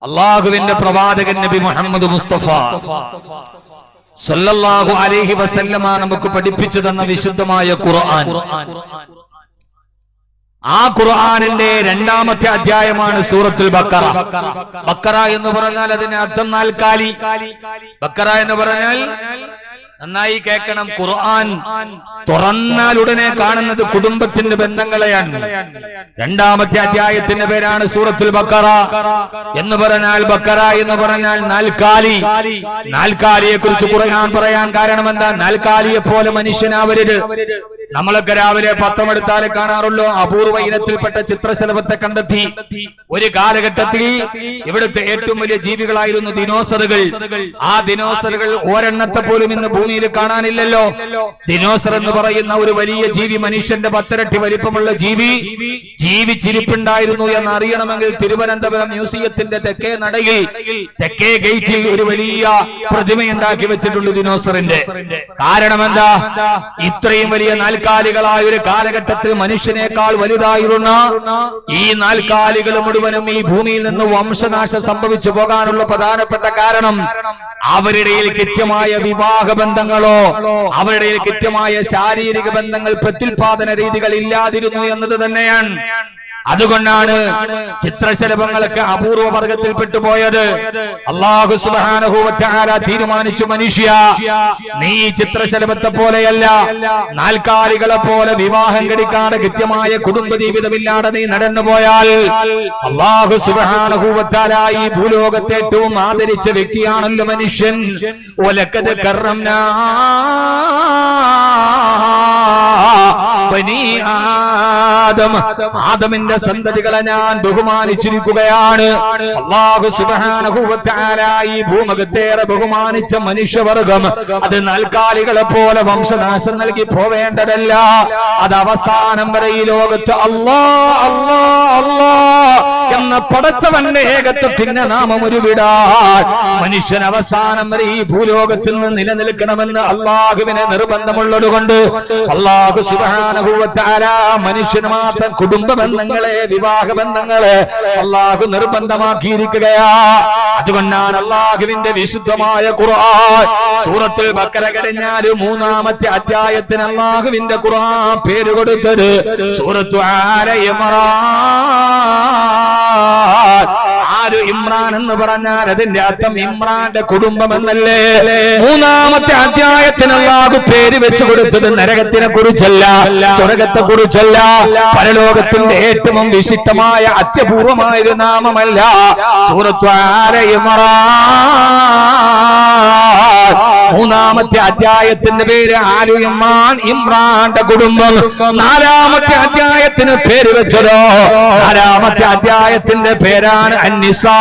അള്ളാഹുവിന്റെ പ്രവാചകൻ നബി മുഹമ്മദ് മുസ്തഫ സല്ലല്ലാഹു അലൈഹി വസല്ലമ നമുക്ക് പഠിപ്പിച്ചു തന്ന വിശുദ്ധമായ ഖുർആൻ. ആ ഖുർആനിന്റെ രണ്ടാമത്തെ അധ്യായമാണ് സൂറത്തുൽ ബഖറ. ബഖറ എന്ന് പറഞ്ഞാൽ അതിന് അർത്ഥം നാൽക്കാലി. ബഖറ എന്ന് പറഞ്ഞാൽ നന്നായി കേൾക്കണം, ഖുർആൻ തുറന്നാൽ ഉടനെ കാണുന്നത് കുടുംബത്തിന്റെ ബന്ധങ്ങളെയാണ്. രണ്ടാമത്തെ അധ്യായത്തിന്റെ പേരാണ് സൂറത്തുൽ ബഖറ എന്ന് പറഞ്ഞാൽ, ബഖറ എന്ന് പറഞ്ഞാൽ നാൽക്കാലി. നാൽക്കാലിയെ കുറിച്ച് ഖുർആൻ പറയാൻ കാരണം എന്താ? നാൽക്കാലിയെ പോലെ മനുഷ്യനാവരുത്. നമ്മളൊക്കെ രാവിലെ പത്രമെടുത്താലേ കാണാറുള്ളൂ അപൂർവ ഇനത്തിൽപ്പെട്ട ചിത്രശലഭത്തെ കണ്ടെത്തി. ഒരു കാലഘട്ടത്തിൽ ഇവിടുത്തെ ഏറ്റവും വലിയ ജീവികളായിരുന്നു ദിനോസറുകൾ. ആ ദിനോസറുകൾ ഒരെണ്ണത്തെ പോലും ഇന്ന് ഭൂമിയിൽ കാണാനില്ലല്ലോ. ദിനോസർ എന്ന് പറയുന്ന ഒരു വലിയ ജീവി, മനുഷ്യന്റെ 10 ഇരട്ടി വലിപ്പമുള്ള ജീവിച്ചിരിപ്പുണ്ടായിരുന്നു എന്ന് അറിയണമെങ്കിൽ തിരുവനന്തപുരം മ്യൂസിയത്തിന്റെ തെക്കേ നടയിൽ തെക്കേ ഗേറ്റിൽ ഒരു വലിയ പ്രതിമയുണ്ടാക്കി വെച്ചിട്ടുണ്ട് ദിനോസറിന്റെ. കാരണം എന്താ? ഇത്രയും വലിയ നാൽക്കാലികളായ ഒരു കാലഘട്ടത്തിൽ മനുഷ്യനേക്കാൾ വലുതായിരുന്ന ഈ നാൽക്കാലികൾ മുഴുവനും ഈ ഭൂമിയിൽ നിന്ന് വംശനാശം സംഭവിച്ചു പോകാനുള്ള പ്രധാനപ്പെട്ട കാരണം അവരുടെ കൃത്യമായ വിവാഹ ബന്ധങ്ങളോ അവരുടെ കൃത്യമായ ശാരീരിക ബന്ധങ്ങൾ, പ്രത്യുൽപാദന രീതികൾ ഇല്ലാതിരുന്നു എന്നത് തന്നെയാണ്. അതുകൊണ്ടാണ് ചിത്രശലഭങ്ങളൊക്കെ അപൂർവ വർഗത്തിൽപ്പെട്ടു പോയത്. അല്ലാഹു സുബ്ഹാനഹു വ തആല തീരുമാനിച്ചു, മനുഷ്യ നീ ചിത്രശലഭത്തെ പോലെയല്ല, നാൽക്കാലികളെ പോലെ വിവാഹം കഴിക്കാതെ കൃത്യമായ കുടുംബ ജീവിതമില്ലാതെ നീ നടന്നു പോയാൽ അല്ലാഹു സുബ്ഹാനഹു വ തആല ഈ ഭൂലോകത്തെ ഏറ്റവും ആദരിച്ച വ്യക്തിയാണല്ലോ മനുഷ്യൻ. വലഖദ് കറംനാ ബനി ആദം, ആദമിന്റെ സന്തതികളെ ഞാൻ ബഹുമാനിച്ചിരിക്കുകയാണ്. അല്ലാഹു സുബ്ഹാനഹു വ തആല ഈ ഭൂമുഖത്തേറെ ബഹുമാനിച്ച മനുഷ്യവർഗം അത് നാൽക്കാലികളെ പോലെ വംശനാശം നൽകി പോവേണ്ടതല്ല. അത് അവസാനം വരെ ഈ ലോകത്ത് അല്ലാഹ് അല്ലാഹ് അല്ലാഹ് എന്ന പടച്ചവന്റെ ഏകത്വത്തിന്റെ നാമം ഉരുവിടാൻ മനുഷ്യൻ അവസാനം വരെ ഈ ഭൂലോകത്തിൽ നിന്ന് നിലനിൽക്കണമെന്ന് അല്ലാഹുവിനെ നിർബന്ധമുള്ളത് കൊണ്ട് അല്ലാഹു സുബ്ഹാനഹു വ തആല മനുഷ്യന് മാത്രം കുടുംബ ബന്ധങ്ങളെ, വിവാഹ ബന്ധങ്ങളെ അല്ലാഹു നിർബന്ധമാക്കിയിരിക്കുകയാ. അതുകൊണ്ടാണ് അല്ലാഹുവിന്റെ വിശുദ്ധമായ ഖുർആൻ സൂറത്തുൽ ബഖറ കഴിഞ്ഞാൽ 3-ാമത്തെ അധ്യായത്തിന് അല്ലാഹുവിന്റെ ഖുർആൻ പേര് കൊടുത്തത് സൂറത്തു ആല ഇമ്രാൻ. ആലു ഇമ്രാൻ എന്ന് പറഞ്ഞാൽ അതിന്റെ അർത്ഥം ഇമ്രാന്റെ കുടുംബം എന്നല്ലേ. 3-ാമത്തെ അധ്യായത്തിന് അല്ലാഹു പേര് വെച്ചു കൊടുത്തത് നരകത്തിനെ കുറിച്ചല്ല, സ്വർഗത്തെ കുറിച്ചല്ല, പരലോകത്തിന്റെ ഏറ്റവും വിശിഷ്ടമായ അത്യപൂർവമായ ഒരു നാമമല്ല. സൂറത്തു ആല ഇമ്രാൻ 3-ാമത്തെ അധ്യായത്തിന്റെ പേര് ആലു ഇമ്രാൻ, ഇമ്രാന്റെ കുടുംബം. 4-ാമത്തെ അധ്യായത്തിന് പേര് വെച്ചതോ 4-ാമത്തെ അധ്യായത്തിന്റെ പേരാണ് അന്നിസാ.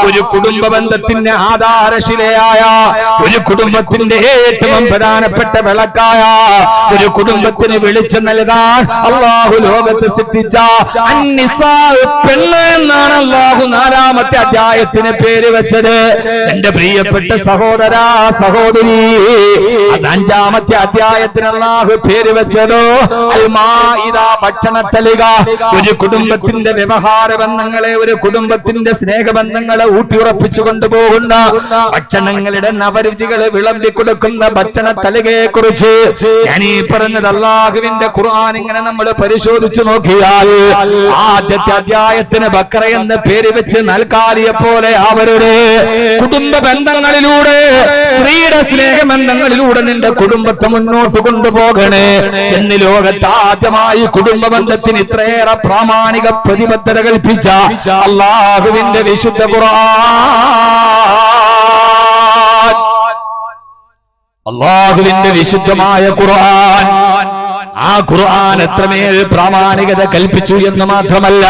ഒരു കുടുംബ ബന്ധത്തിന്റെ ആധാരശിലയായ, ഒരു കുടുംബത്തിന്റെ ഏറ്റവും പ്രധാനപ്പെട്ട വിളക്കായ, ഒരു കുടുംബത്തിന് വെളിച്ചം നൽകാൻ അല്ലാഹു ലോകത്ത് സൃഷ്ടിച്ച അന്നിസാ, പെണ്ണ് എന്നാണ് അല്ലാഹു 4-ാമത്തെ അധ്യായത്തിന് പേര് വെച്ചത്. എന്റെ പ്രിയപ്പെട്ട സഹോദരാ സഹോദരി, 5-ാമത്തെ അധ്യായത്തിന് അല്ലാഹു പേര് വെച്ചതോ അൽ മാഇദ, ഭക്ഷണത്തലിക. ഒരു കുടുംബത്തിന്റെ വ്യവഹാര ബന്ധങ്ങളെ, ഒരു കുടുംബത്തിന്റെ സ്നേഹബന്ധങ്ങളെ ഊട്ടിയുറപ്പിച്ചു കൊണ്ടുപോകുന്ന ഭക്ഷണങ്ങളുടെ നവരുചികളെ വിളമ്പി കൊടുക്കുന്ന ഭക്ഷണ തലികയെ കുറിച്ച് ഞാൻ ഈ പറഞ്ഞത് അല്ലാഹുവിന്റെ ഖുർആൻ ഇങ്ങനെ നമ്മൾ പരിശോധിച്ചു നോക്കിയാൽ ആദ്യത്തെ അധ്യായത്തിന് ബഖറ എന്ന് പേര് വെച്ച് നാൽക്കാലിയെ പോലെ അവരുടെ കുടുംബ ബന്ധങ്ങളിലൂടെ, സ്ത്രീയുടെ സ്നേഹബന്ധങ്ങളിലൂടെ നിന്റെ കുടുംബത്തെ മുന്നോട്ട് കൊണ്ടുപോകണേ എന്ന് ലോകത്ത് ആദ്യമായി കുടുംബ ബന്ധത്തിന് ഇത്രയേറെ പ്രാമാണിക പ്രതിബദ്ധത കൽപ്പിച്ച അല്ലാഹുവിന്റെ വിശുദ്ധ ഖുർആൻ, അല്ലാഹുവിന്റെ വിശുദ്ധമായ ഖുർആൻ. ആ ഖുർആൻ എത്രമേൽ പ്രാമാണികത കൽപ്പിച്ചു എന്ന് മാത്രമല്ല,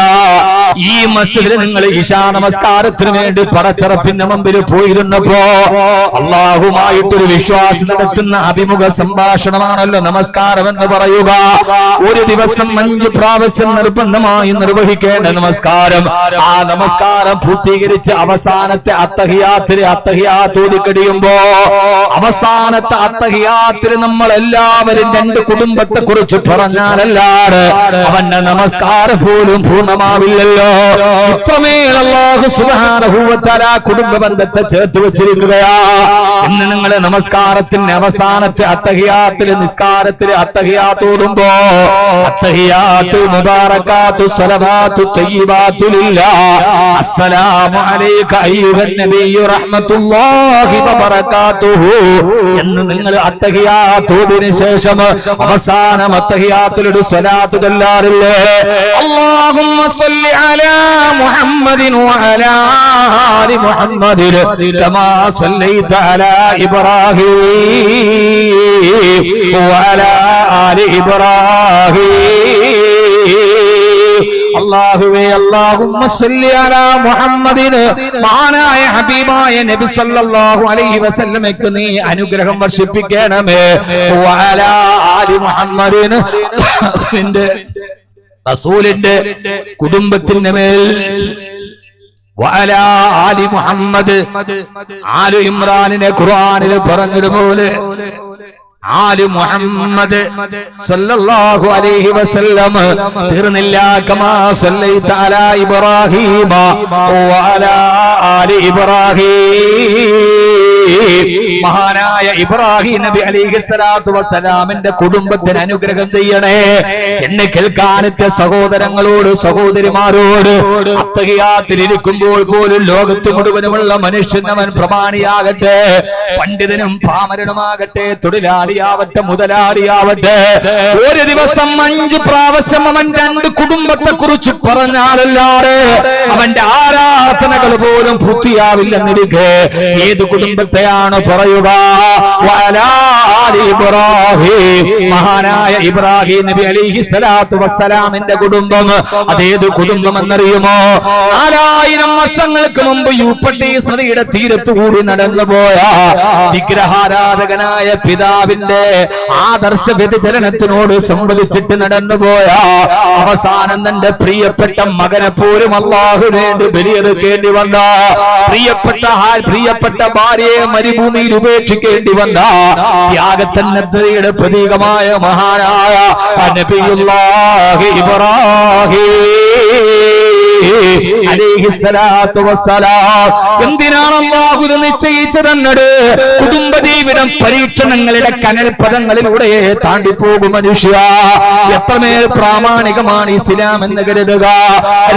ഈ മസ്ജിദിൽ നിങ്ങൾ ഇശാ നമസ്കാരത്തിന് വേണ്ടി പടച്ചറപ്പിന്റെ മുമ്പിൽ പോയിരുന്നപ്പോ അള്ളാഹുമായിട്ടൊരു വിശ്വാസം നടത്തുന്ന അഭിമുഖ സംഭാഷണമാണല്ലോ നമസ്കാരം എന്ന് പറയുക. ഒരു ദിവസം 5 പ്രാവശ്യം നിർബന്ധമായി നിർവഹിക്കേണ്ട നമസ്കാരം. ആ നമസ്കാരം പൂർത്തീകരിച്ച് അവസാനത്തെ അത്തഹിയാത്തോടി കഴിയുമ്പോ അവസാനത്തെ അത്തഹിയാത്തിൽ നമ്മൾ എല്ലാവരും 2 കുടുംബത്തെ കുറിച്ച് പറഞ്ഞാലല്ലാതെ അവന്റെ നമസ്കാരം പോലും പൂർണ്ണമാവില്ലല്ലോ. ഇത്രമേൽ അല്ലാഹു സുബ്ഹാനഹു വ തആല കുടുംബ ബന്ധത്തെ ചേർത്ത് വെച്ചിരിക്കുകയാ. ഇന്ന് നിങ്ങൾ നമസ്കാരത്തിന്റെ അവസാനത്തെ അത്തഹിയാത്തില് നിസ്കാരത്തില് അത്തഹിയാത്ത് ഓതുമ്പോ അത്തഹിയാത്ത് മുബാറകാത്തു സ്വലവാത്തു തയ്യിബാത്തു ലില്ലാഹ് അസ്സലാമു അലൈക അയ്യുഹൻ നബിയ്യു റഹ്മത്തുള്ളാഹി വ ബറകാതുഹു എന്ന് നിങ്ങൾ അത്തഹിയാത്ത് ഓതിയതിനു ശേഷം അവസാനം അത്തഹിയാത്തിലൊരു സ്വലാത്ത് ചൊല്ലാറില്ലേ? അല്ലാഹുമ്മ സ്വല്ലി അലാ മുഹമ്മദിൻ വ അലാ ആലി മുഹമ്മദിൻ കമാ സ്വല്ലൈത അലാ ഇബ്രാഹീം വ അലാ ആലി ഇബ്രാഹീം. അല്ലാഹുവേ അല്ലാഹുമ്മ സ്വല്ലി അലാ മുഹമ്മദിൻ മഹാനായ ഹബീബായ നബി സല്ലല്ലാഹു അലൈഹി വസല്ലമയ്ക്ക് നീ അനുഗ്രഹം വർഷിപ്പിക്കണമേ. വ അലാ ആലി മുഹമ്മദിൻ നിന്റെ റസൂലിന്റെ കുടുംബത്തിന്റെ മേൽ വഅലാ ആലി മുഹമ്മദ് ആലു ഇമ്രാനിനെ ഖുർആനിൽ പറഞ്ഞതുപോലെ ആലു മുഹമ്മദ് സല്ലല്ലാഹു അലൈഹി വസല്ലം തീർന്നില്ല. കമാ സല്ലൈത അലാ ഇബ്രാഹീമ വഅലാ ആലി ഇബ്രാഹീം. മഹാനായ ഇബ്രാഹിം നബി അലൈഹിസ്സലാത്തു വസ്സലാമിന്റെ കുടുംബത്തിന് അനുഗ്രഹം ചെയ്യണേ. എന്നെ കേൾക്കാനത്തെ സഹോദരങ്ങളോട് സഹോദരിമാരോട് അത്തഹിയാത്തിൽ ഇരിക്കുമ്പോൾ പോലും ലോകത്ത് മുഴുവനുമുള്ള മനുഷ്യൻ അവൻ പ്രമാണിയാകട്ടെ, പണ്ഡിതനും പാമരനുമാകട്ടെ, തൊഴിലാളിയാവട്ടെ, മുതലാളിയാവട്ടെ, ഒരു ദിവസം 5 പ്രാവശ്യം അവൻ 2 കുടുംബത്തെ കുറിച്ച് പറഞ്ഞാലല്ലാതെ അവന്റെ ആരാധനകൾ പോലും പൂർത്തിയാവില്ലെന്നിരിക്കെ ഏത് കുടുംബത്തെയാണ് പറയുക? മഹാനായ ഇബ്രാഹിം നബി അലൈഹിസ്സലാത്തു വസ്സലാമിന്റെ കുടുംബം. അതേത് കുടുംബം എന്നറിയുമോ? 4000 വർഷങ്ങൾക്ക് മുമ്പ് യൂഫ്രട്ടീസ് നദിയുടെ തീരത്തുകൂടി നടന്നുപോയ വിഗ്രഹാരാധകനായ പിതാവിന്റെ ആദർശ വ്യതിചലനത്തിനോട് സംവദിച്ചിട്ട് നടന്നുപോയ അവസാനം തന്റെ പ്രിയപ്പെട്ട മകനെ പോലും അല്ലാഹു വേണ്ടി ബലിയെടുക്കേണ്ടി വന്ന പ്രിയപ്പെട്ട ഭാര്യയെ മരുഭൂമിയിൽ ഉപേക്ഷിക്കേണ്ടി വന്ന ത്യാഗത്തിന്റെ പ്രതീകമായ മഹാനായ നബിയുല്ലാഹി ഇബ്രാഹിം അലൈഹിസ്സലാത്തു വസ്സലാം എന്തിനാണ് അല്ലാഹു നിശ്ചയിച്ചതെന്നത്? കുടുംബ ജീവിതം പരീക്ഷണങ്ങളുടെ കനൽപദങ്ങളിലൂടെ താണ്ടിപ്പോകും മനുഷ്യ. എത്രമേൽ പ്രാമാണികമാണ് ഇസ്ലാം എന്ന് കരുതുക.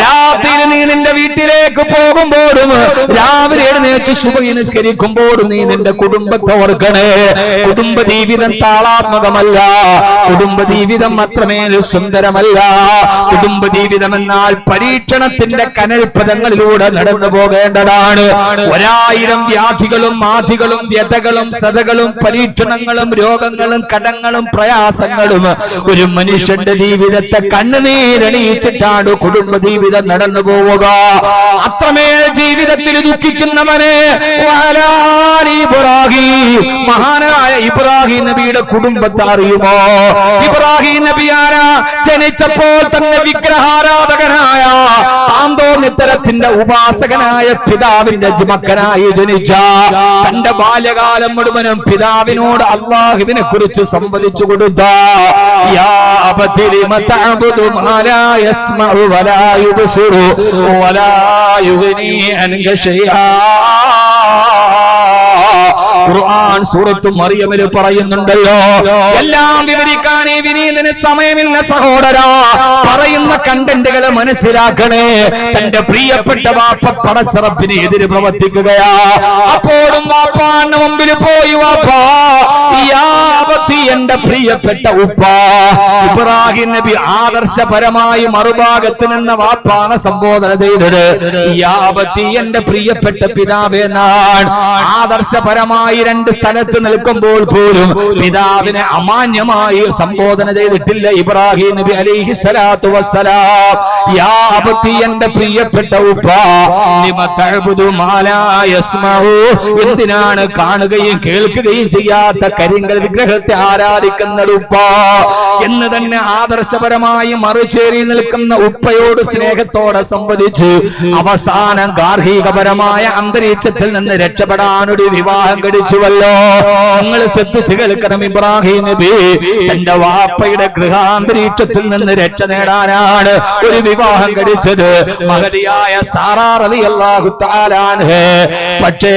രാത്രിയിൽ നീ നിന്റെ വീട്ടിലേക്ക് പോകുമ്പോഴും രാവിലെ എഴുന്നേറ്റ് സുബഹി നിസ്കരിക്കുമ്പോഴും നീ നിന്റെ കുടുംബത്തെ ഓർക്കണേ. കുടുംബ ജീവിതം താളാത്മകമല്ല, കുടുംബ ജീവിതം അത്രമേൽ സുന്ദരമല്ല. കുടുംബ ജീവിതം എന്നാൽ പരീക്ഷണത്തിന്റെ കനൽപദങ്ങളിലൂടെ നടന്നു പോകേണ്ടതാണ്. 1000 വ്യാധികളും ആധികളും വ്യതകളും സതകളും പരീക്ഷണങ്ങളും രോഗങ്ങളും കടങ്ങളും പ്രയാസങ്ങളും ഒരു മനുഷ്യന്റെ ജീവിതത്തെ കണ്ണുനീരണിയിച്ചിട്ടാണ് കുടുംബ ജീവിതം നടന്നു പോവുക. അത്രമേൽ ജീവിതത്തിൽ ദുഃഖിക്കുന്നവനെ മഹാനായ ഇബ്രാഹിം നബിയുടെ കുടുംബത്തെ അറിയുമോ? ഇബ്രാഹിം നബിയാരാ? ജനിച്ചപ്പോൾ തന്നെ വിഗ്രഹാരാധകനായ താന്തോന്നിത്തരത്തിന്റെ ഉപാസകനായ പിതാവിന്റെ മകനായി ജനിച്ച തന്റെ ബാല്യകാലം മുഴുവനും പിതാവിനോട് അല്ലാഹുവിനെ കുറിച്ച് സംവദിച്ചു കൊടുത്ത യാ അബതി ലിമ തഅബുദു മാ ലാ യസ്മഉ വലാ യുബ്സിറു വലാ യുഗ്നി അൻക ശൈആ. ഖുർആൻ സൂറത്തു മറിയമിൽ പറയുന്നുണ്ടല്ലോ. എല്ലാം വിവരിക്കാൻ ഈ വിനീതന് സമയമില്ല സഹോദരാ. പറയുന്ന കണ്ടന്റുകൾ മനസ്സിലാക്കണേ. തന്റെ പ്രിയപ്പെട്ട വാപ്പ പടച്ചറപ്പിന് എതിര് പ്രവർത്തിക്കുകയാ. അപ്പോഴും വാപ്പാന്റെ മുമ്പിൽ പോയി വാപ്പാ എന്റെ പ്രിയപ്പെട്ട ഉപ്പ. ഇബ്രാഹിം നബി ആദർശപരമായി മറുഭാഗത്ത് നിന്ന് വാപ്പാനെ സംബോധന ചെയ്തത് യാബത്തി എന്റെ പ്രിയപ്പെട്ട പിതാവേ എന്നാണ്. ആദർശപരമായി 2 സ്ഥലത്ത് നിൽക്കുമ്പോൾ പോലും പിതാവിനെ അമാന്യമായി സംബോധന ചെയ്തിട്ടില്ല ഇബ്രാഹിം നബി അലൈഹിസ്സലാത്തു വസ്സലാം. യാബത്തി എന്റെ പ്രിയപ്പെട്ട ഉപ്പ ലിമ തഅബുദു മാ ലാ യസ്മഉ എന്തിനാണ് കാണുകയും കേൾക്കുകയും ചെയ്യാത്ത കരിങ്കൽ വിഗ്രഹത്തെ ആരാധിക്കുന്ന ഉപ്പ എന്ന് തന്നെ ആദർശപരമായി മറുചേരി നിൽക്കുന്ന ഉപ്പയോട് സ്നേഹത്തോടെ സംവദിച്ചു. അവസാനം ഗാർഹികപരമായ അന്തരീക്ഷത്തിൽ നിന്ന് രക്ഷപ്പെടാനൊരു വിവാഹം കഴിച്ചു. ആഗ്രഹിച്ചുവല്ലോ. നിങ്ങൾ ശ്രദ്ധിച്ചു കേൾക്കണം. ഇബ്രാഹിം നബി തന്റെ വാപ്പയുടെ ഗൃഹാന്തരീക്ഷത്തിൽ നിന്ന് രക്ഷ നേടാനാണ് ഒരു വിവാഹം കഴിച്ചത്, മഹദിയായ സാറാ റളിയല്ലാഹു തആല അൻഹ. പക്ഷേ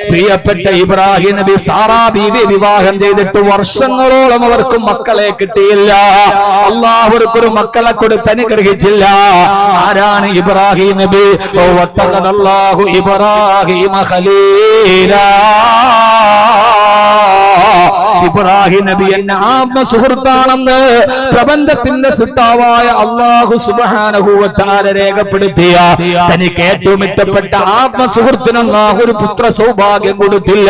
പ്രിയപ്പെട്ട ഇബ്രാഹിം നബി സാറാ ബീവി വിവാഹം ചെയ്തിട്ട് വർഷങ്ങളോളം അവർക്ക് മക്കളെ കിട്ടിയില്ല. അല്ലാഹു അവർക്കൊരു മക്കളെ കൊടുത്ത് അനുഗ്രഹിച്ചില്ല. ആരാണ് ഇബ്രാഹിം നബി? വത്തഖദല്ലാഹു ഇബ്രാഹിമ ഖലീലാ. ഇബ്രാഹിം നബി എന്നെ ആത്മസുഹൃത്താണെന്ന് പ്രപഞ്ചത്തിന്റെ സൃഷ്ടാവായ അല്ലാഹു സുബ്ഹാനഹു വ തആല രേഖപ്പെടുത്തിയ തനിക്ക് ഏറ്റവും ഇഷ്ടപ്പെട്ട ആത്മസുഹൃത്തിന് അല്ലാഹു ഒരു പുത്ര സൗഭാഗ്യം കൊടുത്തില്ല.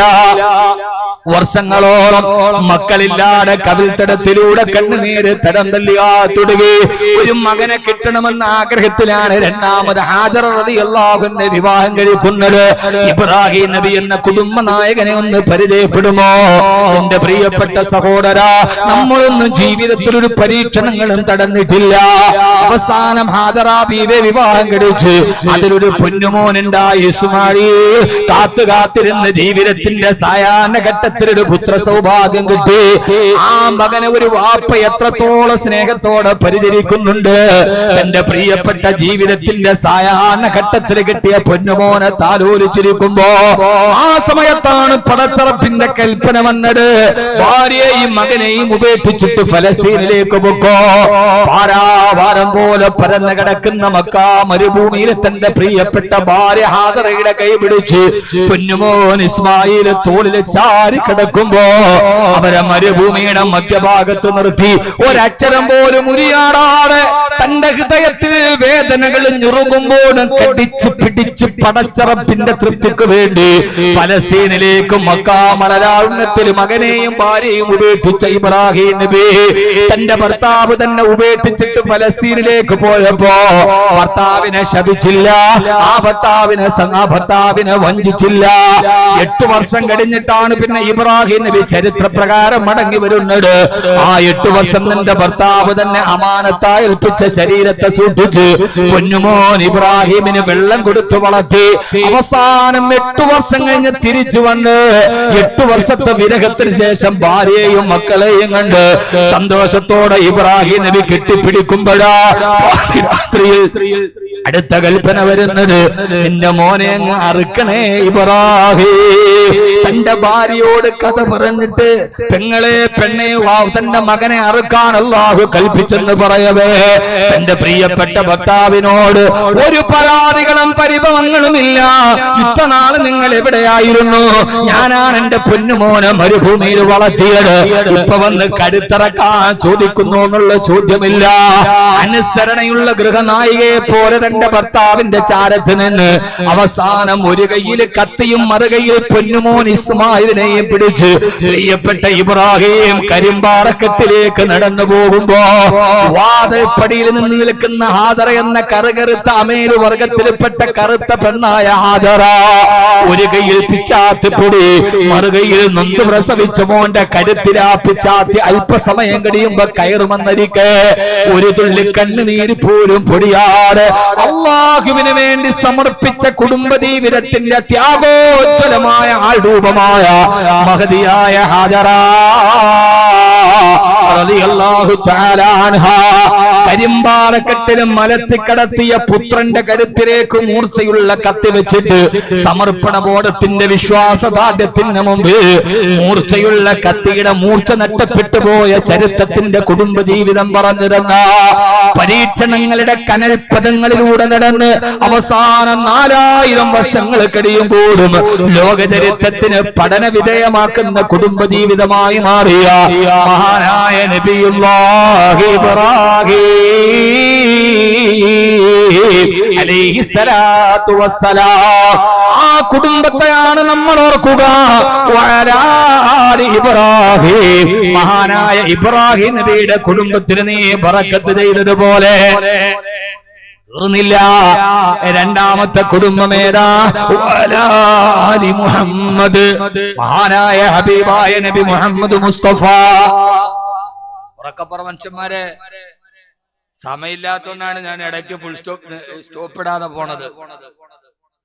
വർഷങ്ങളോളം മക്കളില്ലാതെ കവിൾത്തടത്തിലൂടെ കണ്ണുനീര് തടം തല്ലിയാ തുടങ്ങി. ഒരു മകനെ കിട്ടണമെന്ന ആഗ്രഹത്തിലാണ് രണ്ടാമത് ഹാജറ റളിയല്ലാഹു അൻഹ വിവാഹം കഴിക്കുന്നത്. ഇബ്രാഹിം നബി എന്ന കുടുംബ നായകനെ ഒന്ന് പരിചയപ്പെടുമോ? എന്റെ പ്രിയപ്പെട്ട സഹോദര, നമ്മളൊന്നും ജീവിതത്തിൽ ഒരു പരീക്ഷണങ്ങളും തടഞ്ഞിട്ടില്ല. അവസാനം ഹാജറ ബീവിയെ വിവാഹം കഴിച്ച് അതിലൊരു പൊന്നുമോനുണ്ടായി ഇസ്മായിൽ. കാത്തിരുന്ന് ജീവിതത്തിന്റെ സായാഹ്ന ഘട്ടത്തിലൊരു പുത്ര സൗഭാഗ്യം കിട്ടി. ആ മകനെ ഒരു വാപ്പ എത്രത്തോളം സ്നേഹത്തോടെ പരിചരിക്കുന്നുണ്ട്. എന്റെ പ്രിയപ്പെട്ട ജീവിതത്തിന്റെ സായാഹ്ന ഘട്ടത്തിൽ കിട്ടിയ പൊന്നുമോനെ താലോലിച്ചിരിക്കുമ്പോ ആ സമയത്താണ് പടച്ചറപ്പിന്റെ കൽപ്പന വന്നത്, ഭാര്യയെയും മകനെയും ഉപേക്ഷിച്ചിട്ട് ഫലസ്തീനിലേക്ക് പൊക്കോ. പാരാവാരം പോലെ പരന്നു കിടക്കുന്ന മക്കാ മരുഭൂമിയിൽ തന്റെ പ്രിയപ്പെട്ട ഭാര്യ ഹാജറയുടെ കൈ പിടിച്ച് പൊന്നുമോൻ ഇസ്മായിൽ തോളിൽ ചാരി കിടക്കുമ്പോ അവരെ മരുഭൂമിയുടെ മധ്യഭാഗത്ത് നിർത്തി ഒരക്ഷരം പോലും ഉരിയാടാതെ തന്റെ ഹൃദയത്തിൽ വേദനകൾ ഞുറുകുമ്പോഴും കടിച്ചു പിടിച്ച് പടച്ചറപ്പിന്റെ തൃപ്തിക്ക് വേണ്ടി ഫലസ്തീനിലേക്ക് മക്കാ മലരാവുന്നത്തിൽ മകനെയും ഭാര്യയും ഉപേക്ഷിച്ച ഇബ്രാഹിം നബി തന്റെ ഭർത്താവ് തന്നെ ഉപേക്ഷിച്ചിട്ട് ഫലസ്തീനിലേക്ക് പോയപ്പോ ഭർത്താവിനെ ശപിച്ചില്ല, ആ ഭർത്താവിനെ വഞ്ചിച്ചില്ല. 8 വർഷം കഴിഞ്ഞിട്ടാണ് പിന്നെ ഇബ്രാഹിം നബി ചരിത്രപ്രകാരം മടങ്ങി വരുന്നത്. ആ 8 വർഷം തന്റെ ഭർത്താവ് തന്നെ അമാനത്തായി ഏൽപ്പിച്ച ശരീരത്തെ സൂക്ഷിച്ച് പൊന്നുമോൻ ഇബ്രാഹിമിന് വെള്ളം കൊടുത്തു വളർത്തി. അവസാനം 8 വർഷം കഴിഞ്ഞ് തിരിച്ചു വന്ന് 8 വർഷത്തെ വിരഹത്തിന് ശേഷം ഭാര്യയെയും മക്കളെയും കണ്ട് സന്തോഷത്തോടെ ഇബ്രാഹിം നബി കെട്ടിപ്പിടിക്കുമ്പോഴാ രാത്രിയിൽ അടുത്ത കൽപ്പന വരുന്നത്, എന്റെ മോനെ അങ്ങ് അറുക്കണേ ഇബ്രാഹിം. തന്റെ ഭാര്യയോട് കഥ പറഞ്ഞിട്ട് പെങ്ങളെ പെണ്ണെ തന്റെ മകനെ അറുക്കാൻ അല്ലാഹു കൽപ്പിച്ചെന്ന് പറയവേ തന്റെ പ്രിയപ്പെട്ട ഭർത്താവിനോട് ഒരു പരാതികളും പരിഭവങ്ങളും ഇല്ല. ഇത്രനാള് നിങ്ങൾ എവിടെയായിരുന്നു? ഞാനാണ് എന്റെ പൊന്നുമോനെ മരുഭൂമിയിൽ വളർത്തിയത്. ഇപ്പൊ വന്ന് കരുത്തിറക്കാൻ ചോദിക്കുന്നു എന്നുള്ള ചോദ്യമില്ല. അനുസരണയുള്ള ഗൃഹനായികയെ പോലെ തന്റെ ഭർത്താവിന്റെ ചാരത്ത് നിന്ന് അവസാനം ഒരു കയ്യിൽ കത്തിയും മറുകയിൽ പൊന്നുമോൻ ഇസ്മായിലിനെയും പിടിച്ച് പ്രിയപ്പെട്ട ഇബ്രാഹിം കരിമ്പാറക്കെട്ടിലേക്ക് നടന്നു പോകുമ്പോ വാതിൽപ്പടിയിൽ നിന്ന് നിൽക്കുന്ന ഹാജറ എന്ന കറുകറുത്ത അമേലു വർഗത്തിൽപ്പെട്ട കറുത്ത പെണ്ണായ ഹാജറ ഒരു കയ്യിൽ പിച്ചാത്തിപ്പൊടി മറുകയിൽ നൊന്ത് പ്രസവിച്ച മോന്റെ കരുത്തിലാ പിച്ചാത്തി അല്പസമയം കഴിയുമ്പോ കയറുമെന്നരിക്കെ ഒരു തുള്ളി കണ്ണുനീര് പോലും പൊടിയാട് അല്ലാഹുവിന് വേണ്ടി സമർപ്പിച്ച കുടുംബജീവിതത്തിന്റെ ത്യാഗോജ്വലമായ ആൾരൂപമായ മഹദിയായ ഹാജറ റളിയല്ലാഹു തആല അൻഹാ കരിമ്പാറക്കെട്ടിലും മലത്തിക്കടത്തിയ പുത്രന്റെ കരുത്തിലേക്ക് മൂർച്ചയുള്ള കത്തി വെച്ചിട്ട് സമർപ്പണ ബോധത്തിന്റെ വിശ്വാസദാർഢ്യത്തിന് മുമ്പ് മൂർച്ചയുള്ള കത്തിയുടെ മൂർച്ച നഷ്ടപ്പെട്ടു പോയ ചരിത്രത്തിന്റെ കുടുംബജീവിതം പറഞ്ഞിരുന്ന പരീക്ഷണങ്ങളുടെ കനൽപദങ്ങളിലൂടെ നടന്ന് അവസാനം 4000 വർഷങ്ങൾ കഴിയുമ്പോഴും ലോകചരിത്രത്തിന് പഠന വിധേയമാക്കുന്ന കുടുംബജീവിതമായി മാറിയ മഹാനായ നബിയുല്ലാഹി ഇബ്രാഹിം അലൈഹിസ്സലാത്തു വസ്സലാം. ആ കുടുംബത്തെയാണ് നമ്മൾ ഓർക്കുക. ഇബ്രാഹിം മഹാനായ ഇബ്രാഹിം നബിയുടെ കുടുംബത്തിന് നീ ബറക്കത്ത് ചെയ്തതുപോലെ തീർന്നില്ല. രണ്ടാമത്തെ കുടുംബമേതാ? മുഹമ്മദ് മഹാനായ ഹബീബായ നബി മുഹമ്മദ് മുസ്തഫ. ഉറക്കപ്പുറ മനുഷ്യന്മാരെ സമയമില്ലാത്തോണ്ടാണ് ഞാൻ ഇടയ്ക്ക് ഫുൾ സ്റ്റോപ്പ് ഇടാതെ പോണത്.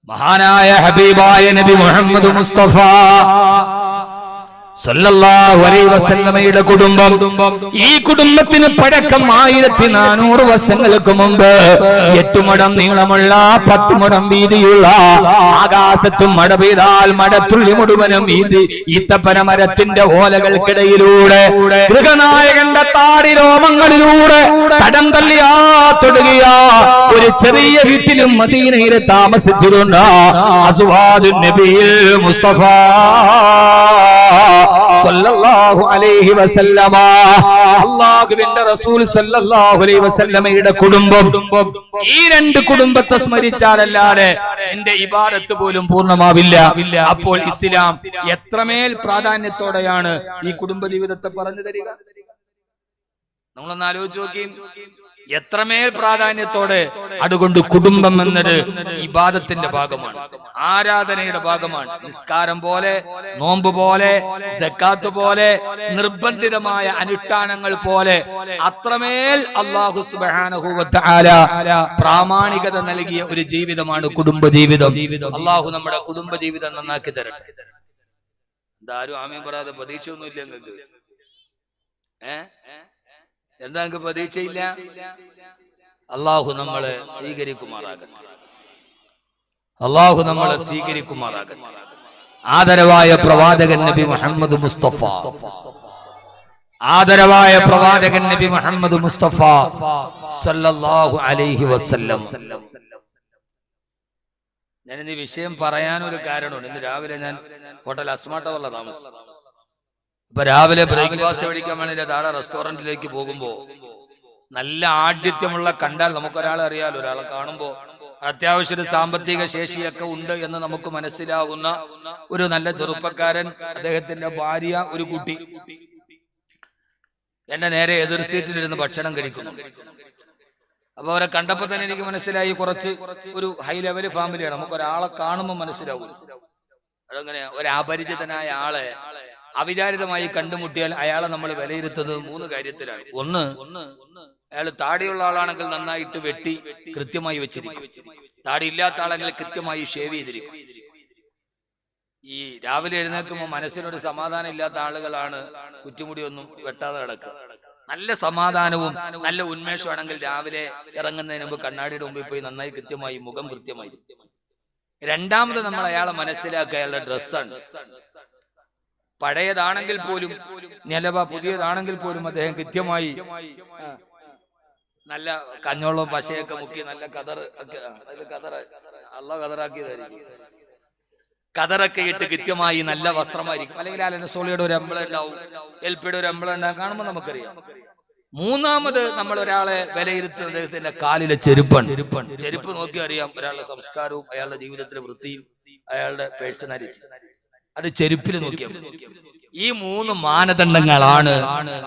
മഹാനായ ഹബീബായ നബി മുഹമ്മദ് മുസ്തഫ സല്ലല്ലാഹു അലൈഹി വസല്ലമയുടെ കുടുംബം, ഈ കുടുംബത്തിന് പഴക്കം 1400 വർഷങ്ങൾക്ക് മുമ്പ് 8 മുഴം നീളമുള്ള 10 മുഴം വീതിയുള്ള ആകാശത്തും മഴ പെയ്താൽ മഴത്തുള്ളി മുഴുവനും ഈത്തപ്പന മരത്തിന്റെ ഓലകൾക്കിടയിലൂടെ ഗൃഹനായകന്റെ താടി രോമങ്ങളിലൂടെ തടം തള്ളിയാ തൊടുകയാ ഒരു ചെറിയ വീട്ടിലും മദീനയിൽ താമസിച്ചിരുന്ന അസ്വാദുൻ നബിയിൽ മുസ്തഫ സല്ലല്ലാഹു അലൈഹി വസല്ലമ, അല്ലാഹുവിന്റെ റസൂൽ സല്ലല്ലാഹു അലൈഹി വസല്ലമയുടെ കുടുംബം. ഈ രണ്ട് കുടുംബത്തെ സ്മരിച്ചാലല്ലാതെ എന്റെ ഇബാദത്ത് പോലും പൂർണ്ണമാവില്ല. അപ്പോൾ ഇസ്ലാം എത്രമേൽ പ്രാധാന്യത്തോടെയാണ് ഈ കുടുംബ ജീവിതത്തെ പറഞ്ഞു തരിക? നമ്മളൊന്ന് ആലോചിച്ച് നോക്കി, എത്രമേൽ പ്രാധാന്യത്തോടെ. അതുകൊണ്ട് കുടുംബം എന്നത് ഇബാദത്തിന്റെ ഭാഗമാണ്, ആരാധനയുടെ ഭാഗമാണ്. നിസ്കാരം പോലെ, നോമ്പ് പോലെ, സക്കാത്ത് പോലെ, നിർബന്ധിതമായ അനുഷ്ഠാനങ്ങൾ പോലെ അത്രമേൽ അല്ലാഹു സുബ്ഹാനഹു വ തആല പ്രാമാണികത നൽകിയ ഒരു ജീവിതമാണ് കുടുംബ ജീവിതം. അല്ലാഹു നമ്മുടെ കുടുംബ ജീവിതം നന്നാക്കി തരട്ടെ. എന്താരും ആമീൻ പറയാതെ പ്രതീക്ഷയൊന്നുമില്ല നിങ്ങൾക്ക്? എന്താ നിങ്ങൾക്ക് പ്രതീക്ഷയില്ല? അല്ലാഹു നമ്മളെ സ്വീകരിക്കുമാറാകട്ടെ, അല്ലാഹു നമ്മളെ സ്വീകരിക്കുമാറാകട്ടെ. ആദരവായ പ്രവാചകൻ നബി മുഹമ്മദ് മുസ്തഫ, ആദരവായ പ്രവാചകൻ നബി മുഹമ്മദ് മുസ്തഫ സല്ലല്ലാഹു അലൈഹി വസല്ലം. ഞാനിന്ന് വിഷയം പറയാനൊരു കാരണമുണ്ട്. ഇന്ന് രാവിലെ ഞാൻ ഹോട്ടൽ അസ്മാട്ടവല്ല താമസം. ഇപ്പൊ രാവിലെ ബ്രേക്ക്ഫാസ്റ്റ് കഴിക്കാൻ വേണ്ടി താഴെ റെസ്റ്റോറന്റിലേക്ക് പോകുമ്പോ നല്ല ആഢ്യത്വമുള്ള, കണ്ടാൽ നമുക്കൊരാളെ അറിയാലോ, ഒരാളെ കാണുമ്പോ അത്യാവശ്യം സാമ്പത്തിക ശേഷിയൊക്കെ ഉണ്ട് എന്ന് നമുക്ക് മനസ്സിലാകുന്ന ഒരു നല്ല ചെറുപ്പക്കാരൻ, അദ്ദേഹത്തിന്റെ ഭാര്യ, ഒരു കുട്ടി എന്റെ നേരെ എതിർ സീറ്റിലിരുന്ന് ഭക്ഷണം കഴിക്കുന്നു. അപ്പൊ അവരെ കണ്ടപ്പോ തന്നെ എനിക്ക് മനസ്സിലായി കുറച്ച് ഒരു ഹൈ ലെവൽ ഫാമിലിയാണ്. നമുക്ക് ഒരാളെ കാണുമ്പോൾ മനസ്സിലാവും. അതങ്ങനെ ഒരു അപരിചിതനായ ആളെ അവിചാരിതമായി കണ്ടുമുട്ടിയാൽ അയാളെ നമ്മൾ വിലയിരുത്തുന്നത് 3 കാര്യത്തിലാണ്. ഒന്ന്, അയാൾ താടിയുള്ള ആളാണെങ്കിൽ നന്നായിട്ട് വെട്ടി കൃത്യമായി വെച്ചിരിക്കും. താടി ഇല്ലാത്ത ആളെങ്കിൽ കൃത്യമായി ഷേവ് ചെയ്തിരിക്കും. ഈ രാവിലെ എഴുന്നേൽക്കുമ്പോൾ മനസ്സിനൊരു സമാധാനം ഇല്ലാത്ത ആളുകളാണ് കുറ്റിമുടിയൊന്നും വെട്ടാതെ കിടക്കുക. നല്ല സമാധാനവും നല്ല ഉന്മേഷമാണെങ്കിൽ രാവിലെ ഇറങ്ങുന്നതിന് മുമ്പ് കണ്ണാടിയുടെ മുമ്പിൽ പോയി നന്നായി കൃത്യമായി മുഖം കൃത്യമായി. രണ്ടാമത് നമ്മൾ അയാളെ മനസ്സിലാക്കുക അയാളുടെ ഡ്രസ്സാണ്. പഴയതാണെങ്കിൽ പോലും, നിലവ പുതിയതാണെങ്കിൽ പോലും അദ്ദേഹം കൃത്യമായി നല്ല കഞ്ഞോളം പശയൊക്കെ മുക്കി നല്ല കതർ ഒക്കെ, അള്ളാഹ് കതറാക്കിയതായിരിക്കും, കതറൊക്കെ ഇട്ട് കൃത്യമായി നല്ല വസ്ത്രമായിരിക്കും. അല്ലെങ്കിൽ അലനസോളിയുടെ ഒരു എംബ്ലം ഉണ്ടാവും, എൽപിയുടെ ഒരു എംബ്ലം ഉണ്ടാവും, കാണുമ്പോൾ നമുക്കറിയാം. മൂന്നാമത് നമ്മൾ ഒരാളെ വിലയിരുത്തുന്നത് അദ്ദേഹത്തിന്റെ കാലിലെ ചെരുപ്പാണ്. ചെരുപ്പ് നോക്കി അറിയാം ഒരാളുടെ സംസ്കാരവും അയാളുടെ ജീവിതത്തിലെ വൃത്തിയും അയാളുടെ പേഴ്സണാലിറ്റി. അത് ചെരുപ്പിൽ നോക്കിയാൽ. ഈ 3 മാനദണ്ഡങ്ങളാണ്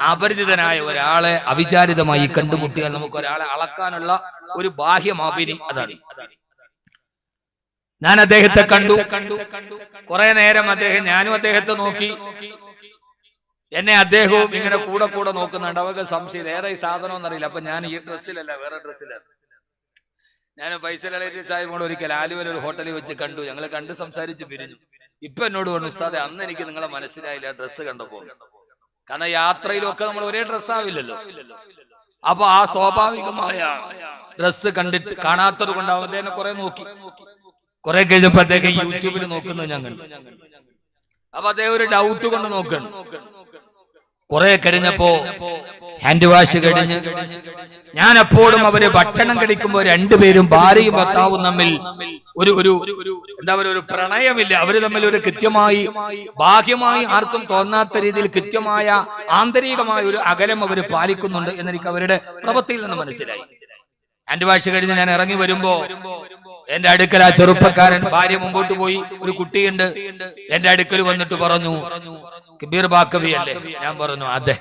അപരിചിതനായ ഒരാളെ അവിചാരിതമായി കണ്ടുമുട്ടിയാൽ നമുക്ക് ഒരാളെ അളക്കാനുള്ള ഒരു ബാഹ്യമാപിനി. അതാണ്. ഞാൻ അദ്ദേഹത്തെ കണ്ടു, കുറെ നേരം ഞാനും അദ്ദേഹത്തെ നോക്കി. എന്നെ അദ്ദേഹവും ഇങ്ങനെ കൂടെ കൂടെ നോക്കുന്നുണ്ട്. അവർക്ക് സംശയം ഏതായി സാധനം എന്നറിയില്ല. അപ്പൊ ഞാൻ ഈ ഡ്രസ്സിലല്ല, വേറെ ഡ്രസ്സിലാണ്. ഞാൻ ഫൈസൽ അലി സാഹിബോട് ഒരിക്കൽ ആലുവയിൽ ഒരു ഹോട്ടലിൽ വെച്ച് കണ്ടു. ഞങ്ങൾ കണ്ട് സംസാരിച്ച് പിരിഞ്ഞു. ഇപ്പൊ എന്നോട് പറഞ്ഞു, ഉസ്താദെ അന്ന് എനിക്ക് നിങ്ങളെ മനസ്സിലായില്ല ഡ്രസ്സ് കണ്ടപ്പോ. കാരണം യാത്രയിലൊക്കെ നമ്മൾ ഒരേ ഡ്രസ്സാവില്ലല്ലോ. അപ്പൊ ആ സ്വാഭാവികമായ ഡ്രസ്സ് കണ്ടിട്ട് കാണാത്തത് കൊണ്ടാവും അദ്ദേഹം കുറെ നോക്കി. കുറെ കഴിഞ്ഞപ്പോ അദ്ദേഹം യൂട്യൂബിൽ നോക്കുന്നത് ഞാൻ കണ്ടു. അപ്പൊ അദ്ദേഹം ഒരു ഡൗട്ട് കൊണ്ട് നോക്കണം. കുറെ കഴിഞ്ഞപ്പോ ഹാൻഡ് വാഷ് കഴിഞ്ഞ് ഞാൻ എപ്പോഴും അവര് ഭക്ഷണം കഴിക്കുമ്പോ രണ്ടുപേരും ഭാര്യയും ഭർത്താവും തമ്മിൽ ഒരു എന്താ പറയുക, ഒരു പ്രണയമില്ല. അവര് തമ്മിൽ ഒരു കൃത്യമായി ബാഹ്യമായി ആർക്കും തോന്നാത്ത രീതിയിൽ കൃത്യമായ ആന്തരികമായ ഒരു അകലം അവർ പാലിക്കുന്നുണ്ട് എന്നെനിക്ക് അവരുടെ പ്രവൃത്തിയിൽ നിന്ന് മനസ്സിലായി. ഹാൻഡ് വാഷ് കഴിഞ്ഞ് ഞാൻ ഇറങ്ങി വരുമ്പോ എന്റെ അടുക്കൽ ആ ചെറുപ്പക്കാരൻ, ഭാര്യ മുമ്പോട്ട് പോയി, ഒരു കുട്ടിയുണ്ട്, എന്റെ അടുക്കൽ വന്നിട്ട് പറഞ്ഞു, കബീർ ബാക്കവി അല്ലേ? ഞാൻ പറഞ്ഞു അതെ.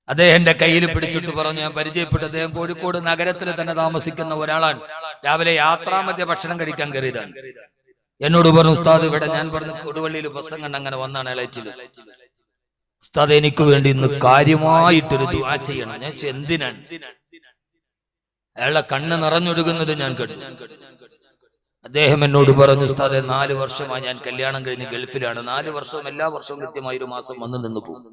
അദ്ദേഹം എന്റെ കയ്യിൽ പിടിച്ചിട്ട് പറഞ്ഞു, ഞാൻ പരിചയപ്പെട്ടു, അദ്ദേഹം കോഴിക്കോട് നഗരത്തിൽ തന്നെ താമസിക്കുന്ന ഒരാളാണ്. രാവിലെ യാത്രാമധ്യ ഭക്ഷണം കഴിക്കാൻ കയറിയതാണ്. എന്നോട് പറഞ്ഞു, ഉസ്താദ് ഇവിടെ, ഞാൻ പറഞ്ഞു കൊടുവള്ളിയിൽ പ്രസംഗം കണ്ട് അങ്ങനെ വന്നാണ് ഇളച്ചില്. ഉസ്താദ് എനിക്ക് വേണ്ടി ഇന്ന് കാര്യമായിട്ടൊരു ദുആ ചെയ്യണം. ഞാൻ എന്തിനാണ്? അയാളുടെ കണ്ണ് നിറഞ്ഞൊഴുകുന്നത് ഞാൻ കേട്ടു. അദ്ദേഹം എന്നോട് പറഞ്ഞു, ഉസ്താദേ 4 വർഷമായി ഞാൻ കല്യാണം കഴിഞ്ഞ് ഗൾഫിലാണ്. 4 വർഷവും എല്ലാ വർഷവും കൃത്യമായി ഒരു മാസം വന്ന് നിന്ന് പോകും.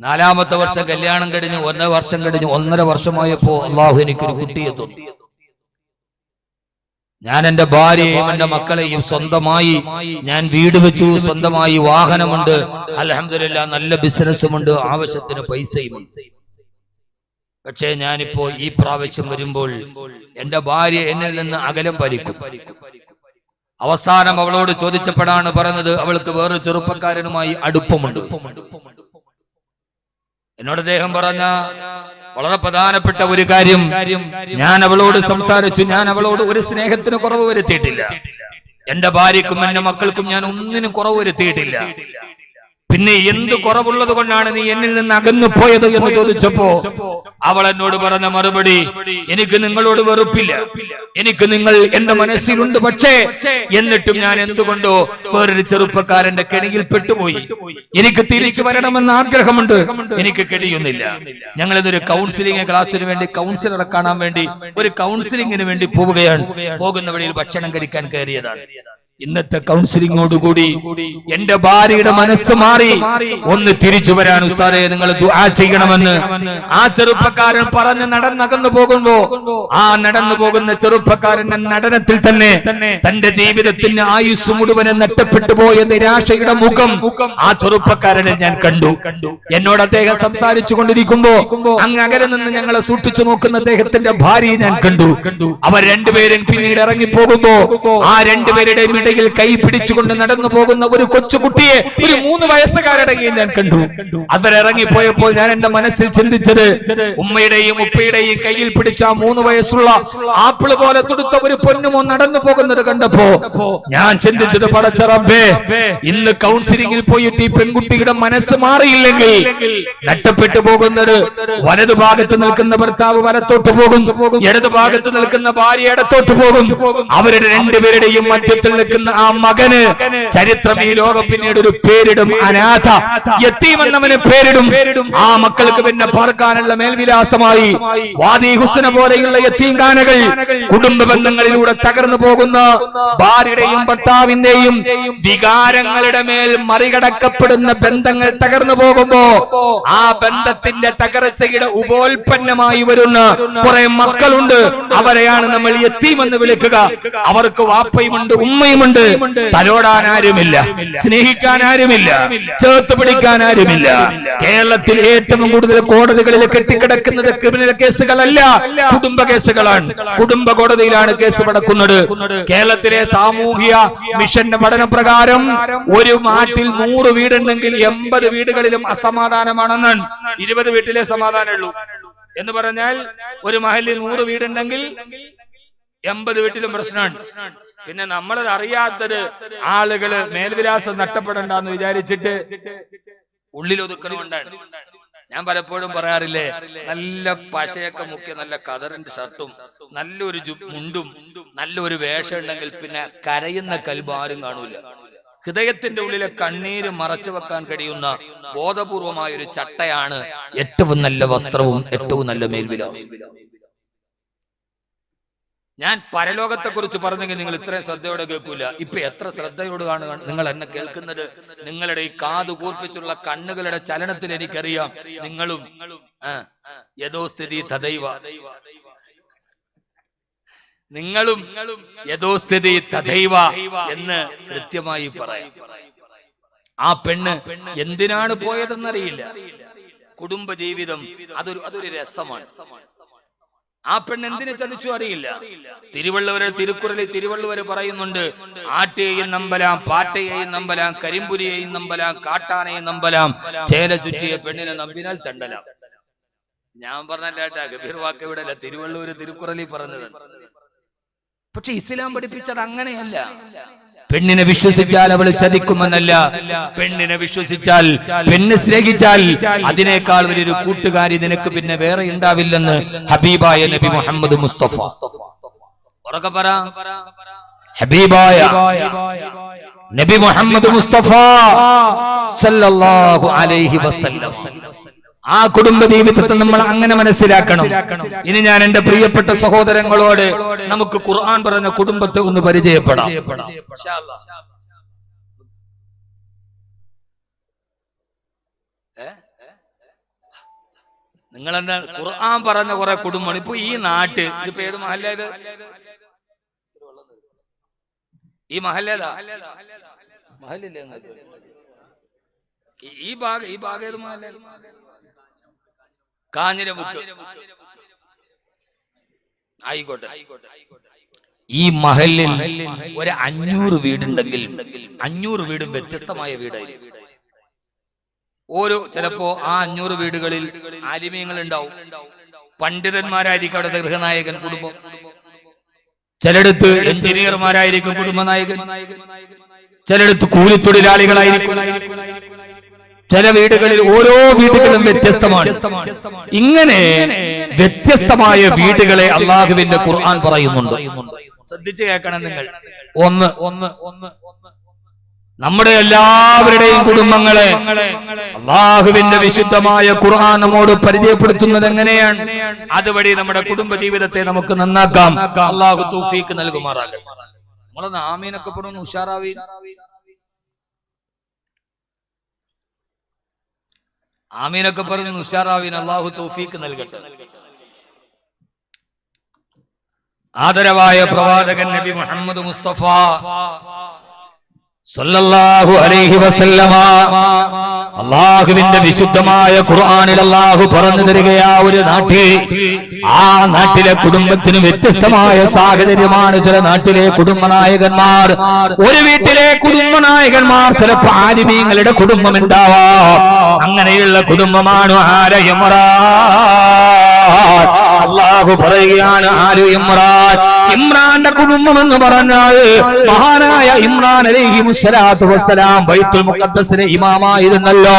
4ാമത്തെ വർഷം കല്യാണം കഴിഞ്ഞ് 1 വർഷം കഴിഞ്ഞ് 1.5 വർഷമായപ്പോ അള്ളാഹു എനിക്കൊരു കുട്ടിയെ തന്നു. ഞാൻ എന്റെ ഭാര്യയെയും എന്റെ മക്കളെയും സ്വന്തമായി ഞാൻ വീട് വെച്ചു, സ്വന്തമായി വാഹനമുണ്ട്, അൽഹംദുലില്ലാഹ് നല്ല ബിസിനസ്സുമുണ്ട്, ആവശ്യത്തിന് പൈസയുമുണ്ട്. പക്ഷേ ഞാനിപ്പോ ഈ പ്രാവശ്യം വരുമ്പോൾ എന്റെ ഭാര്യ എന്നിൽ നിന്ന് അകലം പാലിക്കും. അവസാനം അവളോട് ചോദിച്ചപ്പോഴാണ് പറഞ്ഞത് അവൾക്ക് വേറൊരു ചെറുപ്പക്കാരനുമായി അടുപ്പമുണ്ട്. എന്നോട് അദ്ദേഹം പറഞ്ഞ വളരെ പ്രധാനപ്പെട്ട ഒരു കാര്യം, ഞാൻ അവളോട് സംസാരിച്ചു, ഞാൻ അവളോട് ഒരു സ്നേഹത്തിന് കുറവ് വരുത്തിയിട്ടില്ല. എന്റെ ഭാര്യക്കും എന്റെ മക്കൾക്കും ഞാൻ ഒന്നിനും കുറവ് വരുത്തിയിട്ടില്ല. പിന്നെ എന്ത് കുറവുള്ളത് കൊണ്ടാണ് നീ എന്നിൽ നിന്ന് അകന്നു പോയത് എന്ന് ചോദിച്ചപ്പോ അവൾ എന്നോട് പറഞ്ഞ മറുപടി, എനിക്ക് നിങ്ങളോട് വെറുപ്പില്ല, എനിക്ക് നിങ്ങൾ എന്റെ മനസ്സിലുണ്ട്, പക്ഷേ എന്നിട്ടും ഞാൻ എന്തുകൊണ്ടോ വേറൊരു ചെറുപ്പക്കാരന്റെ കെണിയിൽ പെട്ടുപോയി. എനിക്ക് തിരിച്ചു വരണമെന്ന് ആഗ്രഹമുണ്ട്, എനിക്ക് കഴിയുന്നില്ല. ഞങ്ങളിതൊരു കൗൺസിലിംഗ് ക്ലാസ്സിന് വേണ്ടി കൗൺസിലറെ കാണാൻ വേണ്ടി ഒരു കൗൺസിലിംഗിന് വേണ്ടി പോവുകയാണ്. പോകുന്ന വഴിയിൽ ഭക്ഷണം കഴിക്കാൻ കയറിയതാണ്. ഇന്നത്തെ കൗൺസിലിംഗോടുകൂടി എന്റെ ഭാര്യയുടെ മനസ്സ് മാറി. ഒന്ന് തിരിച്ചു വരാൻ ഉസ്താദേ നിങ്ങൾ ദുആ ചെയ്യണമെന്ന് ആ ചെറുപ്പക്കാരൻ പറഞ്ഞ് നടന്നകന്നു പോകുമ്പോ ആ നടന്നു പോകുന്ന ചെറുപ്പക്കാരന്റെ നടനത്തിൽ തന്നെ തന്റെ ജീവിതത്തിന് ആയുസ് മുഴുവനും നഷ്ടപ്പെട്ടു പോയ നിരാശയുടെ മുഖം ആ ചെറുപ്പക്കാരനെ ഞാൻ കണ്ടു. എന്നോട് അദ്ദേഹം സംസാരിച്ചു കൊണ്ടിരിക്കുമ്പോ അങ്ങ് അകലെ നിന്ന് ഞങ്ങളെ സൂക്ഷിച്ചു നോക്കുന്ന അദ്ദേഹത്തിന്റെ ഭാര്യയെ ഞാൻ കണ്ടു. അവർ രണ്ടുപേരും പിന്നീട് ഇറങ്ങിപ്പോകുമ്പോ ആ രണ്ടുപേരുടെയും ഇടയിൽ കൈ പിടിച്ചുകൊണ്ട് നടന്നു പോകുന്ന ഒരു കൊച്ചുകുട്ടിയെ, ഒരു 3 വയസ്സുകാരുടെ ഞാൻ കണ്ടു. അവരിറങ്ങിപ്പോയപ്പോൾ ഞാൻ എന്റെ മനസ്സിൽ ചിന്തിച്ചത്, ഉമ്മയുടെയും ഉപ്പയുടെയും കയ്യിൽ പിടിച്ച 3 വയസ്സുള്ള ആപ്പിള് പോലെ തുടുത്ത ഒരു പൊന്നുമോ നടന്നു പോകുന്നത് കണ്ടപ്പോ ഞാൻ ചിന്തിച്ചത്, പടച്ച റബ്ബേ, ഇന്ന് കൗൺസിലിംഗിൽ പോയിട്ട് ഈ പെൺകുട്ടിയുടെ മനസ്സ് മാറിയില്ലെങ്കിൽ നഷ്ടപ്പെട്ടു പോകുന്നത് വലതു ഭാഗത്ത് നിൽക്കുന്ന ഭർത്താവ് വലത്തോട്ട് പോകും, ഇടതു ഭാഗത്ത് നിൽക്കുന്ന ഭാര്യ ഇടത്തോട്ട് പോകും. അവരുടെ രണ്ടുപേരുടെയും മധ്യത്തിൽ നിൽക്കുന്ന ആ മകന് ചരിത്രം ഈ ലോകം പിന്നീട് ഒരു പേരിടും, അനാഥ യതീം എന്നവന് പേരിടും. ആ മക്കൾക്ക് പിന്നെ പാർക്കാനുള്ള മേൽവിലാസമായി വാദി ഹുസ്ന പോലെയുള്ള യതീംഖാനകൾ, കുടുംബ ബന്ധങ്ങളിലൂടെ തകർന്നു പോകുന്ന ഭാര്യയുടെയും ഭർത്താവിന്റെയും വികാരങ്ങളുടെ മേൽ മറികടക്കപ്പെടുന്ന ബന്ധങ്ങൾ തകർന്നു പോകുമ്പോ ആ ബന്ധത്തിന്റെ തകർച്ചയുടെ ഉപോൽപ്പന്നമായി വരുന്ന കുറെ മക്കളുണ്ട്. അവരെയാണ് നമ്മൾ യതീം എന്ന് വിളിക്കുക. അവർക്ക് വാപ്പയുമുണ്ട്, ഉമ്മയുമുണ്ട്, തലോടാൻ ആരുമില്ല, സ്നേഹിക്കാൻ ആരുമില്ല, ചേർത്ത് പിടിക്കാൻ ആരുമില്ല. കേരളത്തിൽ ഏറ്റവും കൂടുതൽ കോടതികളിൽ കെട്ടിക്കിടക്കുന്നത് ക്രിമിനൽ കേസുകളല്ല, കുടുംബ കേസുകളാണ്. കുടുംബ കോടതിയിലാണ് കേസ് നടക്കുന്നത്. കേരളത്തിലെ സാമൂഹിക മിഷന്റെ പഠനപ്രകാരം ഒരു നാട്ടിൽ 100 വീടുണ്ടെങ്കിൽ 80 വീടുകളിലും അസമാധാനമാണെന്നാണ്. 20 വീട്ടിലെ സമാധാനമുള്ളൂ എന്ന് പറഞ്ഞാൽ ഒരു മഹലിൽ 100 വീടുണ്ടെങ്കിൽ 80 വീട്ടിലും പ്രശ്നമാണ്. പിന്നെ നമ്മളത് അറിയാത്തത് ആളുകള് മേൽവിലാസം നഷ്ടപ്പെടണ്ടെന്ന് വിചാരിച്ചിട്ട് ഉള്ളിലൊതുക്കണമുണ്ടാണ്. ഞാൻ പലപ്പോഴും പറയാറില്ലേ, നല്ല പശയൊക്കെ മുക്കിയ നല്ല കതറിന്റെ ഷർട്ടും നല്ലൊരു മുണ്ടും നല്ലൊരു വേഷം ഉണ്ടെങ്കിൽ പിന്നെ കരയുന്ന കൽബ് ആരും കാണൂല. ഹൃദയത്തിന്റെ ഉള്ളിലെ കണ്ണീര് മറച്ചു വെക്കാൻ കഴിയുന്ന ബോധപൂർവമായ ഒരു ചട്ടയാണ് ഏറ്റവും നല്ല വസ്ത്രവും ഏറ്റവും നല്ല മേൽവിലാസം. ഞാൻ പരലോകത്തെ കുറിച്ച് പറഞ്ഞെങ്കിൽ നിങ്ങൾ ഇത്രയും ശ്രദ്ധയോടെ കേൾക്കൂല. ഇപ്പൊ എത്ര ശ്രദ്ധയോടാണ് നിങ്ങൾ എന്നെ കേൾക്കുന്നത്. നിങ്ങളുടെ ഈ കാതു കൂർപ്പിച്ചുള്ള കണ്ണുകളുടെ ചലനത്തിൽ എനിക്കറിയാം നിങ്ങളും യഥോസ്ഥിതി തദൈവ, നിങ്ങളും യഥോസ്ഥിതി തദൈവ എന്ന് കൃത്യമായി പറയാം. ആ പെണ്ണ് എന്തിനാണ് പോയതെന്നറിയില്ല. കുടുംബജീവിതം അതൊരു രസമാണ്. ആ പെണ്ണ് എന്തിനെ ചതിച്ചു അറിയില്ല. തിരുവള്ളുവര് പറയുന്നുണ്ട്, ആട്ടയെയും നമ്പലാം, പാട്ടയെയും നമ്പലാം, കരിമ്പുലിയെയും നമ്പലാം, കാട്ടാനയെയും നമ്പലാം, ചേല ചുറ്റിയ പെണ്ണിനെ നമ്പിനാൽ തണ്ടലാം. ഞാൻ പറഞ്ഞല്ലേട്ടാ, ഗംഭീർ വാക്ക് ഇവിടെ അല്ല, തിരുക്കുറലിൽ പറഞ്ഞത്. പക്ഷെ ഇസ്ലാം പഠിപ്പിച്ചത് അങ്ങനെയല്ല. പെണ്ണിനെ വിശ്വസിച്ചാൽ അവൾ ചതിക്കുമെന്നല്ല, പെണ്ണിനെ വിശ്വസിച്ചാൽ, പെണ്ണ് സ്നേഹിച്ചാൽ അതിനേക്കാൾ വലിയൊരു കൂട്ടുകാരി നിനക്ക് പിന്നെ വേറെ ഉണ്ടാവില്ലെന്ന് ഹബീബായ നബി മുഹമ്മദ് മുസ്തഫ. ഉറക്കെ പറ, ഹബീബായ നബി മുഹമ്മദ് മുസ്തഫ സല്ലല്ലാഹു അലൈഹി വസല്ലം. ആ കുടുംബ ജീവിതത്തെ നമ്മൾ അങ്ങനെ മനസ്സിലാക്കണം. ഇനി ഞാൻ എന്റെ പ്രിയപ്പെട്ട സഹോദരങ്ങളോട് നമുക്ക് ഖുർആൻ പറഞ്ഞ കുടുംബത്തെ ഒന്ന് പരിചയപ്പെടാം. നിങ്ങളെന്താ ഖുർആൻ പറഞ്ഞ കുറെ കുടുംബമാണ് ഇപ്പൊ ഈ നാട്ട്. ഇതിപ്പോ ഏത് മഹല്ല? ഇത് ഈ മഹല്ലേതാ? മഹല്ലില്ലേ ഈ ഭാഗം ഏത് മഹല്ല? കാഞ്ഞിരമുക്ക്. ആയിക്കോട്ടെ. ഈ മഹല്ലിൽ ഒരു 500 വീടുണ്ടെങ്കിൽ 500 വീടും വ്യത്യസ്തമായ വീടായിരിക്കും. ചിലപ്പോ ആ 500 വീടുകളിൽ ആലിമീങ്ങൾ ഉണ്ടാവും, പണ്ഡിതന്മാരായിരിക്കും അവിടുത്തെ ഗൃഹനായകൻ കുടുംബം. ചിലയിടത്ത് എഞ്ചിനീയർമാരായിരിക്കും കുടുംബനായകൻ, ചിലയിടത്ത് കൂലിത്തൊഴിലാളികളായിരിക്കും. ചില വീടുകളിൽ ഓരോ വീടുകളും വ്യത്യസ്തമാണ്. ഇങ്ങനെ വ്യത്യസ്തമായ വീടുകളെ അള്ളാഹുവിന്റെ ഖുർആൻ പറയുന്നുണ്ട്. ശ്രദ്ധിച്ചു കേൾക്കണം നിങ്ങൾ. ഒന്ന് നമ്മുടെ എല്ലാവരുടെയും കുടുംബങ്ങളെ അള്ളാഹുവിന്റെ വിശുദ്ധമായ ഖുർആൻ നമ്മോട് പരിചയപ്പെടുത്തുന്നത് എങ്ങനെയാണ്? അതുവഴി നമ്മുടെ കുടുംബ ജീവിതത്തെ നമുക്ക് നന്നാക്കാം. അള്ളാഹു തൗഫീഖ് നൽകുമാറാകട്ടെ. നമ്മളൊന്ന് ആമീനൊക്കെ പറഞ്ഞു ഉഷാറാവി. ആമീനൊക്കെ പറഞ്ഞു ഉഷാറാവിൻ. അള്ളാഹു തൗഫീഖ് നൽകട്ടെ. ആദരവായ പ്രവാചകൻ നബി മുഹമ്മദ് മുസ്തഫ സല്ലല്ലാഹു അലൈഹി വസല്ലമ അല്ലാഹുവിന്റെ വിശുദ്ധമായ ഖുർആനിൽ അല്ലാഹു പറഞ്ഞു തരികയാ, ഒരു നാട്ടിൽ ആ നാട്ടിലെ കുടുംബത്തിന് വ്യത്യസ്തമായ സാഹചര്യമാണ്. ചില നാട്ടിലെ കുടുംബനായകന്മാർ, ഒരു വീട്ടിലെ കുടുംബനായകന്മാർ ചിലപ്പോൾ ആലിമീങ്ങളുടെ കുടുംബം ഉണ്ടാവാം. അങ്ങനെയുള്ള കുടുംബമാണ് ആല ഇമ്രാൻ. അല്ലാഹു പറയുകയാണ് ആലു ഇമ്രാൻ. ഇമ്രാന്റെ കുടുംബം എന്ന് പറഞ്ഞാൽ മഹാനായ ഇമ്രാൻ അലൈഹിമുസ്സലാത്തു വസ്സലാം ബൈത്തുൽ മുഖദ്ദസിലെ ഇമാമായിരുന്നല്ലോ.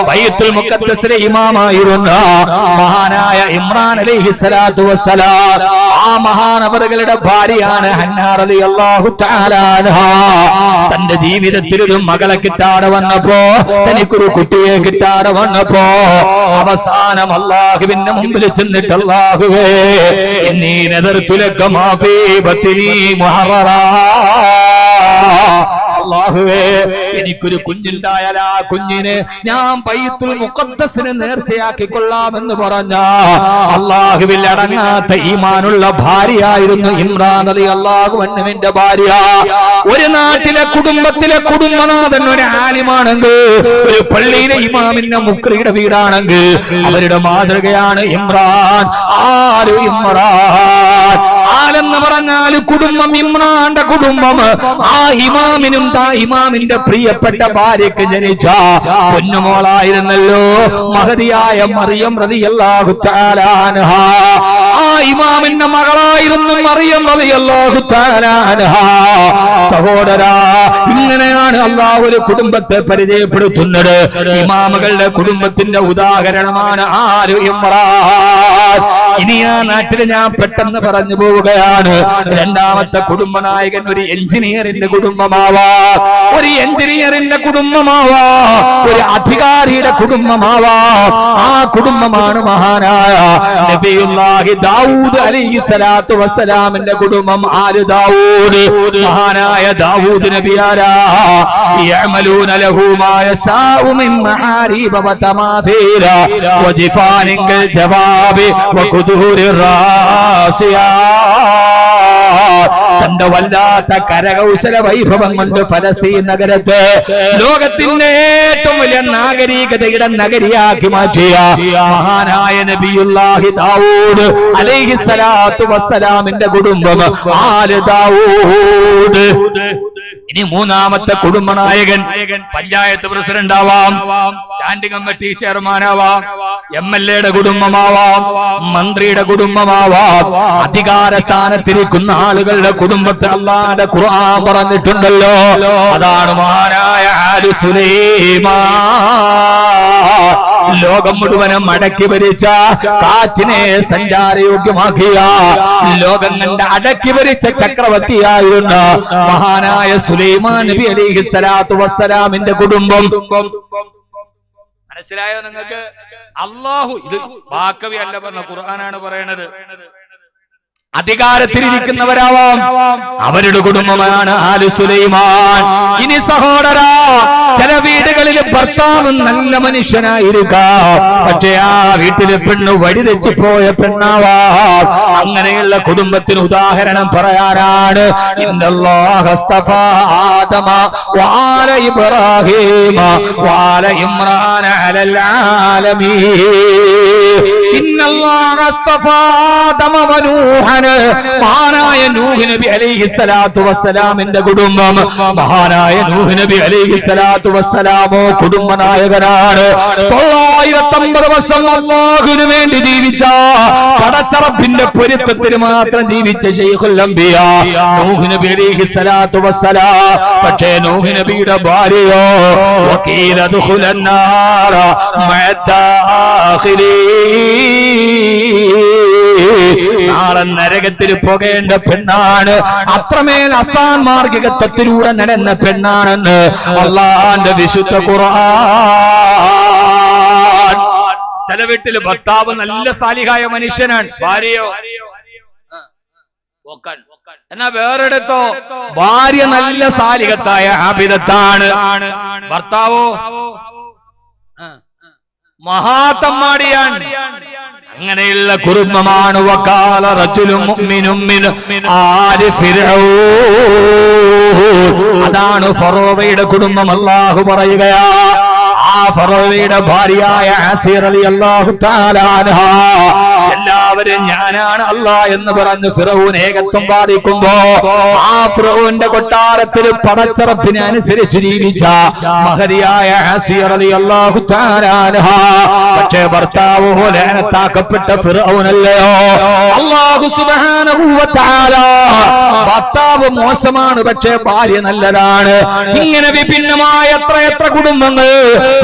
ബൈത്തുൽ മുഖദ്ദസിലെ ഇമാമായിരുന്ന മഹാനായ ഇമ്രാൻ അലൈഹിസ്സലാത്തു വസ്സലാം ആ മഹാനവറുകളുടെ ഭാര്യയാണ് ഹന്നാ റളിയല്ലാഹു തആല അൻഹാ. തന്റെ ജീവിതത്തിൽ ഒരു മകളെ കിട്ടാതെ വന്നപ്പോ, തനിക്കൊരു കുട്ടിയെ കിട്ടാതെ വന്നപ്പോ അവസാനം അല്ലാഹുവിന്റെ മുമ്പിൽ ചെന്നിട്ട് അല്ലാഹുവേ ഇന്നീ നദർതു ലക മാ ഫീ ബത്നി മുഹററാ, അല്ലാഹുവേ എനിക്കൊരു കുഞ്ഞുണ്ടായാൽ ആ കുഞ്ഞിനെ ഞാൻ ബൈത്തുൽ മുഖദ്ദസിനെ നേർച്ചയാക്കി കൊള്ളാമെന്ന് പറഞ്ഞ അല്ലാഹുവിൽ അടങ്ങാത്ത ഈമാനുള്ള ഭാര്യയായിരുന്നു ഇമ്രാൻ റളിയല്ലാഹു അൻഹുവിന്റെ ഭാര്യ. ഒരു നാട്ടിലെ കുടുംബത്തിലെ കുടുംബനാഥൻ ഒരു ആലിമാണെങ്കിൽ, ഒരു പള്ളിയിലെ ഇമാമിന്റെ മുക്രിയുടെ വീടാണെങ്കിൽ അവരുടെ മാതൃകയാണ് ഇമ്രാൻ. ആര് ഇമ്രാൻ? ആലെന്ന് പറഞ്ഞാൽ കുടുംബം, ഇമ്രാന്റെ കുടുംബം. ആ ഇമാമിനും ഇമാമിന്റെ പ്രിയപ്പെട്ട ഭാര്യക്ക് ജനിച്ച പൊന്നുമോളായിരുന്നല്ലോ മഹദിയായ മറിയം റളിയല്ലാഹു തആല അൻഹാ. ആ ഇമാമിന്റെ മകളായിരുന്നു മറിയം റളിയല്ലാഹു തആല അൻഹാ. സഹോദരാ, ഇങ്ങനെയാണ് അല്ലാഹു ഒരു കുടുംബത്തെ പരിചയപ്പെടുത്തുന്നത്. ഇമാമുകളുടെ കുടുംബത്തിന്റെ ഉദാഹരണമാണ് ആര് ഇമ്രാൻ. ഇനി ആ നാട്ടിൽ ഞാൻ പെട്ടെന്ന് പറഞ്ഞു പോവുകയാണ്. രണ്ടാമത്തെ കുടുംബനായകൻ ഒരു എഞ്ചിനീയറിന്റെ കുടുംബമാവാ, ഒരു എഞ്ചിനീയറിന്റെ കുടുംബമാവാ, ഒരു അധികാരിയുടെ കുടുംബമാവാ. ആ കുടുംബമാണ് മഹാനായ നബിയുല്ലാഹി ദാവൂദ് അലൈഹിസ്സലാത്തു വസ്സലാമിന്റെ കുടുംബം. ആര് ദാവൂദ്? മഹാനായ ദാവൂദ് നബിയാരാ. യഅമലൂന ലഹു മാ യസാഉ മിൻ മഹാരീബ വതമാഥീല വജിഫാനിൻ കൽ ജവാബി വഖുദൂരിർ റാസിയാ. തന്റെ വല്ലാത്ത കരകൗശല വൈഭവം കൊണ്ട് ഫലസ്തീൻ നഗരത്തെ ലോകത്തിന്റെ ഏറ്റവും വലിയ നാഗരികതയുടെ നഗരിയാക്കി മാറ്റിയ മഹാനായ നബിയുല്ലാഹി ദാവൂദ് അലൈഹിസ്സലാത്തു വസ്സലാമിന്റെ കുടുംബം ആല് ദാവൂദ്. ഇനി മൂന്നാമത്തെ കുടുംബനായകൻ പഞ്ചായത്ത് പ്രസിഡന്റ് ആവാം, സ്റ്റാൻഡിംഗ് കമ്മിറ്റി ചെയർമാനാവാം, MLA കുടുംബമാവാം, മന്ത്രിയുടെ കുടുംബമാവാം. അധികാര സ്ഥാനത്തിരിക്കുന്ന ആളുകളുടെ കുടുംബത്തെ അല്ലാഹുവിന്റെ ഖുർആൻ പറഞ്ഞിട്ടുണ്ടല്ലോ. അതാണ് മഹാനായ ആലു സുലൈമാൻ. ലോകം മുഴുവനും അടക്കി ഭരിച്ച, കാറ്റിനെ സഞ്ചാരയോഗ്യമാക്കിയ, ലോകം കണ്ട് അടക്കി ഭരിച്ച ചക്രവർത്തിയായിരുന്ന മഹാനായ സുലൈമാൻ നബി അലൈഹിസ്സലാത്തു വസ്സലാമിന്റെ കുടുംബം. മനസ്സിലായോ നിങ്ങൾക്ക്? അള്ളാഹു, ഇത് ബാക്കവി അല്ല പറഞ്ഞ, ഖുർആനാണ് പറയണത്. അധികാരത്തിലിരിക്കുന്നവരാവാം, അവരുടെ കുടുംബമാണ് ആലു സുലൈമാൻ. ഇനി സഹോദരാ, ചില വീടുകളിൽ ഭർത്താവ് നല്ല മനുഷ്യനായിരിക്കാം, പക്ഷേ ആ വീട്ടിലെ പെണ്ണ് വഴിതെച്ചു പോയ പെണ്ണാവാം. അങ്ങനെയുള്ള കുടുംബത്തിന് ഉദാഹരണം പറയാനാണ് ഇന്നല്ലാഹ അസ്തഫാ ആദമ വആല ഇബ്രാഹീമ വആല ഇമ്രാന അലൽ ആലമീൻ. ഇന്നല്ലാഹ അസ്തഫാ ആദമ വനൂഹൻ, മഹാനായ നൂഹ് നബി അലൈഹിസ്സലാത്തു വസ്സലാമിന്റെ കുടുംബം, മഹാനായ നൂഹ് നബി അലൈഹിസ്സലാത്തു വസ്സലാമോ കുടുംബനായകനാണ്. 950 വർഷം അല്ലാഹുവിന് വേണ്ടി ജീവിച്ച, പടച്ചറപ്പിന്റെ പൊരുത്തത്തിന് മാത്രം ജീവിച്ച ശൈഖുൽ അംബിയ നൂഹ് നബി അലൈഹിസ്സലാത്തു വസ്സലാം. പക്ഷേ നൂഹ് നബിയുടെ ഭാര്യയോ വഖീല ദുഖുലൻ നാറ മഅദ്ദാഖിലീൻ, നാളെ നരകത്തിൽ പോകേണ്ട പെണ്ണാണ്. അത്രമേൽ അസാൻമാർഗികത്വത്തിലൂടെ നടന്ന പെണ്ണാണെന്ന് അല്ലാഹുവിന്റെ വിശുദ്ധ ഖുർആൻ. ചില വീട്ടില് ഭർത്താവ് നല്ല സാലിഹായ മനുഷ്യനാണ്, ഭാര്യയോ എന്നാ വേറെടുത്തോ ഭാര്യ നല്ല സാലിഹത്തായ ആബിദത്താണ്, ഭർത്താവോ മഹാത്തമ്മാടിയാണ്. അങ്ങനെയുള്ള കുടുംബമാണ് വഖാല റജുലുൻ മുഅ്മിനുൻ മിൻ ആലി ഫിർഔൻ. അതാണ് ഫറോവയുടെ കുടുംബം. അല്ലാഹു പറയുകയാ, ആ ഫറോവയുടെ ഭാര്യയായ ആസിയ റളിയല്ലാഹു തആല അൻഹ എല്ലാവരും ഞാനാണ് അല്ലാഹ് എന്ന് പറഞ്ഞ് ഫിറഔൻ ഏകത്വം വാദിക്കുമ്പോ ആ ഫിറഔന്റെ കൊട്ടാരത്തിൽ പടച്ചറപ്പിനെ അനുസരിച്ച് ജീവിച്ച മഹതിയായ ആസിയ റളിയല്ലാഹു തആല അൻഹ, പക്ഷേ ഭർത്താവ് ലഅനത്താക്കപ്പെട്ട ഫിറഔനല്ലയോ. അല്ലാഹു സുബ്ഹാനഹു വ തആല ഭർത്താവ് മോശമാണ്, പക്ഷേ ഭാര്യ നല്ലതാണ്. ഇങ്ങനെ വിഭിന്നമായ എത്ര കുടുംബങ്ങൾ.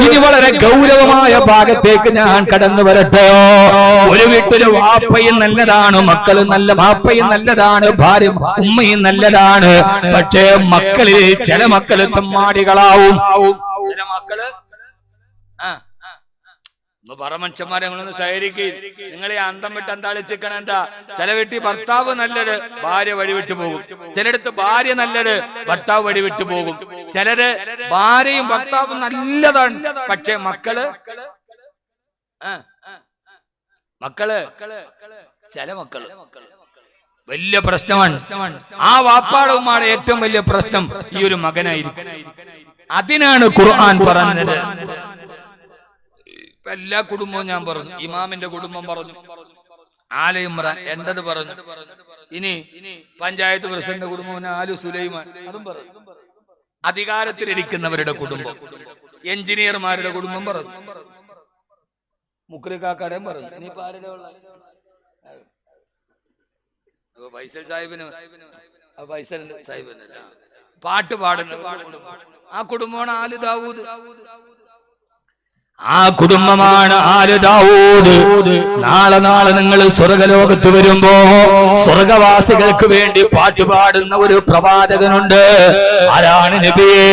ഇനി വളരെ ഗൗരവമായ ഭാഗത്തേക്ക് ഞാൻ കടന്നു വരട്ടെയോ. ഒരു വീട്ടില് വാപ്പയും നല്ലതാണ്, മക്കളും നല്ല, വാപ്പയും നല്ലതാണ്, ഭാര്യ ഉമ്മയും നല്ലതാണ്. പക്ഷേ മക്കളിൽ ചില മക്കള് തമ്മാടികളാവും, ചില മക്കള് പറ മനുഷ്യന്മാരെ നിങ്ങളൊന്ന് സഹകരിക്ക്. നിങ്ങൾ ഈ അന്തം വിട്ട് അന്താളിച്ചിരിക്കണം. എന്താ, ചില വീട്ടിൽ ഭർത്താവ് നല്ലത്, ഭാര്യ വഴിവിട്ടു പോകും. ചിലടത്ത് ഭാര്യ നല്ലത്, ഭർത്താവ് വഴിവിട്ടു പോകും. ചിലര് ഭാര്യയും ഭർത്താവും നല്ലതാണ്, പക്ഷെ മക്കള് ചില മക്കള് വലിയ പ്രശ്നമാണ്. ആ വാപ്പാടെ ഉമ്മാടെ ഏറ്റവും വലിയ പ്രശ്നം ഈ ഒരു മകനായിരിക്കും. അതിനാണ് ഖുർആൻ പറഞ്ഞത്. എല്ലാ കുടുംബവും ഞാൻ പറഞ്ഞു, ഇമാമിന്റെ കുടുംബം പറഞ്ഞു, ആല ഇമ്രാൻ എന്റേത് പറഞ്ഞു, ഇനി പഞ്ചായത്ത് പ്രസിഡന്റ് കുടുംബം ആലു സുലൈമാൻ അതും പറഞ്ഞു, അധികാരത്തിലിരിക്കുന്നവരുടെ കുടുംബം, എഞ്ചിനീയർമാരുടെ കുടുംബം പറഞ്ഞു, മുക്രിക്കാക്കടയും പറഞ്ഞു. ഇനിയിപ്പോ ആരുടെ ഉള്ള ഫൈസൽ സാഹിബിന്, ഫൈസൽ സാഹിബിന് പാട്ട് പാടുന്ന ആ കുടുംബമാണ് ആലു ദാവൂദ്. ആ കുടുംബമാണ് ആലു ദാവൂദ്. നാളെ നിങ്ങൾ സ്വർഗലോകത്ത് വരുമ്പോ സ്വർഗവാസികൾക്ക് വേണ്ടി പാട്ടുപാടുന്ന ഒരു പ്രവാചകനുണ്ട്. ആരാണ്? നബിയേ,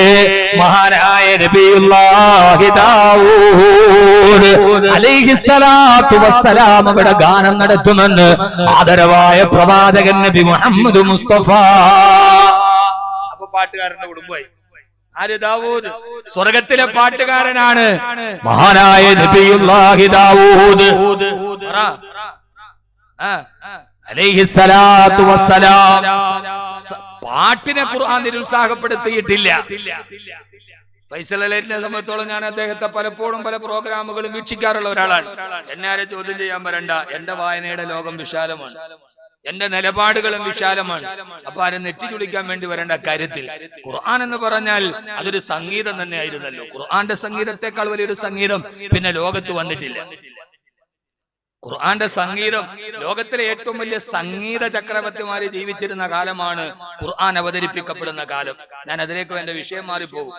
മഹാനായ നബിയുല്ലാഹി ദാവൂദ് അലൈഹിസ്സലാത്തു വസ്സലാം അവിടെ ഗാനം നടത്തുമെന്ന് ആദരവായ പ്രവാചകൻ നബി മുഹമ്മദ് മുസ്തഫ. അപ്പൊ പാട്ടുകാരന്റെ കുടുംബമായി ആര്? ദാവൂദ്. സ്വർഗത്തിലെ പാട്ടുകാരനാണ് മഹാനായ നബിയുല്ലാഹി ദാവൂദ് അലൈഹിസ്സലാത്തു വസ്സലാം. പാട്ടിനെ ഖുർആൻ നിരുത്സാഹപ്പെടുത്തിയിട്ടില്ല. ഫൈസൽ അലൈഹിനെ സംബന്ധിച്ചോളം ഞാൻ അദ്ദേഹത്തെ പലപ്പോഴും പല പ്രോഗ്രാമുകളും വീക്ഷിക്കാറുള്ള ഒരാളാണ്. എന്നെ ആരെ ചോദ്യം ചെയ്യാൻ വരണ്ട. എന്റെ വായനയുടെ ലോകം വിശാലമാണ്, എന്റെ നിലപാടുകളും വിശാലമാണ്. അപ്പൊ ആരും നെറ്റി ചുളിക്കാൻ വേണ്ടി വരേണ്ട കാര്യത്തിൽ. ഖുർആൻ എന്ന് പറഞ്ഞാൽ അതൊരു സംഗീതം തന്നെ ആയിരുന്നല്ലോ. ഖുർആന്റെ സംഗീതത്തെക്കാൾ വലിയൊരു സംഗീതം പിന്നെ ലോകത്ത് വന്നിട്ടില്ല. ഖുർആന്റെ സംഗീതം, ലോകത്തിലെ ഏറ്റവും വലിയ സംഗീത ചക്രവർത്തിമാര് ജീവിച്ചിരുന്ന കാലമാണ് ഖുർആൻ അവതരിപ്പിക്കപ്പെടുന്ന കാലം. ഞാൻ അതിലേക്ക് എന്റെ വിഷയം മാറിപ്പോകും.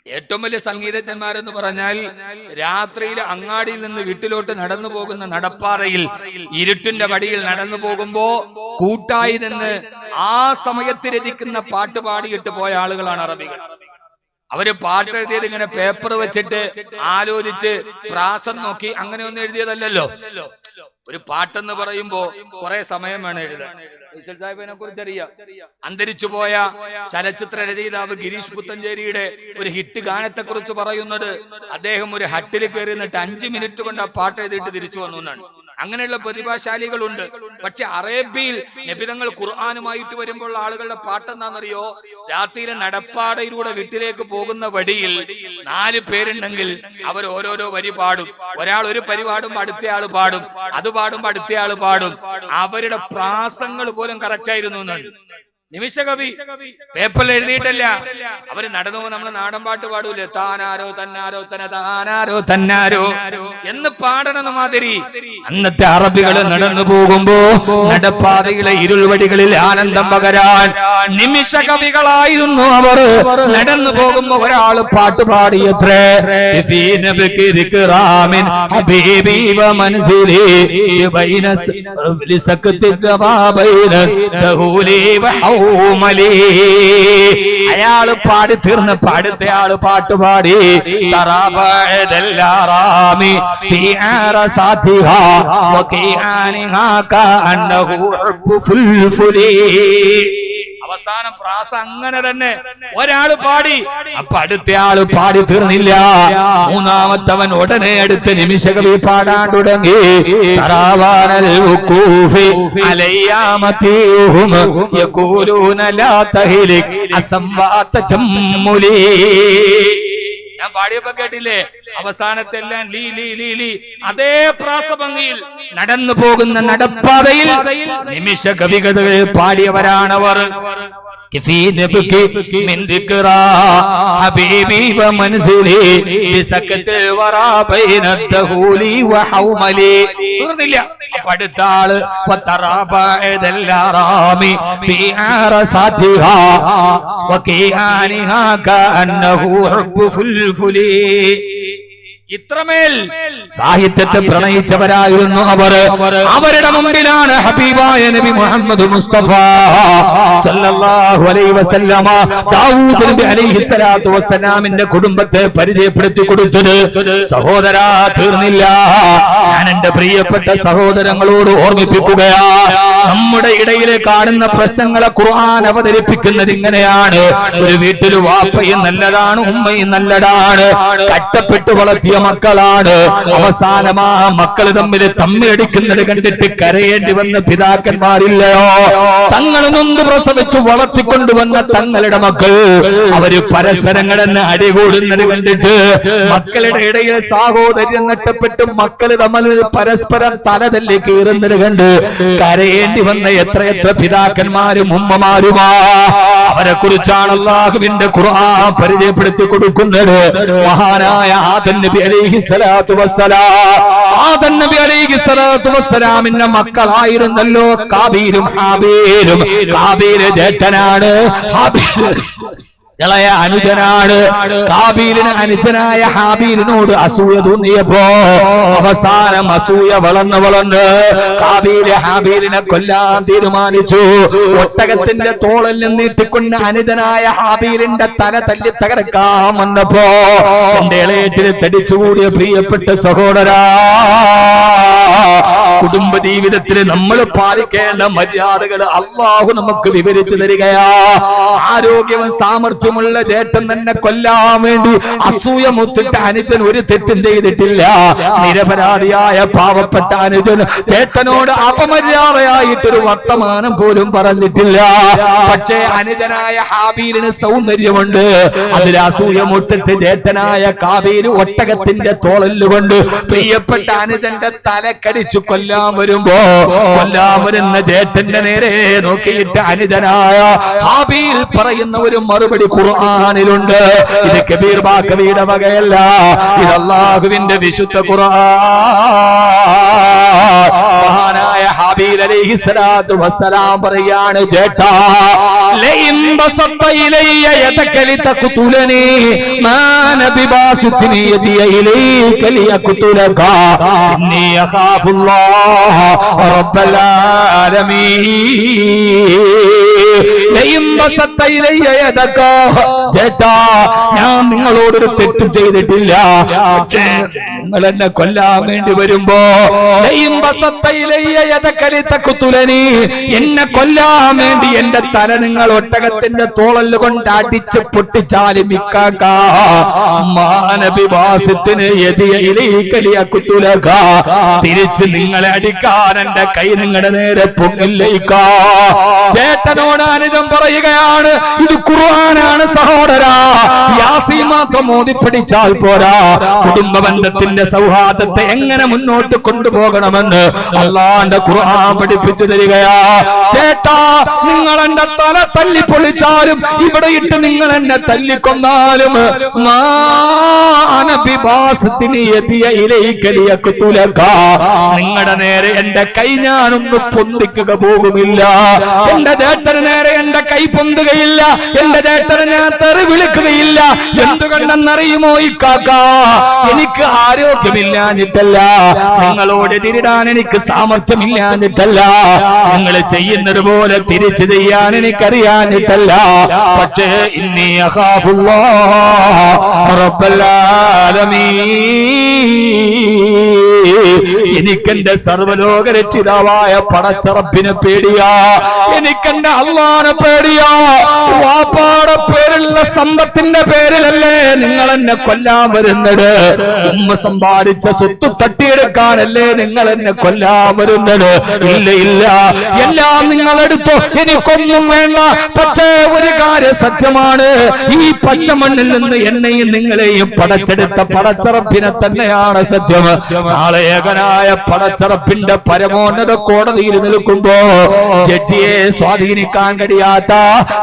ഏറ്റവും വലിയ സംഗീതജ്ഞന്മാരെന്ന് പറഞ്ഞാൽ രാത്രിയിൽ അങ്ങാടിയിൽ നിന്ന് വീട്ടിലോട്ട് നടന്നു പോകുന്ന നടപ്പാറയിൽ ഇരുട്ടിന്റെ വടിയിൽ നടന്നു പോകുമ്പോ കൂട്ടായി നിന്ന് ആ സമയത്ത് രചിക്കുന്ന പാട്ട് പാടിയിട്ട് പോയ ആളുകളാണ് അറബികൾ. അവര് പാട്ട് എഴുതിയത് ഇങ്ങനെ പേപ്പർ വെച്ചിട്ട് ആലോചിച്ച് പ്രാസം നോക്കി അങ്ങനെയൊന്നും എഴുതിയതല്ലല്ലോ. ഒരു പാട്ടെന്ന് പറയുമ്പോ കുറെ സമയം വേണം എഴുതാൻ. ഫൈസൽ സാഹിബിനെ കുറിച്ച് അറിയാം. അന്തരിച്ചുപോയ ചലച്ചിത്ര രചയിതാവ് ഗിരീഷ് പുത്തഞ്ചേരിയുടെ ഒരു ഹിറ്റ് ഗാനത്തെ കുറിച്ച് പറയുന്നത് അദ്ദേഹം ഒരു ഹട്ടിൽ കയറി നിന്നിട്ട് 5 മിനിറ്റ് കൊണ്ട് ആ പാട്ട് എഴുതിയിട്ട് തിരിച്ചു വന്നു എന്നാണ്. അങ്ങനെയുള്ള പ്രതിഭാശാലികളുണ്ട്. പക്ഷെ അറേബ്യയിൽ നബിതങ്ങൾ ഖുർആനുമായിട്ട് വരുമ്പോൾ ആളുകളുടെ പാട്ടെന്താണെന്നറിയോ? രാത്രിയിലെ നടപ്പാടയിലൂടെ വീട്ടിലേക്ക് പോകുന്ന വഴിയിൽ 4 പേരുണ്ടെങ്കിൽ അവർ ഓരോരോ വരി പാടും. ഒരാൾ ഒരു പരിപാടുമ്പോ അടുത്തയാള് പാടും, അത് പാടുമ്പോ അടുത്തയാള് പാടും. അവരുടെ പ്രാസങ്ങൾ പോലും കറക്റ്റ് ആയിരുന്നു എന്നാണ്. നിമിഷകവി പേപ്പറിൽ എഴുതിയിട്ടല്ല. അവര് നടന്നു പോകുമ്പോൾ നമ്മള് നാടൻ പാട്ട് പാടൂലേ, താനാരോ തന്നാരോ തന താനാരോ തന്നാരോ എന്ന് പാടണമെന്ന മാതിരി അന്നത്തെ അറബികള് നടന്നു പോകുമ്പോ നടപ്പാതയിലെ ഇരുൾവടികളിൽ ആനന്ദം പകരാൻ നിമിഷകവികളായിരുന്നു അവർ. നടന്നു പോകുമ്പോ ഒരാള് പാട്ട് പാടിയത്രേ, അയാള് പാടി തീർന്ന് പാടുത്തയാള് പാട്ടുപാടി അവസാനം പ്രാസ അങ്ങനെ തന്നെ ഒരാള് പാടി. അപ്പൊ അടുത്തയാള് പാടി തീർന്നില്ല. മൂന്നാമത്തവൻ ഉടനെ അടുത്ത നിമിഷകവി പാടാൻ തുടങ്ങി. ഞാൻ പാടിയപ്പോ കേട്ടില്ലേ? അവസാനത്തെല്ലാം ലീ ലീ ലീ ലീ അതേ പ്രാസഭംഗിയിൽ നടന്നു പോകുന്ന നടപ്പാതയിൽ നിമിഷ കവികഥകൾ പാടിയവരാണവർ. അടുത്ത ആള് ഇത്രമേൽ സാഹിത്യത്തെ പ്രണയിച്ചവരായിരുന്നു അവർ. അവരുടെ മുമ്പിലാണ് ഹബീബായ നബി മുഹമ്മദ് മുസ്തഫ സല്ലല്ലാഹു അലൈഹി വസല്ലമ ദാവൂദ് നബി അലൈഹിസ്സലാത്തു വസ്സലാമിന്റെ കുടുംബത്തെ പരിചയപ്പെടുത്തി കൊടുത്തത്. സഹോദരാ, തീർന്നില്ല. ഞാൻ എന്റെ പ്രിയപ്പെട്ട സഹോദരങ്ങളോട് ഓർമ്മിപ്പിക്കുകയാ, നമ്മുടെ ഇടയിൽ കാണുന്ന പ്രശ്നങ്ങളെ ഖുർആൻ അവതരിപ്പിക്കുന്നത് ഇങ്ങനെയാണ്. ഒരു വീട്ടിൽ വാപ്പയും നല്ലതാണ്, ഉമ്മയും നല്ലതാണ്, കഷ്ടപ്പെട്ട് വളർത്തിയ മക്കളാണ്. അവസാനമാ മക്കള് തമ്മിലടിക്കുന്നത് കണ്ടിട്ട് കരയേണ്ടി വന്ന പിതാക്കന്മാരില്ലയോ? തങ്ങൾ നൊന്ത് പ്രസവിച്ചു വളർത്തിക്കൊണ്ടുവന്ന തങ്ങളുടെ മക്കൾ അവര് പരസ്പരം കിടന്ന് അടികൂടുന്നത് കണ്ടിട്ട് മക്കളുടെ ഇടയിൽ സാഹോദര്യം നഷ്ടപ്പെട്ട് മക്കള് തമ്മിൽ പരസ്പരം തലതല്ലി കീറുന്നത് കണ്ട് കരയേണ്ടി വന്ന എത്രയെത്ര പിതാക്കന്മാരും ഉമ്മമാരുമാ. അവരെ കുറിച്ചാണ് അല്ലാഹുവിന്റെ ഖുർആൻ പരിചയപ്പെടുത്തി കൊടുക്കുന്നത്. മഹാനായ ആദം നബി അലൈഹിസ്സലാത്തു വസ്സലാം, ആദം നബി അലൈഹിസ്സലാത്തു വസ്സലാമിന്റെ മക്കളായിരുന്നല്ലോ കാബീലും ഹാബീലും. കാബീല് ജേഷ്ഠനാണ്, ഹാബീൽ ഇളയ അനുജനാണ്. കാബീലിന് അനുജനായ ഹാബീലിനോട് അസൂയ തോന്നിയപ്പോ അവസാനം അസൂയ വളർന്ന് കാബീല് ഹാബീലിനെ കൊല്ലാൻ തീരുമാനിച്ചു. ഒട്ടകത്തിന്റെ തോളിൽ നീട്ടിക്കൊണ്ട് അനുജനായ ഹാബീലിന്റെ തല തല്ലി തകർക്കാൻ വന്നപ്പോ എന്റെ ഇളയറ്റിന് തടിച്ചുകൂടിയ പ്രിയപ്പെട്ട സഹോദരാ, കുടുംബ ജീവിതത്തിൽ നമ്മൾ പാലിക്കേണ്ട മര്യാദകൾ അല്ലാഹു നമുക്ക് വിവരിച്ചു തരികയാ. ആരോഗ്യവും സാമർഥ്യമുള്ള ജേട്ടൻ തന്നെ കൊല്ലാൻ വേണ്ടി അസൂയ മുത്തിട്ട് അനുജൻ ഒരു തെറ്റും ചെയ്തിട്ടില്ല. നിരപരാധിയായ പാവപ്പെട്ട അനുജൻ ചേട്ടനോട് അപമര്യാദയായിട്ടൊരു വർത്തമാനം പോലും പറഞ്ഞിട്ടില്ല. പക്ഷേ അനുജനായ ഹാബീലിന് സൗന്ദര്യമുണ്ട്. അതിൽ അസൂയ മുത്തിട്ട് ജേട്ടനായ കാബീല് ഒട്ടകത്തിന്റെ തോളല്ലുകൊണ്ട് പ്രിയപ്പെട്ട അനുജന്റെ തലക്കടിച്ചു കൊല്ലാൻ വരുമ്പോ കൊല്ലാൻ വരുന്ന ജേട്ടന്റെ നേരെ നോക്കിയിട്ട് അനുജനായ ഹാബീൽ പറയുന്ന ഒരു മറുപടി ഖുർആനിലുണ്ട്. ഇത് കബീർ ബാക്കവിയുടെ വകയല്ല, ഇത് അല്ലാഹുവിന്റെ വിശുദ്ധ ഖുർആൻ. മഹാനായ ഹാബീൽ അലൈഹിസ്സലാത്തു വസ്സലാം പറയാണ്, ജേട്ടാ, ലഇൻ ബസത്ത ഇലയ്യ യദക ലിതഖ്തുലനി മാ നബി ബാസിത്നി യദിയ ഇലൈക ലിയഖ്തുലക ഇന്നി യഖാഫുല്ലാഹ റബ്ബൽ ആലമീൻ. ചേട്ടാ, ഞാൻ നിങ്ങളോടൊരു തെറ്റും ചെയ്തിട്ടില്ല. പക്ഷേ നിങ്ങൾ എന്നെ കൊല്ലാൻ വേണ്ടി വരുമ്പോ എന്നെ കൊല്ലാൻ വേണ്ടി എന്റെ തല നിങ്ങൾ ഒട്ടകത്തിന്റെ തോളല് കൊണ്ട് അടിച്ച് പൊട്ടിച്ചാലും മാനവിവാസത്തിന് തിരിച്ച് നിങ്ങളെ അടിക്കാൻ എന്റെ കൈ നിങ്ങളുടെ നേരെ പൊങ്ങില്ലേക്ക. ചേട്ടനോട് അനുജം പറയുകയാണ്, ഇത് ഖുർആനാണ് സഹോദരാ. യാസീൻ മാത്രം ഓതി പഠിച്ചാൽ പോരാ, കുടുംബ ബന്ധത്തിന്റെ സൗഹാർദ്ദത്തെ എങ്ങനെ മുന്നോട്ട് കൊണ്ടുപോകണമെന്ന് അല്ലാഹുവിന്റെ ഖുർആൻ പഠിപ്പിച്ചു തരികയാ. ചേട്ടാ, നിങ്ങൾ എന്റെ തല തല്ലി പൊളിച്ചാലും ഇവിടെ ഇട്ട് നിങ്ങൾ എന്നെ തല്ലിക്കൊന്നാലും നിങ്ങളുടെ നേരെ എന്റെ കൈ ഞാനൊന്ന് പൊന്തിക്കുക പോകുമില്ല. എന്റെ ചേട്ടന് നേരെ എന്റെ കൈ പൊന്തുകയില്ല. എന്റെ ചേട്ടന് ഞാൻ തെറി വിളിക്കുകയില്ല. എന്തുകൊണ്ടെന്നറിയുമോ ഇക്കാക്ക? എനിക്ക് ആരോഗ്യമില്ലാഞ്ഞിട്ടല്ല, നിങ്ങളോട് തിരിടാൻ എനിക്ക് സാമർഥ്യമില്ലാഞ്ഞിട്ടല്ല, നിങ്ങൾ ചെയ്യുന്നത് പോലെ തിരിച്ചു ചെയ്യാൻ എനിക്കറിയാഞ്ഞിട്ടല്ല. പക്ഷേ ഇന്നി അഖാഫുല്ലാഹ റബ്ബൽ ആലമീൻ, എനിക്കെന്റെ സർവ്വലോക രക്ഷിതാവായ പടച്ചറപ്പിനെ പേടിയാ, എനിക്കെന്റെ അല്ലാഹുവിനെ പേടിയാ. വാപ്പാടെ പേരുള്ള സമ്പത്തിന്റെ പേരിലല്ലേ നിങ്ങൾ എന്നെ കൊല്ലാൻ വരുന്നത്? ഉമ്മ സമ്പാദിച്ച സ്വത്ത് തട്ടിയെടുക്കാനല്ലേ നിങ്ങൾ എന്നെ കൊല്ലാൻ വരുന്നത്? ഇല്ല ഇല്ല, എല്ലാം നിങ്ങളെടുത്തോ, എനിക്കൊന്നും വേണ്ട. പക്ഷേ ഒരു കാര്യം സത്യമാണ്, ഈ പച്ചമണ്ണിൽ നിന്ന് എന്നെയും നിങ്ങളെയും പടച്ചെടുത്ത പടച്ചറപ്പിനെ തന്നെയാണ് സത്യം. നാളെ ഏകനായ പടച്ചറപ്പിന്റെ പരമോന്നത കോടതിയിൽ നിൽക്കുമ്പോ ജഡ്ജിയെ സ്വാധീനിക്കാൻ കഴിയാത്ത,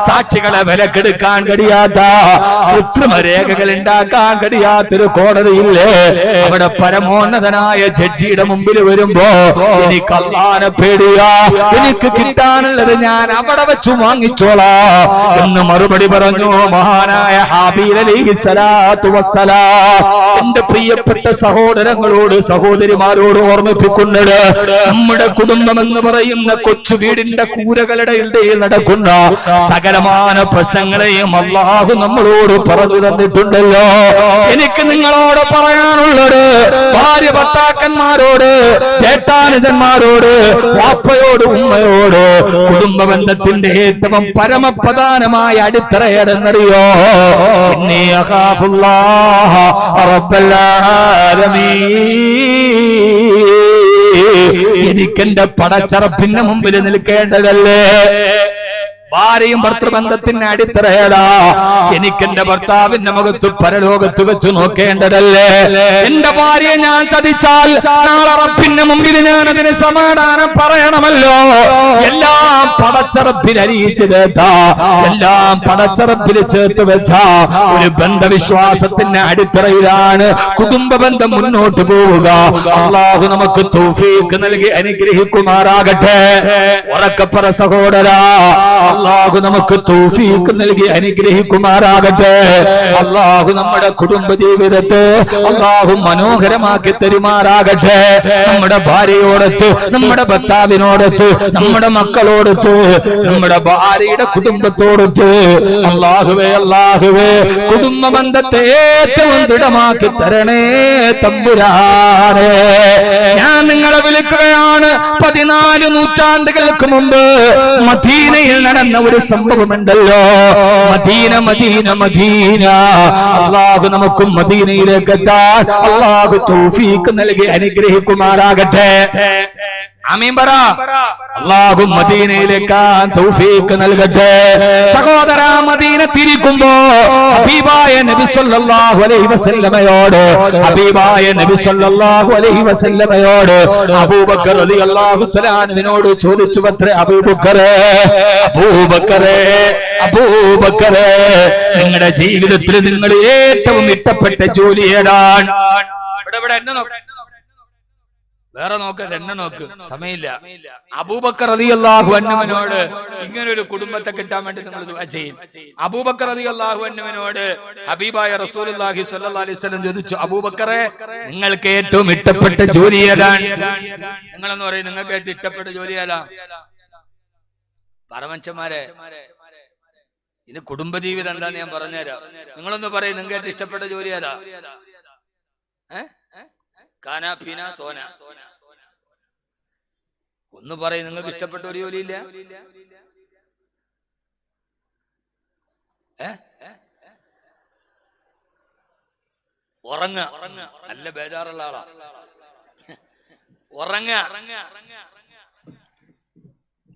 സാക്ഷികളെ വിലക്കെടുക്കാൻ കഴിയാത്ത, കൃത്രിമ രേഖകൾ ഉണ്ടാക്കാൻ കഴിയാത്തൊരു കോടതിയില്ലേ, അവിടെ പരമോന്നതനായ ജഡ്ജിയുടെ മുമ്പിൽ വരുമ്പോ എനിക്ക് അല്ലാഹുവിനെ പേടിയാ, എനിക്ക് കിട്ടാനുള്ളത് ഞാൻ അവിടെ വെച്ച് വാങ്ങിച്ചോളാ എന്ന് മറുപടി പറഞ്ഞു മഹാനായ ഹാബീൽ അലൈഹിസ്സലാത്തു വസ്സലാം. എന്റെ പ്രിയപ്പെട്ട സഹോദരങ്ങളോട് സഹോദരിമാരോട് ഓർമ്മിപ്പിക്കുന്നത്, നമ്മുടെ കുടുംബം എന്ന് പറയുന്ന കൊച്ചു വീടിന്റെ കൂരകളുടെ ഇടയിൽ നടക്കുന്ന സകലമാന പ്രശ്നങ്ങളെയും അല്ലാഹു നമ്മളോട് പറഞ്ഞു തന്നിട്ടുണ്ടല്ലോ. എനിക്ക് നിങ്ങളോട് പറയാനുള്ളത്, ഭാര്യ ഭർത്താക്കന്മാരോട്, ചേട്ടാനുജന്മാരോട്, വാപ്പയോട്, ഉമ്മയോട്, കുടുംബ ബന്ധത്തിന്റെ ഏറ്റവും പരമപ്രധാനമായ അടിത്തറ ഏതെന്നറിയോ? ഇന്നി അഖാഫുല്ലാഹ റബ്ബൽ ആലമീൻ, എനിക്കെന്റെ പടച്ചറപ്പിന്റെ മുമ്പിൽ നിൽക്കേണ്ടതല്ലേ? ഭാര്യയും ഭർത്തൃബന്ധത്തിന്റെ അടിത്തറയടാ. എനിക്കെന്റെ ഭർത്താവിന്റെ മുഖത്ത് പരലോകത്ത് വെച്ച് നോക്കേണ്ടതല്ലേ? എന്റെ ഭാര്യയെ ഞാൻ ചതിച്ചാൽ നാളെ റബ്ബിന്റെ മുമ്പിൽ ഞാൻ അതിന് സമാധാനം പറയണമല്ലോ. എല്ലാം പടച്ചറപ്പിൽ അരിയിച്ചു ചേർത്താ, എല്ലാം പടച്ചറപ്പിൽ ചേർത്ത് വെച്ച ഒരു ബന്ധവിശ്വാസത്തിന്റെ അടിത്തറയിലാണ് കുടുംബ ബന്ധം മുന്നോട്ട് പോവുക. അല്ലാഹു നമുക്ക് തൗഫീഖ് നൽകി അനുഗ്രഹിക്കുമാറാകട്ടെ. ഉറക്കപ്പറ സഹോദരാ, അല്ലാഹു നമുക്ക് തൗഫീഖ് നൽകി അനുഗ്രഹിക്കുമാറാകട്ടെ. അല്ലാഹു നമ്മുടെ കുടുംബ ജീവിതത്തെ അല്ലാഹു മനോഹരമാക്കി തരുമാറാകട്ടെ. നമ്മുടെ ഭാര്യയോടൊത്ത്, നമ്മുടെ ഭർത്താവിനോടൊത്ത്, നമ്മുടെ മക്കളോടൊത്ത്, നമ്മുടെ ഭാര്യയുടെ കുടുംബത്തോടൊത്ത് അല്ലാഹുവേ, അല്ലാഹുവേ, കുടുംബ ബന്ധത്തെ ഏറ്റവും ദൃഢമാക്കി തരണേ തമ്പുരാനെ. ഞാൻ നിങ്ങളെ വിളിക്കുകയാണ്. 14 നൂറ്റാണ്ടുകൾക്ക് മുമ്പ് മദീനയിൽ നടന്ന ഒരു സംഭവമുണ്ടല്ലോ. Medina Medina Medina. അല്ലാഹു നമുക്ക് മദീനയിലേക്ക് എത്താൻ അല്ലാഹു തൗഫീഖ് നൽകി അനുഗ്രഹിക്കുമാറാകട്ടെ. ആമീൻ പറ. അല്ലാഹു മദീനയിലേക്ക് തൗഫീഖ് നൽകട്ടെ. സഹോദര, മദീന തിരിക്കുമ്പോ ഹബീബായ നബി സല്ലല്ലാഹു അലൈഹി വസല്ലമയോട്, ഹബീബായ നബി സല്ലല്ലാഹു അലൈഹി വസല്ലമയോട് അബൂബക്കർ റളിയല്ലാഹു തആല അൻഹുവിനോട് ചോദിച്ചു അത്രേ, അബൂബക്കറേ, അബൂബക്കറേ, അബൂബക്കറേ, നിങ്ങളുടെ ജീവിതത്തിൽ നിങ്ങൾ ഏറ്റവും ഇഷ്ടപ്പെട്ട ജോലി ഏതാണ്? ഇവിടെ എന്നെ നോക്ക്, വേറെ നോക്ക്, എന്നെ നോക്ക്, സമയമില്ല. അബൂബക്കർ റളിയല്ലാഹു അൻഹുവിനോട് ഇങ്ങനെ ഒരു കുടുംബത്തെ കിട്ടാൻ വേണ്ടി നിങ്ങൾ ദുആ ചെയ്യും. അബൂബക്കർ റളിയല്ലാഹു അൻഹുവിനോട് ഹബീബായ റസൂലുള്ളാഹി സ്വല്ലല്ലാഹു അലൈഹി വസല്ലം ചോദിച്ചു, അബൂബക്കറെ, നിങ്ങൾക്ക് ഏറ്റവും ഇഷ്ടപ്പെട്ട ജോലി ഏതാണ്? നിങ്ങളെന്ന് പറയും, നിങ്ങൾക്ക് ഏറ്റവും ഇഷ്ടപ്പെട്ട ജോലി ഏതാ? പറമച്ചന്മാരെ, ഇനി കുടുംബജീവിതം എന്താന്ന് ഞാൻ പറഞ്ഞുതരാം. നിങ്ങളൊന്ന് പറയും, നിങ്ങൾക്ക് ഇഷ്ടപ്പെട്ട ജോലി ഏതാ? കാന പീന സോന. ഒന്ന് പറയും, നിങ്ങൾക്ക് ഇഷ്ടപ്പെട്ട ഒരു ജോലിയില്ല? ഉറങ്ങ. നല്ല ബേജാറുള്ള ആളാ. ഉറങ്ങ.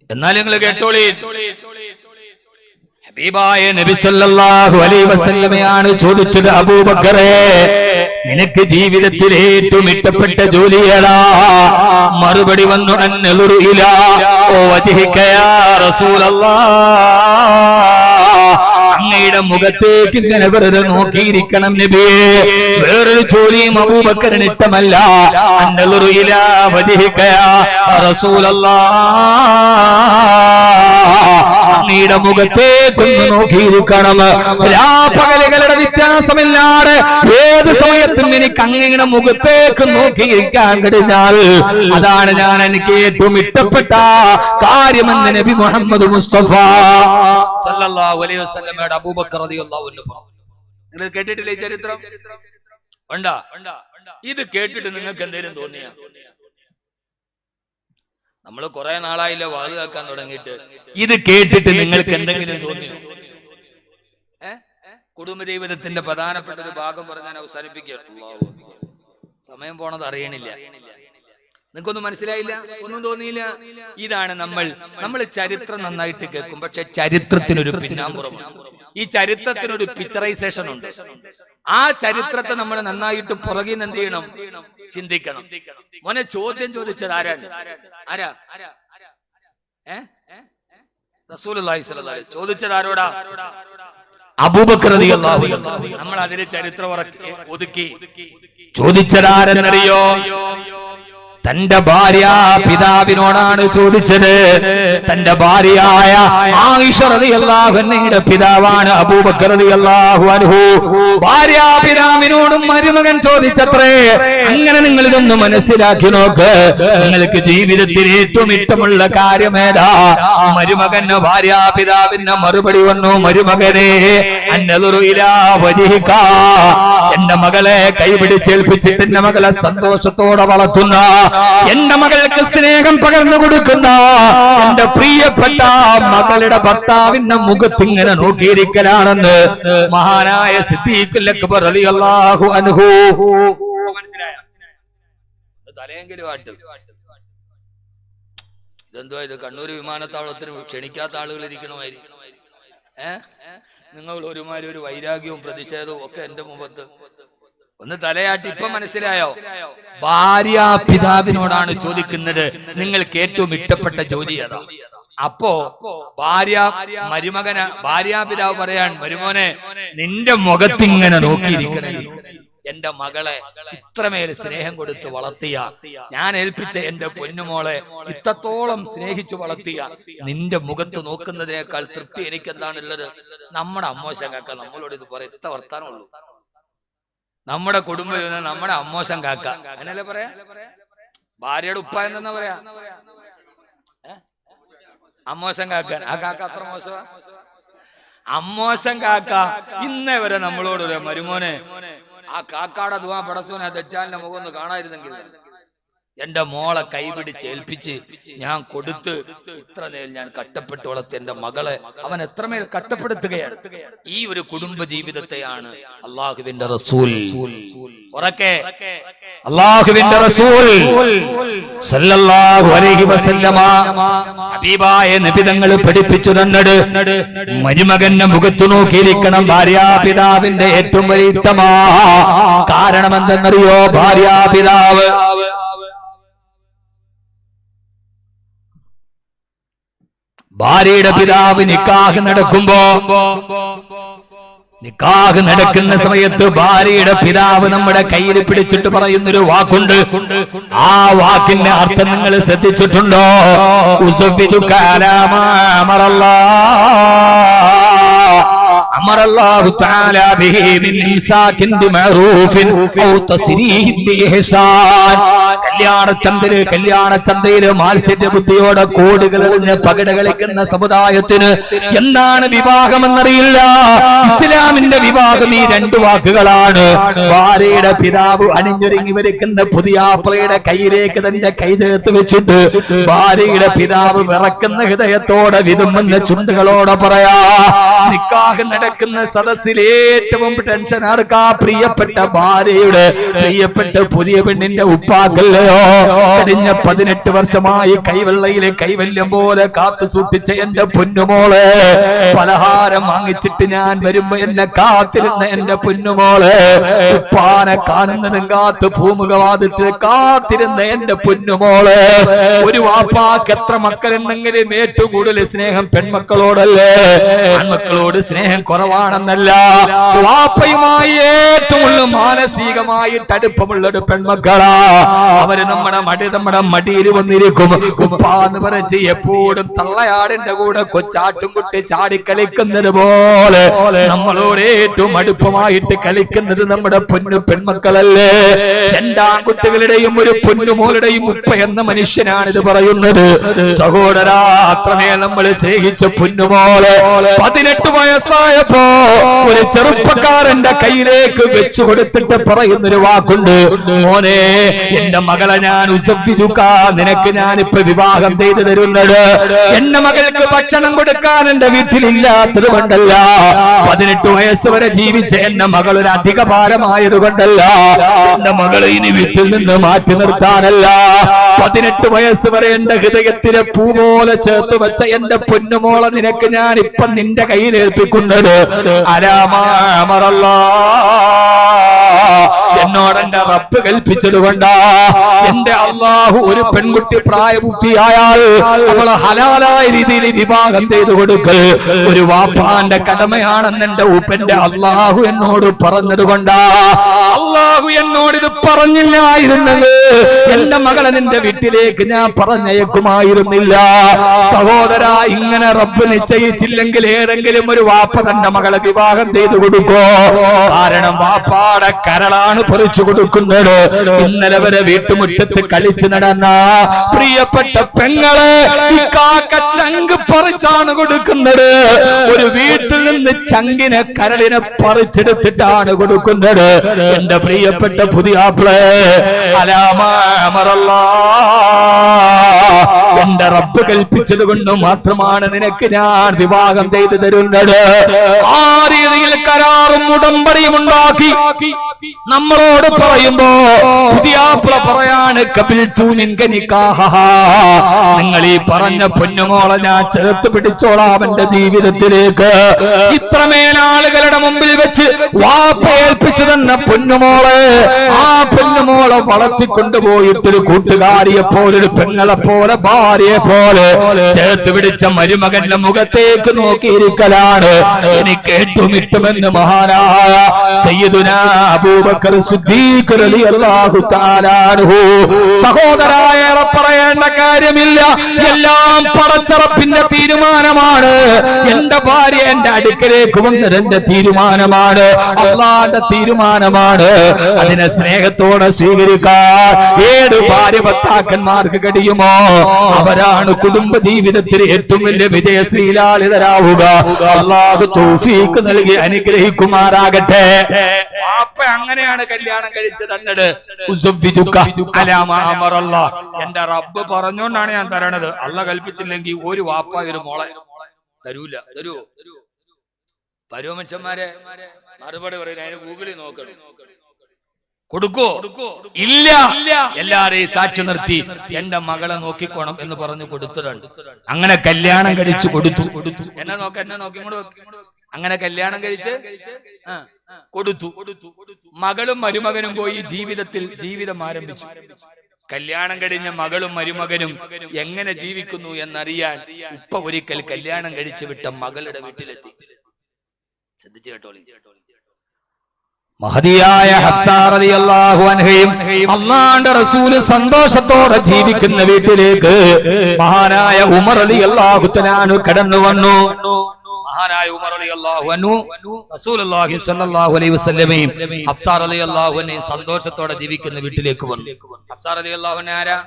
എന്നാൽ നിങ്ങൾ കേട്ടോളി, ഹബീബായ നബി സല്ലല്ലാഹു അലൈഹി വസല്ലമയാണ് ചോദിച്ചത്, അബൂബക്കറേ നിനക്ക് ജീവിതത്തിൽ ഏറ്റവും ഇഷ്ടപ്പെട്ട ജോലി ഏതാ? മറുപടി വന്നു, അന്നലുറു ഇലാ വജ്ഹിക യാ റസൂലല്ലാഹ്, അങ്ങയുടെ മുഖത്തേക്ക് ഇങ്ങനെ വെറുതെ നോക്കിയിരിക്കണം നബിയേ. വേറൊരു ജോലിയും അബൂബക്കറിന് ഇഷ്ടമല്ല. അന്നലുറു ഇലാ വജ്ഹിക യാ റസൂലല്ലാഹ്, അങ്ങയുടെ മുഖത്തേക്കൊന്ന് നോക്കിയിരിക്കണം. രാപ്പകലുകളുടെ വ്യത്യാസമില്ലാതെ ഏത് സമയത്തും എനിക്ക് അങ്ങയുടെ മുഖത്തേക്ക് നോക്കിയിരിക്കാൻ കഴിഞ്ഞാൽ അതാണ് എനിക്ക് ഏറ്റവും ഇഷ്ടപ്പെട്ട കാര്യമെന്ന് നബി മുഹമ്മദ് മുസ്തഫ സല്ലല്ലാഹു അലൈഹി വസല്ലമയുടെ അബൂബക്കർ റളിയല്ലാഹു അൻഹു പറഞ്ഞു. നിങ്ങൾ കേട്ടിട്ടില്ലേ ഈ ചരിത്രം? ഉണ്ടാ? ഇത് കേട്ടിട്ട് നിങ്ങൾക്ക് എന്തെങ്കിലും തോന്നിയാ? നമ്മൾ കുറെ നാളായില്ല വാത് കേൾക്കാൻ തുടങ്ങിയിട്ട്. ഇത് കേട്ടിട്ട് നിങ്ങൾക്ക് എന്തെങ്കിലും തോന്നിയോ? കുടുംബജീവിതത്തിന്റെ പ്രധാനപ്പെട്ട ഒരു ഭാഗം പറഞ്ഞാൽ അവസാനിപ്പിക്കുക. സമയം പോണത് അറിയണില്ല. നിങ്ങൾക്കൊന്നും മനസ്സിലായില്ല? ഒന്നും തോന്നിയില്ല? ഇതാണ് നമ്മൾ ചരിത്രം നന്നായിട്ട് കേൾക്കും, പക്ഷെ ചരിത്രത്തിനൊരു പിന്നാമ്പുറമാണ്. ഈ ചരിത്രത്തിനൊരു പിക്ചറൈസേഷൻ ഉണ്ട്. ആ ചരിത്രത്തെ നമ്മൾ നന്നായിട്ട് പുറകിൽ നിന്ന് എന്ത് ചെയ്യണം? ചിന്തിക്കണം. മോനെ, ചോദ്യം ചോദിച്ചത് ആരാണ്? റസൂലുള്ളാഹി സ്വല്ലല്ലാഹു അലൈഹി വസല്ലം ചോദിച്ചത് ആരോടാ? അബൂബക്കർ റളിയല്ലാഹു അൻഹു. നമ്മൾ അതിലെ ചരിത്രം ഒതുക്കി ചോദിച്ചതാരെന്നറിയോ? തന്റെ ഭാര്യ പിതാവിനോടാണ് ചോദിച്ചത്. തന്റെ ഭാര്യയായ ആയിഷ റളിയല്ലാഹു അൻഹയുടെ പിതാവാണ് അബൂബക്കർ റളിയല്ലാഹു അൻഹു. ഭാര്യ പിതാവിനോടും മരുമകൻ ചോദിച്ചത്രേ. അങ്ങനെ നിങ്ങൾ ഇതൊന്ന് മനസ്സിലാക്കി നോക്ക്. നിങ്ങൾക്ക് ജീവിതത്തിൽ ഏറ്റവും ഇഷ്ടമുള്ള കാര്യമേതാ? മരുമകന് ഭാര്യ പിതാവിന്റെ മറുപടി വന്നു, മരുമകനെ അന്നദുറു ഇലാ വജ്ഹിക, എന്റെ മകളെ കൈപിടിച്ചേൽപ്പിച്ചിട്ട് എന്റെ മകളെ സന്തോഷത്തോടെ വളർത്തുന്ന, എന്റെ മകൾക്ക് സ്നേഹം പകർന്നു കൊടുക്കുന്ന എന്റെ പ്രിയപ്പെട്ട മകളുടെ ഭർത്താവിന്റെ മുഖത്തിങ്ങനെ നോക്കിയിരിക്കലാണെന്ന് മഹാനായ സിദ്ദീഖുൽ അക്ബർ റളിയല്ലാഹു അൻഹു. മനസ്സിലായോ? തലയെങ്കിലും ആട്ട്. ഇതെന്തുവാ ഇത്? കണ്ണൂർ വിമാനത്താവളത്തിന് ക്ഷണിക്കാത്ത ആളുകൾ ഇരിക്കണമായിരിക്കും. നിങ്ങൾ ഒരുമാതിരി ഒരു വൈരാഗ്യവും പ്രതിഷേധവും ഒക്കെ എന്റെ മുഖത്ത്. ഒന്ന് തലയാട്ടി. ഇപ്പൊ മനസ്സിലായോ? ഭാര്യ പിതാവിനോടാണ് ചോദിക്കുന്നത്, നിങ്ങൾക്ക് ഏറ്റവും ഇഷ്ടപ്പെട്ട ജോലി ഏതാ? അപ്പോ ഭാര്യ പിതാവ് പറയാൻ, മരുമോനെ നിന്റെ മുഖത്തിങ്ങനെ നോക്കിയിരിക്കണേ, എന്റെ മകളെ ഇത്രമേൽ സ്നേഹം കൊടുത്ത് വളർത്തിയ, ഞാൻ ഏൽപ്പിച്ച എന്റെ പൊന്നുമോളെ ഇത്രത്തോളം സ്നേഹിച്ചു വളർത്തിയ നിന്റെ മുഖത്ത് നോക്കുന്നതിനേക്കാൾ തൃപ്തി എനിക്ക് എന്താണുള്ളത്? നമ്മുടെ അമ്മോശം കാക്ക നമ്മളോട് ഇത് പറയാം. ഇത്ര വർത്താനമുള്ളൂ. നമ്മുടെ കുടുംബം നമ്മുടെ അമ്മോശം കാക്ക അങ്ങനല്ലേ പറയാ? ഭാര്യയുടെ ഉപ്പ എന്നാ പറയാ? അമ്മോശം കാക്ക. ആ കാക്ക അത്ര മോശമാ? അമ്മോശം കാക്ക ഇന്നേ വരെ നമ്മളോട് പറയാം, മരുമോനെ ആ കാക്കാടെ ദുആ പടച്ചോനെ ദജ്ജാലിന്റെ മുഖം ഒന്ന് കാണാതിരുന്നെങ്കിൽ, എന്റെ മോളെ കൈപിടിച്ച് ഏൽപ്പിച്ച് ഞാൻ കൊടുത്ത് ഇത്ര നേരം ഞാൻ കഷ്ടപ്പെട്ട് വളർത്തി എന്റെ മകളെ അവൻ എത്രമേൽ കഷ്ടപ്പെടുത്തുകയാണ്. ഈ ഒരു കുടുംബ ജീവിതത്തെയാണ് അള്ളാഹുവിന്റെ റസൂൽ അള്ളാഹുവിന്റെ റസൂൽ സല്ലല്ലാഹു അലൈഹി വസല്ലമ ഹബീബായ നബി തങ്ങൾ പഠിപ്പിച്ചു തന്നത്. മരുമകന്റെ മുഖത്ത് നോക്കിയിരിക്കണം ഭാര്യാപിതാവിന്റെ ഏറ്റവും വലിയ ഇഷ്ടമാ. കാരണം എന്തെന്നറിയോ? ഭാര്യാപിതാവ് ഭാര്യയുടെ പിതാവ് നിക്കാഹ് നടക്കുന്ന സമയത്ത് ഭാര്യയുടെ പിതാവ് നമ്മുടെ കയ്യിൽ പിടിച്ചിട്ട് പറയുന്നൊരു വാക്കുണ്ട്. ആ വാക്കിന്റെ അർത്ഥം നിങ്ങൾ ശ്രദ്ധിച്ചിട്ടുണ്ടോ? അമറല്ലാഹു തആല ബിഹി മിൻ ഇംസാകിൻ ബിമഅറൂഫിൻ ഔ തസ്രീഹിൻ ബിഇഹ്സാൻ. കല്യാണച്ചന്തയില് മാത്സര്യ ബുദ്ധിയോടെ കോടുകൾ എറിഞ്ഞ് പകിട കളിക്കുന്ന സമുദായത്തിന് എന്താണ് വിവാഹമെന്നറിയില്ല. ഇസ്ലാമിന്റെ വിവാഹം ഈ രണ്ട് വാക്കുകളാണ്. ഭാര്യയുടെ പിതാവ് അണിഞ്ഞൊരുങ്ങി വരയ്ക്കുന്ന പുതിയാപ്പിളയുടെ കയ്യിലേക്ക് തന്റെ കൈ ചേർത്ത് വെച്ചിട്ട് ഭാര്യയുടെ പിതാവ് വിറക്കുന്ന ഹൃദയത്തോടെ വിതുമ്പുന്ന ചുണ്ടുകളോടെ പറയാ, നിക്കാഹ് നടക്കുന്ന സദസ്സിൽ ഏറ്റവും ടെൻഷൻ ആർക്കാ? പ്രിയപ്പെട്ട ഭാര്യയുടെ, പ്രിയപ്പെട്ട പുതിയ പെണ്ണിന്റെ ഉപ്പാക്കല്ലയോ? കഴിഞ്ഞ 18 വർഷമായി കൈവെള്ളയിലെ കൈവല്യം പോലെ കാത്തു സൂക്ഷിച്ച എന്റെ പൊന്നുമോളെ, പലഹാരം വാങ്ങിച്ചിട്ട് ഞാൻ വരുമ്പോ എന്നെ കാത്തിരുന്ന എന്റെ പൊന്നുമോളെ, ഉപ്പാനെ കാണുന്നതും കാത്ത് ഭൂമുഖവാദത്തിൽ കാത്തിരുന്ന എന്റെ പൊന്നുമോളെ. ഒരു വാപ്പാക്ക് എത്ര മക്കളുണ്ടെങ്കിലും ഏറ്റവും കൂടുതൽ സ്നേഹം പെൺമക്കളോടല്ലേ? ആൺമക്കളോട് സ്നേഹം കുറവാണെന്നല്ല, വാപ്പയുമായി ഏറ്റവും മാനസികമായിട്ട് അടുപ്പമുള്ളൊരു പെൺമക്കളാ. അവര് നമ്മുടെ മടിയിൽ വന്നിരിക്കും. ഉപ്പാന്ന് പറഞ്ഞ് എപ്പോഴും തള്ളയാടിന്റെ കൂടെ കൊച്ചാട്ടും കുട്ടി ചാടിക്കളിക്കുന്നത് പോലെ നമ്മളോട് ഏറ്റവും അടുപ്പമായിട്ട് കളിക്കുന്നത് നമ്മുടെ പൊന്നു പെൺമക്കളല്ലേ? രണ്ടാൺകുട്ടികളുടെയും ഒരു പൊന്നുമോളുടെയും ഉപ്പ എന്ന മനുഷ്യനാണിത് പറയുന്നത്. സഹോദരാ, അത്രമേ നമ്മൾ സ്നേഹിച്ച പൊന്നുമോളെ 18 വയസ്സായപ്പോ ഒരു ചെറുപ്പക്കാരന്റെ കയ്യിലേക്ക് വെച്ചു കൊടുത്തിട്ട് പറയുന്നൊരു വാക്കുണ്ട്, മോനെ, എന്റെ മകളെ ഞാൻ നിനക്ക് ഞാനിപ്പോ വിവാഹം ചെയ്തു തരുന്നത്. എന്റെ മകൾക്ക് ഭക്ഷണം കൊടുക്കാൻ എന്റെ വീട്ടിലില്ലാത്തത് കൊണ്ടല്ല, 18 വയസ്സ് വരെ ജീവിച്ച എന്റെ മകൾ ഒരു അധിക ഭാരമായത് കൊണ്ടല്ല, എന്റെ മകളെ ഇനി വീട്ടിൽ നിന്ന് മാറ്റി നിർത്താനല്ല, 18 വയസ്സ് വരെ എന്റെ ഹൃദയത്തിലെ പൂ പോലെ ചേർത്ത് വെച്ച എന്റെ പൊന്നുമോളെ നിനക്ക് ഞാൻ ഇപ്പൊ നിന്റെ കയ്യിൽ ഏൽപ്പിക്കുന്നത്. എന്നോട് എന്റെ റബ്ബ് കൽപ്പിച്ചത് കൊണ്ടാ. എന്റെ അള്ളാഹു ഒരു പെൺകുട്ടി പ്രായപൂർത്തിയായാൽ അവളെ ഹലാലായ രീതിയിൽ വിവാഹം ചെയ്തു കൊടുക്കൽ ഒരു വാപ്പാന്റെ കടമയാണെന്ന് എന്റെ ഉപ്പന്റെ അള്ളാഹു എന്നോട് പറഞ്ഞത് കൊണ്ടാ. അള്ളാഹു എന്നോട് ഇത് പറഞ്ഞില്ലായിരുന്നത് എന്റെ മകളെ നിന്റെ വീട്ടിലേക്ക് ഞാൻ പറഞ്ഞയക്കുമായിരുന്നില്ല. സഹോദര, ഇങ്ങനെ റബ്ബ് നിശ്ചയിച്ചില്ലെങ്കിൽ ഏതെങ്കിലും ഒരു വാപ്പ തന്റെ മകളെ വിവാഹം ചെയ്തു കൊടുക്കോ? കാരണം വാപ്പാടെ കരളാണ് പറിച്ചു കൊടുക്കുന്നത്. ഇന്നലെ വരെ വീട്ടുമുറ്റത്ത് കളിച്ചു നടന്ന പ്രിയപ്പെട്ട പെങ്ങളെ കാക്ക ചങ്ക് പറിച്ചാണ് കൊടുക്കുന്നത്. ഒരു വീട്ടിൽ നിന്ന് ചങ്കിനെ കരളിനെ പറിച്ചെടുത്തിട്ടാണ് കൊടുക്കുന്നത്. എന്റെ പ്രിയപ്പെട്ട പുതിയാപ്പിളെ, എന്റെ റബ്ബ് കൽപ്പിച്ചത് കൊണ്ട് മാത്രമാണ് നിനക്ക് ഞാൻ വിവാഹം ചെയ്തു തരുന്നത്. ആ രീതിയിൽ കരാറും ഉടമ്പടിയും ഉണ്ടാക്കി നമ്മളോട് പറയുമ്പോ പുതിയാപ്പിള പറയാണ്, നിങ്ങൾ ഈ പറഞ്ഞ പൊന്നുമോളെ ഞാൻ ചേർത്ത് പിടിച്ചോളാം എന്റെ ജീവിതത്തിലേക്ക്. ഇത്രമേലാളുകളുടെ മുമ്പിൽ വെച്ച് വാപ്പ ഏൽപ്പിച്ചു തന്നെ പൊന്നുമോളെ, ആ പൊന്നുമോളെ വളർത്തിക്കൊണ്ടുപോയിട്ടൊരു കൂട്ടുകാരിയെ പോലെ, ഒരു പെങ്ങളെ പോലെ, ഭാര്യയെ പോലെ ചേർത്ത് പിടിച്ച മരുമകന്റെ മുഖത്തേക്ക് നോക്കിയിരിക്കലാണ് എനിക്ക് ഏറ്റവും ഇഷ്ടമെന്ന് മഹാനായ സയ്യിദുനാ അബൂബക്കർ സിദ്ദീഖ് റളിയല്ലാഹു തആല അൻഹു. സഹോദരായ, പറയേണ്ട കാര്യമില്ല, എല്ലാം പടച്ചറപ്പിന്റെ തീരുമാനമാണ്. എന്റെ ഭാര്യ എന്റെ അടുക്കലേക്ക് വന്നത് എന്റെ തീരുമാനമാണ്, അല്ലാഹുവിന്റെ തീരുമാനമാണ്. അതിനെ സ്നേഹത്തോടെ സ്വീകരിക്കാൻ ഏത് ഭാര്യ ഭർത്താക്കന്മാർക്ക് കഴിയുമോ അവരാണ് കുടുംബ ജീവിതത്തിൽ ഏറ്റവും വലിയ വിജയശ്രീലാളിതരാവുക. അല്ലാഹു തൗഫീഖ് നൽകി അനുഗ്രഹിക്കുമാറാകട്ടെ. വാപ്പ അങ്ങനെയാണ് കല്യാണം കഴിച്ചു തന്നത്. എന്റെ റബ്ബ് പറഞ്ഞോണ്ടാണ് ഞാൻ തരണത്. അള്ളാഹ് കൽപ്പിച്ചില്ലെങ്കിൽ ഒരു വാപ്പ ഒരു മോളെ തരൂല. തരുവോ? പരുവമച്ചന്മാരെ മറുപടി പറയുന്നത് അതിന് ഗൂഗിളിൽ നോക്കണം. കൊടുക്കോ? ഇല്ല. എല്ലാരെയും സാക്ഷി നിർത്തി എന്റെ മകളെ നോക്കിക്കോണം എന്ന് പറഞ്ഞു കൊടുത്തതാണ്. അങ്ങനെ കല്യാണം കഴിച്ചു കൊടുത്തു. എന്നെ നോക്കി അങ്ങനെ കല്യാണം കഴിച്ച് കൊടുത്തു. മകളും മരുമകനും പോയി ജീവിതം ആരംഭിച്ചു. കല്യാണം കഴിഞ്ഞ മകളും മരുമകനും എങ്ങനെ ജീവിക്കുന്നു എന്നറിയാൻ ഉപ്പ ഒരിക്കൽ കല്യാണം കഴിച്ചു വിട്ട മകളുടെ വീട്ടിലെത്തി. ശ്രദ്ധിച്ചു കേട്ടോളി. മഹദിയായ ഹഫ്സ റളിയല്ലാഹു അൻഹയും അല്ലാഹുവിന്റെ റസൂൽ സന്തോഷത്തോടെ ജീവിക്കുന്ന വീട്ടിലേക്ക് മഹാനായ ഉമർ റളിയല്ലാഹു തആല കടന്നു വന്നു. മഹാനായ ഉമർ റളിയല്ലാഹു അൻഹു റസൂലുള്ളാഹി സ്വല്ലല്ലാഹു അലൈഹി വസല്ലമയും ഹഫ്സ റളിയല്ലാഹു അൻഹയും സന്തോഷത്തോടെ ജീവിക്കുന്ന വീട്ടിലേക്ക് വന്നു. ഹഫ്സ റളിയല്ലാഹു അൻഹ ആരാ?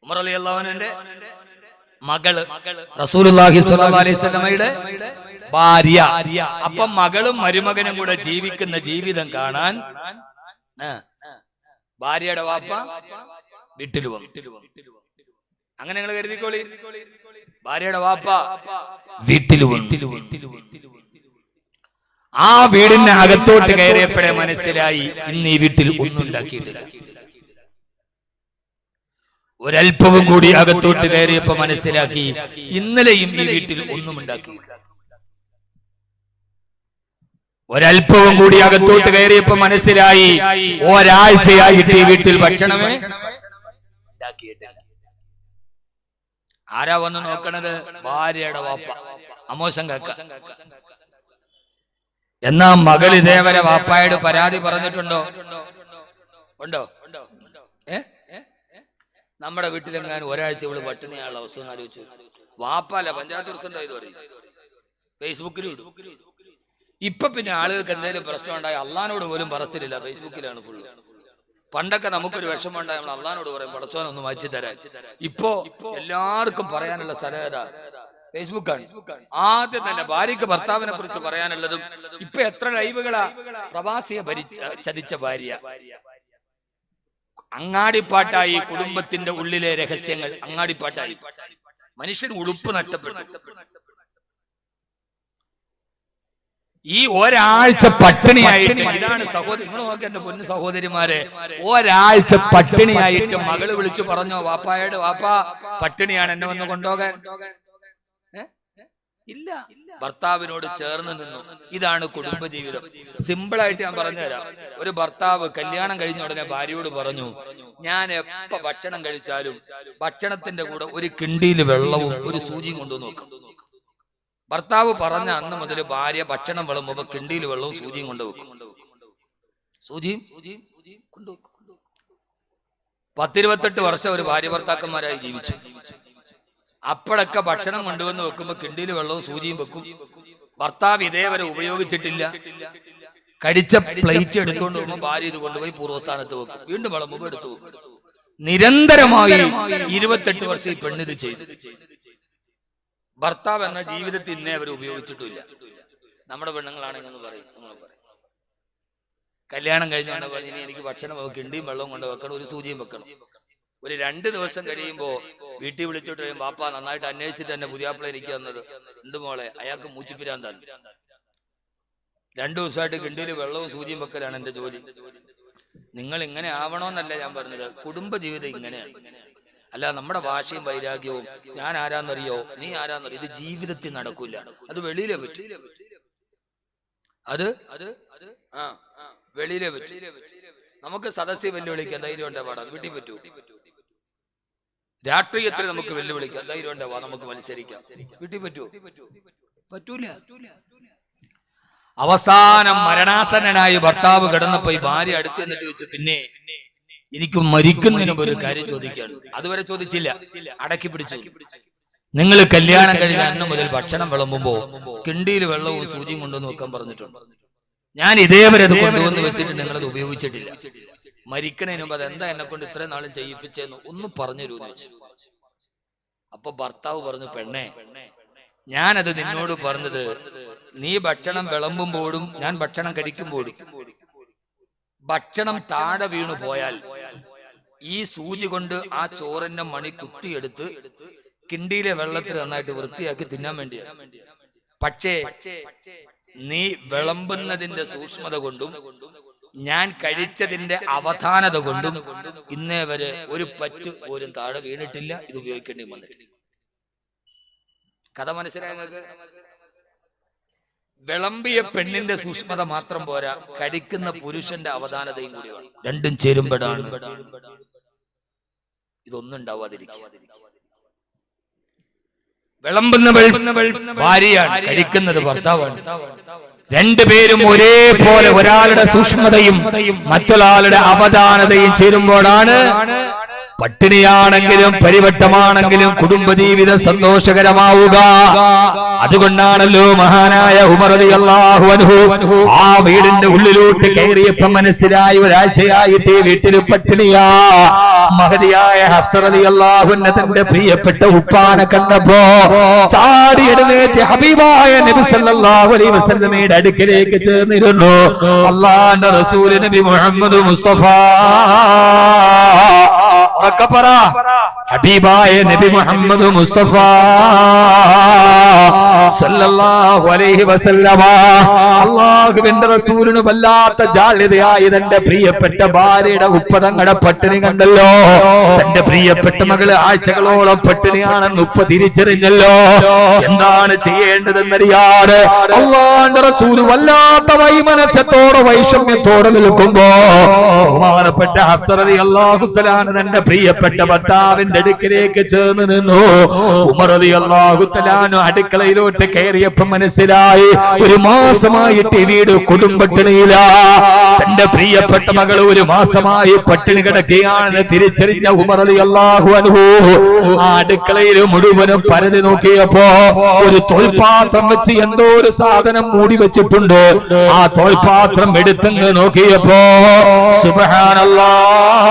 ഉമർ റളിയല്ലാഹു അൻഹുവിന്റെ മകള്, റസൂലുള്ളാഹി സ്വല്ലല്ലാഹു അലൈഹി വസല്ലമയുടെ ഭാര്യ. അപ്പം മകളും മരുമകനും കൂടെ ജീവിക്കുന്ന ജീവിതം കാണാൻ ഭാര്യയുടെ വാപ്പ വീട്ടിൽ വന്നു. അങ്ങനെ നിങ്ങൾ കരുതിക്കോളി, ഭാര്യയുടെ വാപ്പ വീട്ടിൽ വന്നു. ആ വീടിന്റെ അകത്തോട്ട് കയറിയപ്പോഴേ മനസ്സിലായി ഇന്ന് ഈ വീട്ടിൽ ഒന്നും ഉണ്ടാക്കിയിട്ടില്ല. ഒരൽപ്പവും കൂടി അകത്തോട്ട് കയറിയപ്പോ മനസ്സിലാക്കി ഇന്നലെയും ഈ വീട്ടിൽ ഒന്നും ഉണ്ടാക്കിയിട്ടില്ല. ഒരൽപ്പവും കൂടി അകത്തോട്ട് കയറിയപ്പോ മനസ്സിലായി ഒരാഴ്ചയായിട്ട് ഈ വീട്ടിൽ ഭക്ഷണമേ ഉണ്ടാക്കിയിട്ടില്ല. ആരാ വന്ന് നോക്കണത്? ഭാര്യയുടെ വാപ്പ, അമോശം കാക്ക. എന്നാ മകൾ ഇതേവരെ വാപ്പായോട് പരാതി പറഞ്ഞിട്ടുണ്ടോ? ഉണ്ടോ? നമ്മുടെ വീട്ടിലെങ്ങാനും ഒരാഴ്ച ഇവള് പട്ടിണിയാനുള്ള അവസ്ഥ ഒന്ന് ആലോചിച്ചു. വാപ്പല്ല, പഞ്ചായത്ത് പ്രസിഡന്റ് ഇത് പറയും, ഫേസ്ബുക്കിലും. ഇപ്പൊ പിന്നെ ആളുകൾക്ക് എന്തെങ്കിലും പ്രശ്നം ഉണ്ടായി അള്ളഹാനോട് പോലും പറച്ചിലില്ല, ഫേസ്ബുക്കിലാണ് ഫുള്ള്. പണ്ടൊക്കെ നമുക്കൊരു വിഷമം ഉണ്ടായി നമ്മൾ അള്ളഹാനോട് പറയും പടച്ചോനൊന്ന് മാറ്റി തരാൻ. ഇപ്പോ എല്ലാവർക്കും പറയാനുള്ള സ്ഥലം ഏതാ? ഫേസ്ബുക്കാണ്. ആദ്യം തന്നെ ഭാര്യക്ക് ഭർത്താവിനെ കുറിച്ച് പറയാനുള്ളതും. ഇപ്പൊ എത്ര ലൈവുകളാ? പ്രവാസിയെ ചതിച്ച ഭാര്യ, അങ്ങാടിപ്പാട്ടായി കുടുംബത്തിന്റെ ഉള്ളിലെ രഹസ്യങ്ങൾ, അങ്ങാടിപ്പാട്ടായി. മനുഷ്യൻ ഉളുപ്പ് നഷ്ടപ്പെട്ടു. ഈ ഒരാഴ്ച പട്ടിണിയായിട്ട്, ഇതാണ് സഹോദരി, നിങ്ങൾ നോക്കി എന്റെ പൊന്നു സഹോദരിമാരെ, ഒരാഴ്ച പട്ടിണിയായിട്ട് മകള് വിളിച്ചു പറഞ്ഞോ വാപ്പായോട്, വാപ്പാ പട്ടിണിയാണ്, എന്നെ വന്ന് കൊണ്ടുപോകാൻ? ഇല്ല. ഭർത്താവിനോട് ചേർന്ന് നിന്നു. ഇതാണ് കുടുംബജീവിതം. സിമ്പിളായിട്ട് ഞാൻ പറഞ്ഞുതരാം. ഒരു ഭർത്താവ് കല്യാണം കഴിഞ്ഞ ഉടനെ ഭാര്യയോട് പറഞ്ഞു, ഞാൻ എപ്പ ഭക്ഷണം കഴിച്ചാലും ഭക്ഷണത്തിന്റെ കൂടെ ഒരു കിണ്ടിയിൽ വെള്ളവും ഒരു സൂചിയും കൊണ്ടുവന്ന് നോക്കും. ഭർത്താവ് പറഞ്ഞ അന്ന് മുതൽ ഭാര്യ ഭക്ഷണം വിളമ്പുമ്പോ കിണ്ടിയിൽ വെള്ളവും സൂചിയും കൊണ്ടുവെക്കും. സൂചിയും കൊണ്ടുവെക്കും. 10-28 വർഷം ഒരു ഭാര്യ ഭർത്താക്കന്മാരായി ജീവിച്ചു. അപ്പോഴൊക്കെ ഭക്ഷണം കൊണ്ടുവന്ന് വെക്കുമ്പോ കിണ്ടിയിൽ വെള്ളവും സൂചിയും വെക്കും. ഭർത്താവ് ഇതേവരെ ഉപയോഗിച്ചിട്ടില്ല. കഴിച്ച പ്ലേറ്റ് എടുത്തുകൊണ്ട് പോകുമ്പോൾ ഭാര്യ ഇത് കൊണ്ടുപോയി പൂർവ്വസ്ഥാനത്ത് വെക്കും. വീണ്ടും വിളമ്പുമ്പോ എടുത്തു വെക്കും. നിരന്തരമായി 28 വർഷം ഈ പെണ്ണിത് ചെയ്തു. ഭർത്താവ് എന്ന ജീവിതത്തിൽ ഇന്നേ അവർ ഉപയോഗിച്ചിട്ടില്ല. നമ്മുടെ പെണ്ണുങ്ങളാണെങ്കിൽ പറയും, കല്യാണം കഴിഞ്ഞാണ് ഇനി എനിക്ക് ഭക്ഷണം കിണ്ടിയും വെള്ളവും കൊണ്ട് വെക്കണം, ഒരു സൂചിയും വെക്കണം. ഒരു 2 ദിവസം കഴിയുമ്പോ വീട്ടിൽ വിളിച്ചോട്ട് കഴിയും, ബാപ്പ നന്നായിട്ട് അന്വേഷിച്ചിട്ട് എന്നെ പുതിയാപ്പിള എനിക്ക് തന്നത് ഉണ്ട് മോളെ, അയാൾക്ക് മൂച്ചിപ്പിരാന്താണ്. 2 ദിവസമായിട്ട് കിണ്ടിയിൽ വെള്ളവും സൂചിയും വെക്കലാണ് എന്റെ ജോലി. നിങ്ങൾ ഇങ്ങനെ ആവണോന്നല്ല ഞാൻ പറഞ്ഞത്, കുടുംബ ജീവിതം ഇങ്ങനെയാണ്. അല്ല നമ്മുടെ ഭാഷയും വൈരാഗ്യവും ഞാൻ ആരാന്നറിയോ നീ ആരാന്നറിയോ, ഇത് ജീവിതത്തിൽ നടക്കൂല. അത് വെളിയിലെ പറ്റൂ. അത് വെളിയിലെ പറ്റൂ. നമുക്ക് സദസ്യ വെല്ലുവിളിക്കാൻ ധൈര്യം ഉണ്ടാ പാടാം, വീട്ടിൽ പറ്റൂ. രാഷ്ട്രീയത്തിൽ നമുക്ക് വെല്ലുവിളിക്കാം, ധൈര്യം ഉണ്ടാവാ, നമുക്ക് മത്സരിക്കാം, വീട്ടിൽ പറ്റൂ? പറ്റൂല. അവസാനം മരണാസന്നനായി ഭർത്താവ് കിടന്നപ്പോ ഈ ഭാര്യ അടുത്ത് എന്നിട്ട് ചോദിച്ചു, പിന്നെ എനിക്ക് മരിക്കുന്നതിന് മുമ്പ് ഒരു കാര്യം ചോദിക്കാണ്. അതുവരെ ചോദിച്ചില്ല, അടക്കി പിടിച്ചു. നിങ്ങൾ കല്യാണം കഴിഞ്ഞ അന്ന് മുതൽ ഭക്ഷണം വിളമ്പുമ്പോ കിണ്ടിയിൽ വെള്ളവും സൂചിയും കൊണ്ടുവന്ന് വെക്കാൻ പറഞ്ഞിട്ടുണ്ട്. ഞാൻ ഇതേവരെ അത് കൊണ്ടുവന്ന് വെച്ചിട്ട് നിങ്ങളത് ഉപയോഗിച്ചിട്ടില്ല. മരിക്കണതിന് മുമ്പ് അതെന്താ എന്നെ കൊണ്ട് ഇത്രയും നാളും ചെയ്യിപ്പിച്ചെന്ന് ഒന്ന് പറഞ്ഞു തരൂന്ന് വെച്ചു. അപ്പൊ ഭർത്താവ് പറഞ്ഞു, പെണ്ണെ ഞാനത് നിന്നോട് പറഞ്ഞത് നീ ഭക്ഷണം വിളമ്പുമ്പോഴും ഞാൻ ഭക്ഷണം കഴിക്കുമ്പോഴും ഭക്ഷണം താഴെ വീണു പോയാൽ ഈ സൂചി കൊണ്ട് ആ ചോറിന്റെ മണി കുത്തിയെടുത്ത് കിണ്ടിയിലെ വെള്ളത്തിൽ നന്നായിട്ട് വൃത്തിയാക്കി തിന്നാൻ വേണ്ടിയാണ്. പക്ഷേ നീ വിളമ്പുന്നതിന്റെ സൂക്ഷ്മത കൊണ്ടും ഞാൻ കഴിച്ചതിന്റെ അവധാനത കൊണ്ടും ഇന്നേ വരെ ഒരു പറ്റു പോലും താഴെ വീണിട്ടില്ല, ഇത് ഉപയോഗിക്കേണ്ടി വന്നിട്ടില്ല. കഥ മനസ്സിലായ നിങ്ങൾക്ക്? വിളമ്പിയ പെണ്ണിന്റെ സൂക്ഷ്മത മാത്രം പോരാ, കഴിക്കുന്ന പുരുഷന്റെ അവധാനതയും കൂടി വേണം. രണ്ടും ചേരുമ്പോഴാണ് ഇതൊന്നും ഉണ്ടാവാതിരിക്കുക. വിളമ്പുന്നവൾ ഭാര്യയാണ്, കഴിക്കുന്നത് ഭർത്താവാണ്. രണ്ടുപേരും ഒരേപോലെ ഒരാളുടെ സൂക്ഷ്മതയും മറ്റൊരാളുടെ അവധാനതയും ചേരുമ്പോഴാണ് പട്ടിണിയാണെങ്കിലും പരിവട്ടമാണെങ്കിലും കുടുംബജീവിതം സന്തോഷകരമാവുക. അതുകൊണ്ടാണല്ലോ മഹാനായ ഉമർ റളിയല്ലാഹു അൻഹു ആ വീടിന്റെ ഉള്ളിലോട്ട് കയറിയപ്പോൾ മനസ്സിലായി ഒരാഴ്ചയായിട്ട് ഈ വീട്ടിൽ പട്ടിണിയാ. മഹദിയായ ഹഫ്സ റളിയല്ലാഹു അൻഹ തന്റെ പ്രിയപ്പെട്ട ഉപ്പാനെ കണ്ടപ്പോ ചാടി എഴുന്നേറ്റ് ഹബീബായ നബി സല്ലല്ലാഹു അലൈഹി വസല്ലമയുടെ അടുക്കലേക്ക് ചേർന്നിരുന്നു. അല്ലാഹുവിന്റെ റസൂൽ നബി മുഹമ്മദ് മുസ്തഫ ഹബീബായ നബി മുഹമ്മദ് മുസ്തഫ സല്ലല്ലാഹു അലൈഹി വസല്ലമ അല്ലാഹുവിന്റെ റസൂലിന് വല്ലാത്ത ജാള്യതയായി തന്റെ പ്രിയപ്പെട്ട ഭാര്യയുടെ ഉപ്പതങ്ങളുടെ പട്ടിണി കണ്ടല്ലോ. തന്റെ പ്രിയപ്പെട്ട മകള് ആഴ്ചകളോളം പട്ടിണിയാണെന്ന് ഉപ്പ തിരിച്ചറിഞ്ഞല്ലോ. എന്താണ് ചെയ്യേണ്ടതെന്നറിയാതെ അല്ലാഹുവിന്റെ റസൂൽ വല്ലാത്ത വൈമനസ്യത്തോടെ വൈഷമ്യത്തോടെ നിൽക്കുമ്പോ ബഹുമാനപ്പെട്ട ഹഫ്സ റളിയല്ലാഹു തആല തന്റെ പ്രിയപ്പെട്ട ഭർത്താവിന്റെ അടുക്കിലേക്ക് ചേർന്ന് നിന്നു. ഉമർ റളിയല്ലാഹു തആല അടുക്കളയിലോട്ട് കയറിയപ്പോ മനസ്സിലായി ഒരു മാസമായിട്ട് വീട് കുടുംബപ്പട്ടിണിയില. തന്റെ പ്രിയപ്പെട്ട മകൾ ഒരു മാസമായി പട്ടിണി കിടക്കുകയാണെന്ന് തിരിച്ചറിഞ്ഞ ഉമർ റളിയല്ലാഹു അൻഹു ആ അടുക്കളയിൽ മുഴുവനും പരതി നോക്കിയപ്പോ ഒരു തോൽപാത്രം വെച്ച് എന്തോ ഒരു സാധനം മൂടി വെച്ചിട്ടുണ്ട്. ആ തോൽപാത്രം എടുത്തെന്ന് നോക്കിയപ്പോ സുബ്ഹാനല്ലാഹ്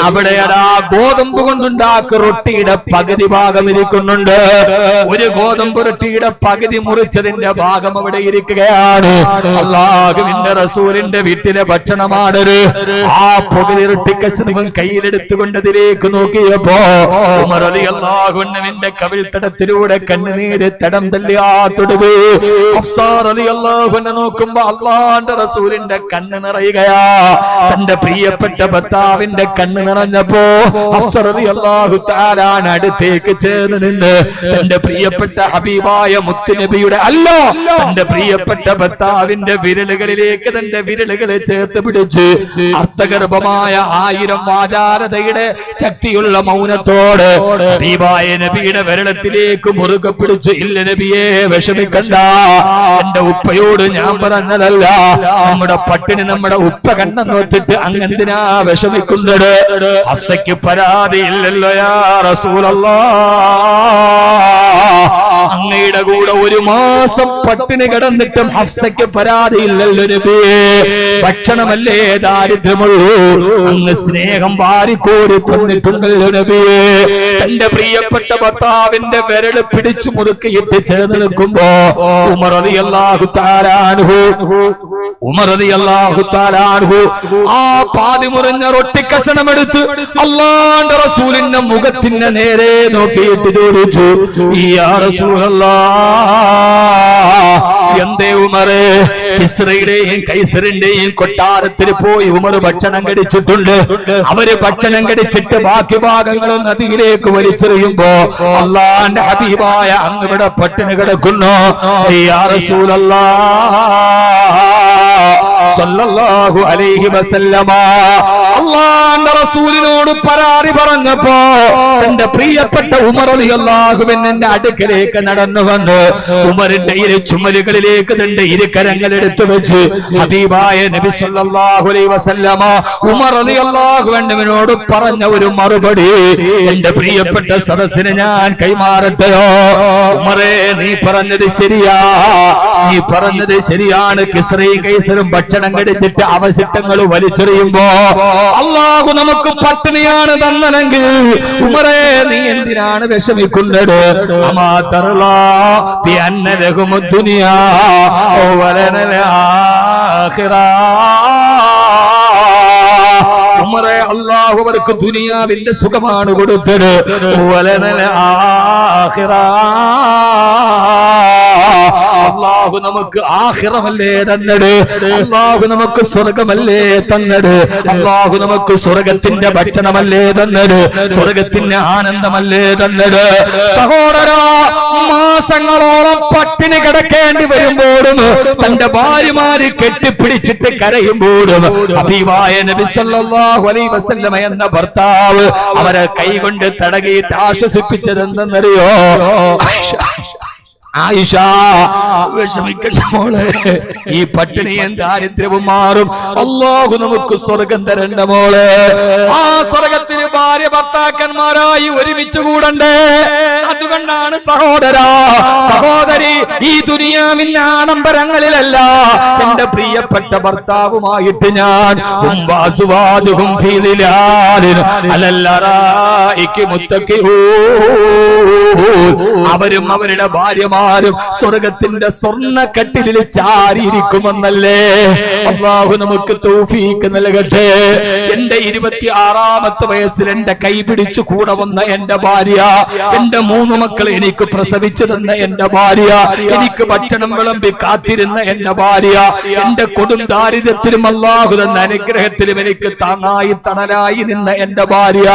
അവിടെ ഗോതമ്പ് കൊണ്ടുണ്ടാക്കിയ റൊട്ടിയുടെ പകുതി ഭാഗം ഇരിക്കുന്നുണ്ട്. ഒരു ഗോതമ്പ് റൊട്ടിയുടെ പകുതി മുറിച്ചതിന്റെ ഭാഗം അവിടെ ഇരിക്കുകയാണ്. അല്ലാഹുവിന്റെ റസൂലിന്റെ വീട്ടിലെ ഭക്ഷണമാണത്. ആ പകുതി റൊട്ടി കഷ്ണം കയ്യിലെടുത്തുകൊണ്ടതിലേക്ക് നോക്കിയപ്പോ ഉമർ റളിയല്ലാഹു അൻഹുവിന്റെ കവിൾത്തടത്തിലൂടെ കണ്ണുനീര് തടം തല്ലിയാത്തൊടുകി. ഹഫ്സ റളിയല്ലാഹു അൻഹ നോക്കുമ്പോ അല്ലാഹുവിന്റെ റസൂലിന്റെ കണ്ണ് നിറയുകയാ. തന്റെ പ്രിയപ്പെട്ട ഭർത്താവിന്റെ കണ്ണ് നിറഞ്ഞപ്പോ ഹഫ്സ റളിയല്ലാഹു തആല അടുത്തേക്ക് ചേർന്ന് നിന്ന് തന്റെ പ്രിയപ്പെട്ട ഹബീബായ മുത്തുനബിയുടെ തന്റെ പ്രിയപ്പെട്ട ഭർത്താവിന്റെ വിരലുകളിലേക്ക് തന്റെ വിരലുകളെ ചേർത്ത് പിടിച്ച് അർത്ഥഗർഭമായ 1000 വാചാരതയുടെ ശക്തിയുള്ള മൗനത്തോട് ഹബീബായ നബിയുടെ വിരളത്തിലേക്ക് മുറുകെ പിടിച്ചു. ഇല്ല നബിയെ, വിഷമിക്കണ്ട. എന്റെ ഉപ്പയോട് ഞാൻ പറഞ്ഞതല്ല, നമ്മുടെ പട്ടിണി നമ്മുടെ ഉപ്പ കണ്ണെന്ന് നോത്തിട്ട് അങ്ങെന്തിനാ വിഷമിക്കുന്നത്? ഹഫ്സയ്ക്ക് പരാതിയില്ലല്ലോ യാ റസൂലല്ലാഹ്. അങ്ങയുടെ കൂടെ ഒരു മാസം പട്ടിണി കിടന്നിട്ടും ഹഫ്സയ്ക്ക് പരാതിയില്ലല്ലോ നബിയേ. ഭക്ഷണമല്ലേ ദാരിദ്ര്യമുള്ളൂ, അങ്ങ് സ്നേഹം വാരിക്കോരി തന്നിട്ടുണ്ടല്ലോ നബിയേ. തന്റെ പ്രിയപ്പെട്ട ഭർത്താവിന്റെ വിരല് പിടിച്ചു മുറുക്കിയിട്ട് ചേർന്ന് നിൽക്കുമ്പോ ഉമർ റളിയല്ലാഹു തആല അൻഹു ആ പാതി മുറിഞ്ഞ റൊട്ടി കഷണം എടുത്ത് അല്ലാഹുവിന്റെ റസൂലിന്റെ മുഖത്തിന്റെ നേരെ നോക്കിയിട്ട് ചോദിച്ചു, യാ റസൂലല്ലാഹ്, എന്തേ ഉമറേ, കിസ്റയുടെയും കൈസറിന്റെയും കൊട്ടാരത്തിൽ പോയി ഉമർ ഭക്ഷണം കഴിച്ചിട്ടുണ്ട്. അവര് ഭക്ഷണം കഴിച്ചിട്ട് ബാക്കി ഭാഗങ്ങളും നദിയിലേക്ക് വലിച്ചെറിയുമ്പോ അല്ലാഹുവിന്റെ ഹബീബായ അങ്ങ് ഇവിടെ പട്ടിണി കിടക്കുന്നു. യാ റസൂലല്ലാഹ് സല്ലല്ലാഹു അലൈഹി വസല്ലമ അല്ലാഹുവിന്റെ റസൂലിനോട് പരാതി പറഞ്ഞപ്പോ തന്റെ പ്രിയപ്പെട്ട ഉമർ റളിയല്ലാഹു അൻഹുവിന്റെ അടുക്കലേക്ക് നടന്നു വന്ന് ഉമറിന്റെ ഇരു ചുമലുകളിലേക്ക് തന്റെ ഇരുകരങ്ങൾ എടുത്തു വെച്ച് ഹബീബായ നബി സല്ലല്ലാഹു അലൈഹി വസല്ലമ ഉമർ റളിയല്ലാഹു അൻഹുവിനോട് പറഞ്ഞ ഒരു മറുപടി എന്റെ പ്രിയപ്പെട്ട സദസ്സിനെ ഞാൻ കൈമാറട്ടെയോ? ഉമറേ, നീ പറഞ്ഞത് ശരിയാ, നീ പറഞ്ഞത് ശരിയാണ്. കിസ്റയും കൈസറും ഭക്ഷണം കഴിച്ചിട്ട് അവശിഷ്ടങ്ങൾ വലിച്ചെറിയുമ്പോ അല്ലാഹു നമുക്ക് പട്ടിണിയാണ് തന്നെങ്കിൽ ഉമറേ, നീ എന്തിനാണ് വിഷമിക്കുന്നത്? ഉമറേ, അല്ലാഹു അവർക്ക് ദുനിയാവിന്റെ സുഖമാണ് കൊടുത്തത്. അല്ലാഹു നമുക്ക് ആഖിറമല്ലേ തന്നത്, അല്ലാഹു നമുക്ക് സ്വർഗമല്ലേ തന്നത്, അല്ലാഹു നമുക്ക് സ്വർഗത്തിന്റെ ഭക്ഷണമല്ലേ തന്നത്, സ്വർഗത്തിന്റെ ആനന്ദമല്ലേ തന്നത്. സഹോദരാ, മാസങ്ങളോളം പട്ടിണി കിടക്കേണ്ടി വരുമ്പോഴും തന്റെ ഭാര്യമാര് കെട്ടിപ്പിടിച്ചിട്ട് കരയുമ്പോഴും ഹബീബായ നബി സല്ലല്ലാഹു അലൈഹി വസല്ലമ എന്ന ഭർത്താവ് അവരെ കൈകൊണ്ട് തടകിയിട്ട് ആശ്വസിപ്പിച്ചത് എന്തെന്നറിയോ? ആയിഷ വിഷമിക്കണ്ട മോളെ, ഈ പട്ടിണിയും ദാരിദ്ര്യവും മാറും. അല്ലാഹു നമുക്ക് സ്വർഗം തരണ്ട മോളെ. ആ സ്വർഗത്തിന് ഭാര്യ ഭർത്താക്കന്മാരായി ഒരുമിച്ച് കൂടണ്ടേ? അതുകൊണ്ടാണ് സഹോദരി, ഈ ദുനിയാവിന്റെ ആഡംബരങ്ങളിലല്ല എന്റെ പ്രിയപ്പെട്ട ഭർത്താവുമായിട്ട് ഞാൻ അവരും അവരുടെ ഭാര്യമാരും സ്വർഗത്തിന്റെ സ്വർണ്ണക്കട്ടിലിൽ ചാരിയിരിക്കുമെന്നല്ലേ. അല്ലാഹു നമുക്ക് തൗഫീഖ് നൽകട്ടെ. എന്റെ 26ാമത്തെ വയസ്സിൽ എന്റെ കൈ പിടിച്ചു കൂടെ വന്ന എന്റെ ഭാര്യ, എന്റെ 3 മക്കളെ എനിക്ക് പ്രസവിച്ചു തന്ന എന്റെ ഭാര്യ, എനിക്ക് ഭക്ഷണം വിളമ്പി കാത്തിരുന്ന എന്റെ ഭാര്യ, എന്റെ കൊടും ദാരിദ്ര്യത്തിലും അല്ലാഹു തന്ന അനുഗ്രഹത്തിലും എനിക്ക് താങ്ങായി തണലായി നിന്ന എന്റെ ഭാര്യ,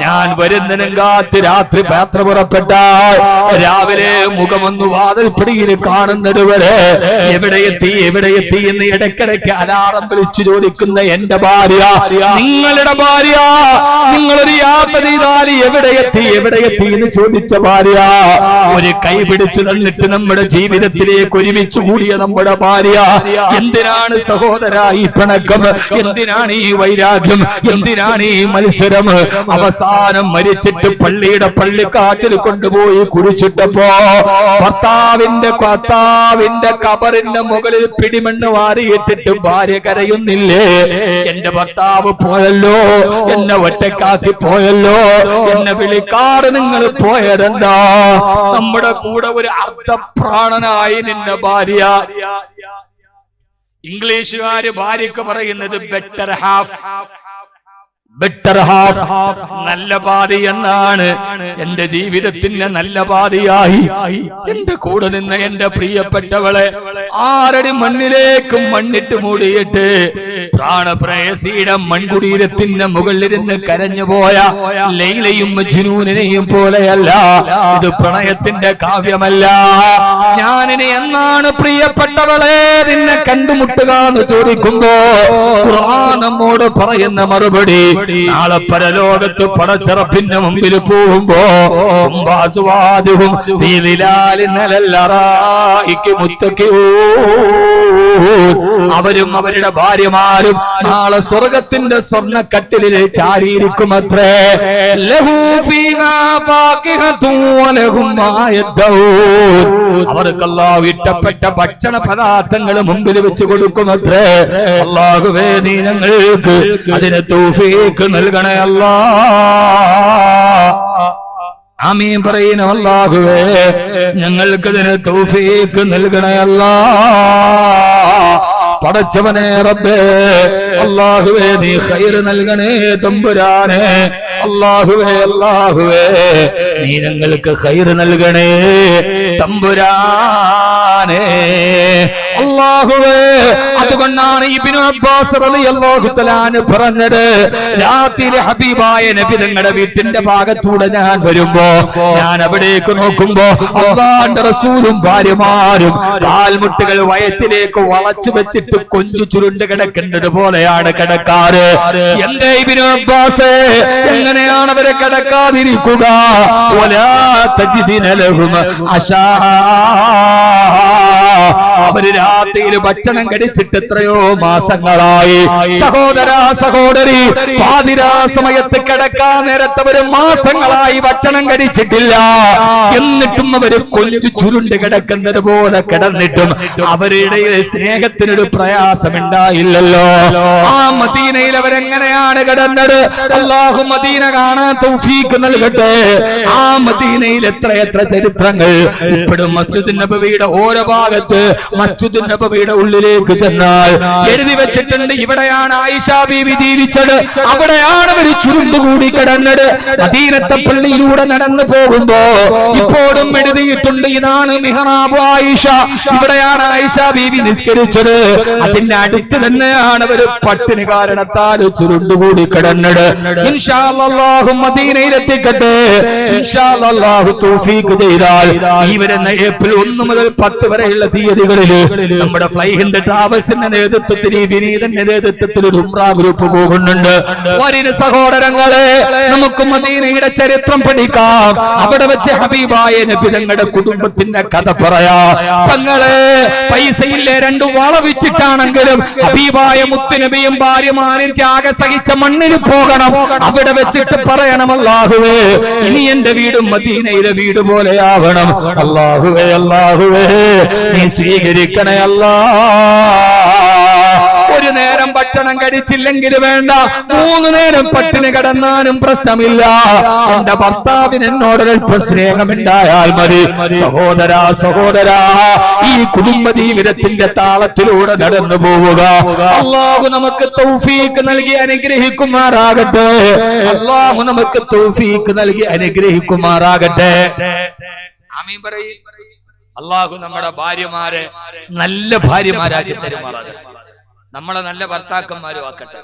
ഞാൻ വരുന്നതിനും കാത്ത് രാത്രി യാത്ര പുറപ്പെട്ടാൽ രാവിലെ മുഖമൊന്നു വാതിൽപ്പടിയിൽ കാണുന്നത് വരെ എവിടെ എത്തി എന്ന് ഇടയ്ക്കിടയ്ക്ക് അലാറം വിളിച്ചു ചോദിക്കുന്ന എന്റെ ഭാര്യ, നിങ്ങളുടെ ഭാര്യ, നിങ്ങളൊരു യാത്ര ചെയ്താൽ എവിടെ എത്തി എന്ന് ചോദിച്ച ഭാര്യ, ഒരു കൈ പിടിച്ചു തന്നിട്ട് നമ്മുടെ ജീവിതത്തിലേക്ക് ഒരുമിച്ച് കൂടിയ നമ്മുടെ ഭാര്യ, എന്തിനാണ് സഹോദര ഈ പിണക്കം? എന്തിനാണ് ഈ വൈരാഗ്യം? എന്തിനാണ് ഈ മത്സരം? അവസാനം മരിച്ചിട്ട് പള്ളിക്കാട്ടിൽ കൊണ്ടുപോയി കുഴിച്ചിട്ടപ്പോ ഭർത്താവിന്റെ കബറിന്റെ മുകളിൽ പിടിമണ്ണ് വാരിയിട്ടിട്ട് ഭാര്യ കരയുന്നില്ലേ? എന്റെ ഭർത്താവ് പോയല്ലോ, എന്നെ ഒറ്റക്കാക്കി പോയല്ലോ, എന്നെ വിളിക്കാറ് നിങ്ങൾ പോയതെന്താ? നമ്മുടെ കൂടെ ഒരു അർത്ഥപ്രാണനായി നിന്റെ ഭാര്യ. ഇംഗ്ലീഷുകാര് ഭാര്യക്ക് പറയുന്നത് ബെറ്റർ ഹാഫ്, നല്ല പാതി എന്നാണ്. എന്റെ ജീവിതത്തിന്റെ നല്ല പാതിയായി എന്റെ കൂടെ നിന്ന് എന്റെ പ്രിയപ്പെട്ടവളെ ആരടി മണ്ണിലേക്ക് മണ്ണിട്ട് മൂടിയിട്ട് പ്രാണപ്രേയസിയുടെ മൺകുടീരത്തിന്റെ മുകളിലിരുന്ന് കരഞ്ഞുപോയ ലൈലയും മജ്നൂനെയും പോലെയല്ല. ഇത് പ്രണയത്തിന്റെ കാവ്യമല്ല. ഞാനിനി എന്നാണ് പ്രിയപ്പെട്ടവളെ നിന്നെ കണ്ടുമുട്ടുക എന്ന് ചോദിക്കുമ്പോ ഖുർആൻ നമ്മോട് പറയുന്ന മറുപടി, നാളെ പരലോകത്ത് പടച്ചറപ്പിന്റെ മുമ്പിൽ പോകുമ്പോ അവരും അവരുടെ ഭാര്യമാരും നാളെ സ്വർഗത്തിന്റെ സ്വർണ്ണക്കട്ടിലിൽ ചാരിയിരിക്കുമത്രേ. അവർക്ക് അല്ലാഹു ഇഷ്ടപ്പെട്ട ഭക്ഷണ പദാർത്ഥങ്ങൾ മുമ്പിൽ വെച്ച് കൊടുക്കുമത്രേ. അല്ലാഹുവേ, നീ ഞങ്ങൾക്ക് അതിന് തൗഫീഖ് നൽകണേ അല്ലാ. ആമീൻ പറയുന്നു. അല്ലാഹുവേ, ഞങ്ങൾക്ക് അതിന് തൗഫീഖ് നൽകണേ അല്ലാ. പടച്ചവനെ റബ്ബേ, അല്ലാഹുവേ, നീ ഖൈർ നൽകണേ തമ്പുരാനെ. അല്ലാഹുവേ, നീ ഞങ്ങൾക്ക് ഖൈർ നൽകണേ തമ്പുരാനെ. അല്ലാഹുവേ, അതുകൊണ്ടാണ് ഇബ്നു അബ്ബാസ് റളിയല്ലാഹു തആല അൻഹു പറഞ്ഞത്, രാത്രിയിലെ ഹബീബായ നബി തങ്ങളുടെ വീട്ടിന്റെ ഭാഗത്തൂടെ ഞാൻ വരുമ്പോ ഞാൻ അവിടേക്ക് നോക്കുമ്പോ അല്ലാഹുവിന്റെ റസൂലും ഭാര്യമാരും കാൽമുട്ടുകൾ വയറ്റിലേക്ക് വളച്ചു വെച്ചിട്ട് കൊഞ്ചു ചുരുണ്ട് കിടക്കുന്നത് പോലെയാണ് കിടക്കാറ്. എന്തേ ഇബ്നു അബ്ബാസ്, എങ്ങനെയാണ് അവരെ കിടക്കാതിരിക്കുക? വലാ തജിദിന ലഹും അശാ, അവര് രാത്രിയിൽ ഭക്ഷണം കഴിച്ചിട്ട് എത്രയോ മാസങ്ങളായി. സഹോദരി, പാതിരാ സമയത്ത് കിടക്കാൻ നേരത്തെ അവര് മാസങ്ങളായി ഭക്ഷണം കഴിച്ചിട്ടില്ല. എന്നിട്ടും അവര് കൊഞ്ചു ചുരുണ്ട് കിടക്കുന്നത് പോലെ കിടന്നിട്ടും അവരുടെ സ്നേഹത്തിനൊരു പ്രയാസമുണ്ടായില്ലല്ലോ. ആ മദീനയിൽ അവരെങ്ങനെയാണ് കിടന്നത്? അല്ലാഹു മദീന കാണാൻ തൗഫീഖ് നൽകട്ടെ. ആ മദീനയിൽ എത്ര ചരിത്രങ്ങൾ ഇപ്പോഴും മസ്ജിദ് നബവിയുടെ ഓരോ ഭാഗത്ത് മസ്ജിദ് നബവിയുടെ ഉള്ളിലേക്ക് ചെന്നാൽ എഴുതി വെച്ചിട്ടുണ്ട്, ഇവിടെയാണ് ആയിഷ ബീവി ജീവിച്ചത്, അവിടെയാണ് അവർ ചുരുണ്ടുകൂടി കിടന്നത്. മദീനത്തെ പള്ളിയിലൂടെ നടന്നു പോകുമ്പോ ഇപ്പോഴും എഴുതിയിട്ടുണ്ട്, ഇതാണ് മിഹ്റാബ് ആയിഷ, ഇവിടെയാണ് ആയിഷ ബീവി നിസ്കരിച്ചത്. അതിന്റെ അടുത്ത് തന്നെയാണ് അവർ പട്ടിണി കാരണത്താൽ ചുരുണ്ടുകൂടി കിടന്നത്. ഇൻഷാ അല്ലാഹു മദീനയിലെത്തിക്കട്ടെ. ഇൻഷാ അല്ലാഹു തൗഫീഖ് ചെയ്താൽ ഈ വരുന്ന ഏപ്രിൽ 1 മുതൽ 10 വരെയുള്ള തീയതികളിൽ നമ്മുടെ ഫ്ലൈ ഹിന്ദ് ട്രാവൽസിന്റെ നേതൃത്വത്തിൽ വിനീതന്റെ നേതൃത്വത്തിൽ ഒരു ഉംറ ഗ്രൂപ്പ് പോകുന്നുണ്ട്. വരുന്ന സഹോദരങ്ങളെ, നമുക്ക് മദീനയുടെ ചരിത്രം പഠിക്കാം. അവിടെ വെച്ച് ഹബീബായ നബി തങ്ങളുടെ കുടുംബത്തിന്റെ കഥ പറയാ. തങ്ങളെ പൈസയില്ലേ 2 വളവിച്ചിട്ടാണെങ്കിലും ഹബീബായ മുത്തുനബിയും ഭാര്യമാരും ത്യാഗം സഹിച്ച മണ്ണിൽ പോകണം. അവിടെ വെച്ചിട്ട് പറയണം, അല്ലാഹുവേ ഇനി എന്റെ വീടും മദീനയിലെ വീട് പോലെയാവണം. അല്ലാഹുവേ അല്ലാഹുവേ നീ സ്വീകരിക്കണേ അല്ലാ. ഒരു നേരം ഭക്ഷണം കഴിച്ചില്ലെങ്കിൽ വേണ്ട, 3 നേരം പട്ടിണി കിടന്നാലും പ്രശ്നമില്ല. എന്റെ ഭർത്താവിന് എന്നോടൊരൽപ്പം സ്നേഹമുണ്ടായാൽ മതി. സഹോദരാ സഹോദരാ, ഈ കുടുംബ ജീവിതത്തിന്റെ താളത്തിലൂടെ നടന്നു പോവുക. അല്ലാഹു നമുക്ക് തൗഫീഖ് നൽകി അനുഗ്രഹിക്കുമാറാകട്ടെ. അല്ലാഹു നമുക്ക് തൗഫീഖ് നൽകി അനുഗ്രഹിക്കുമാറാകട്ടെ. ആമീൻ പറയ്. അല്ലാഹു നമ്മുടെ ഭാര്യമാരെ നല്ല ഭാര്യമാരാക്കി തരുമാറാകട്ടെ. നമ്മളെ നല്ല ഭർത്താക്കന്മാരും ആക്കട്ടെ.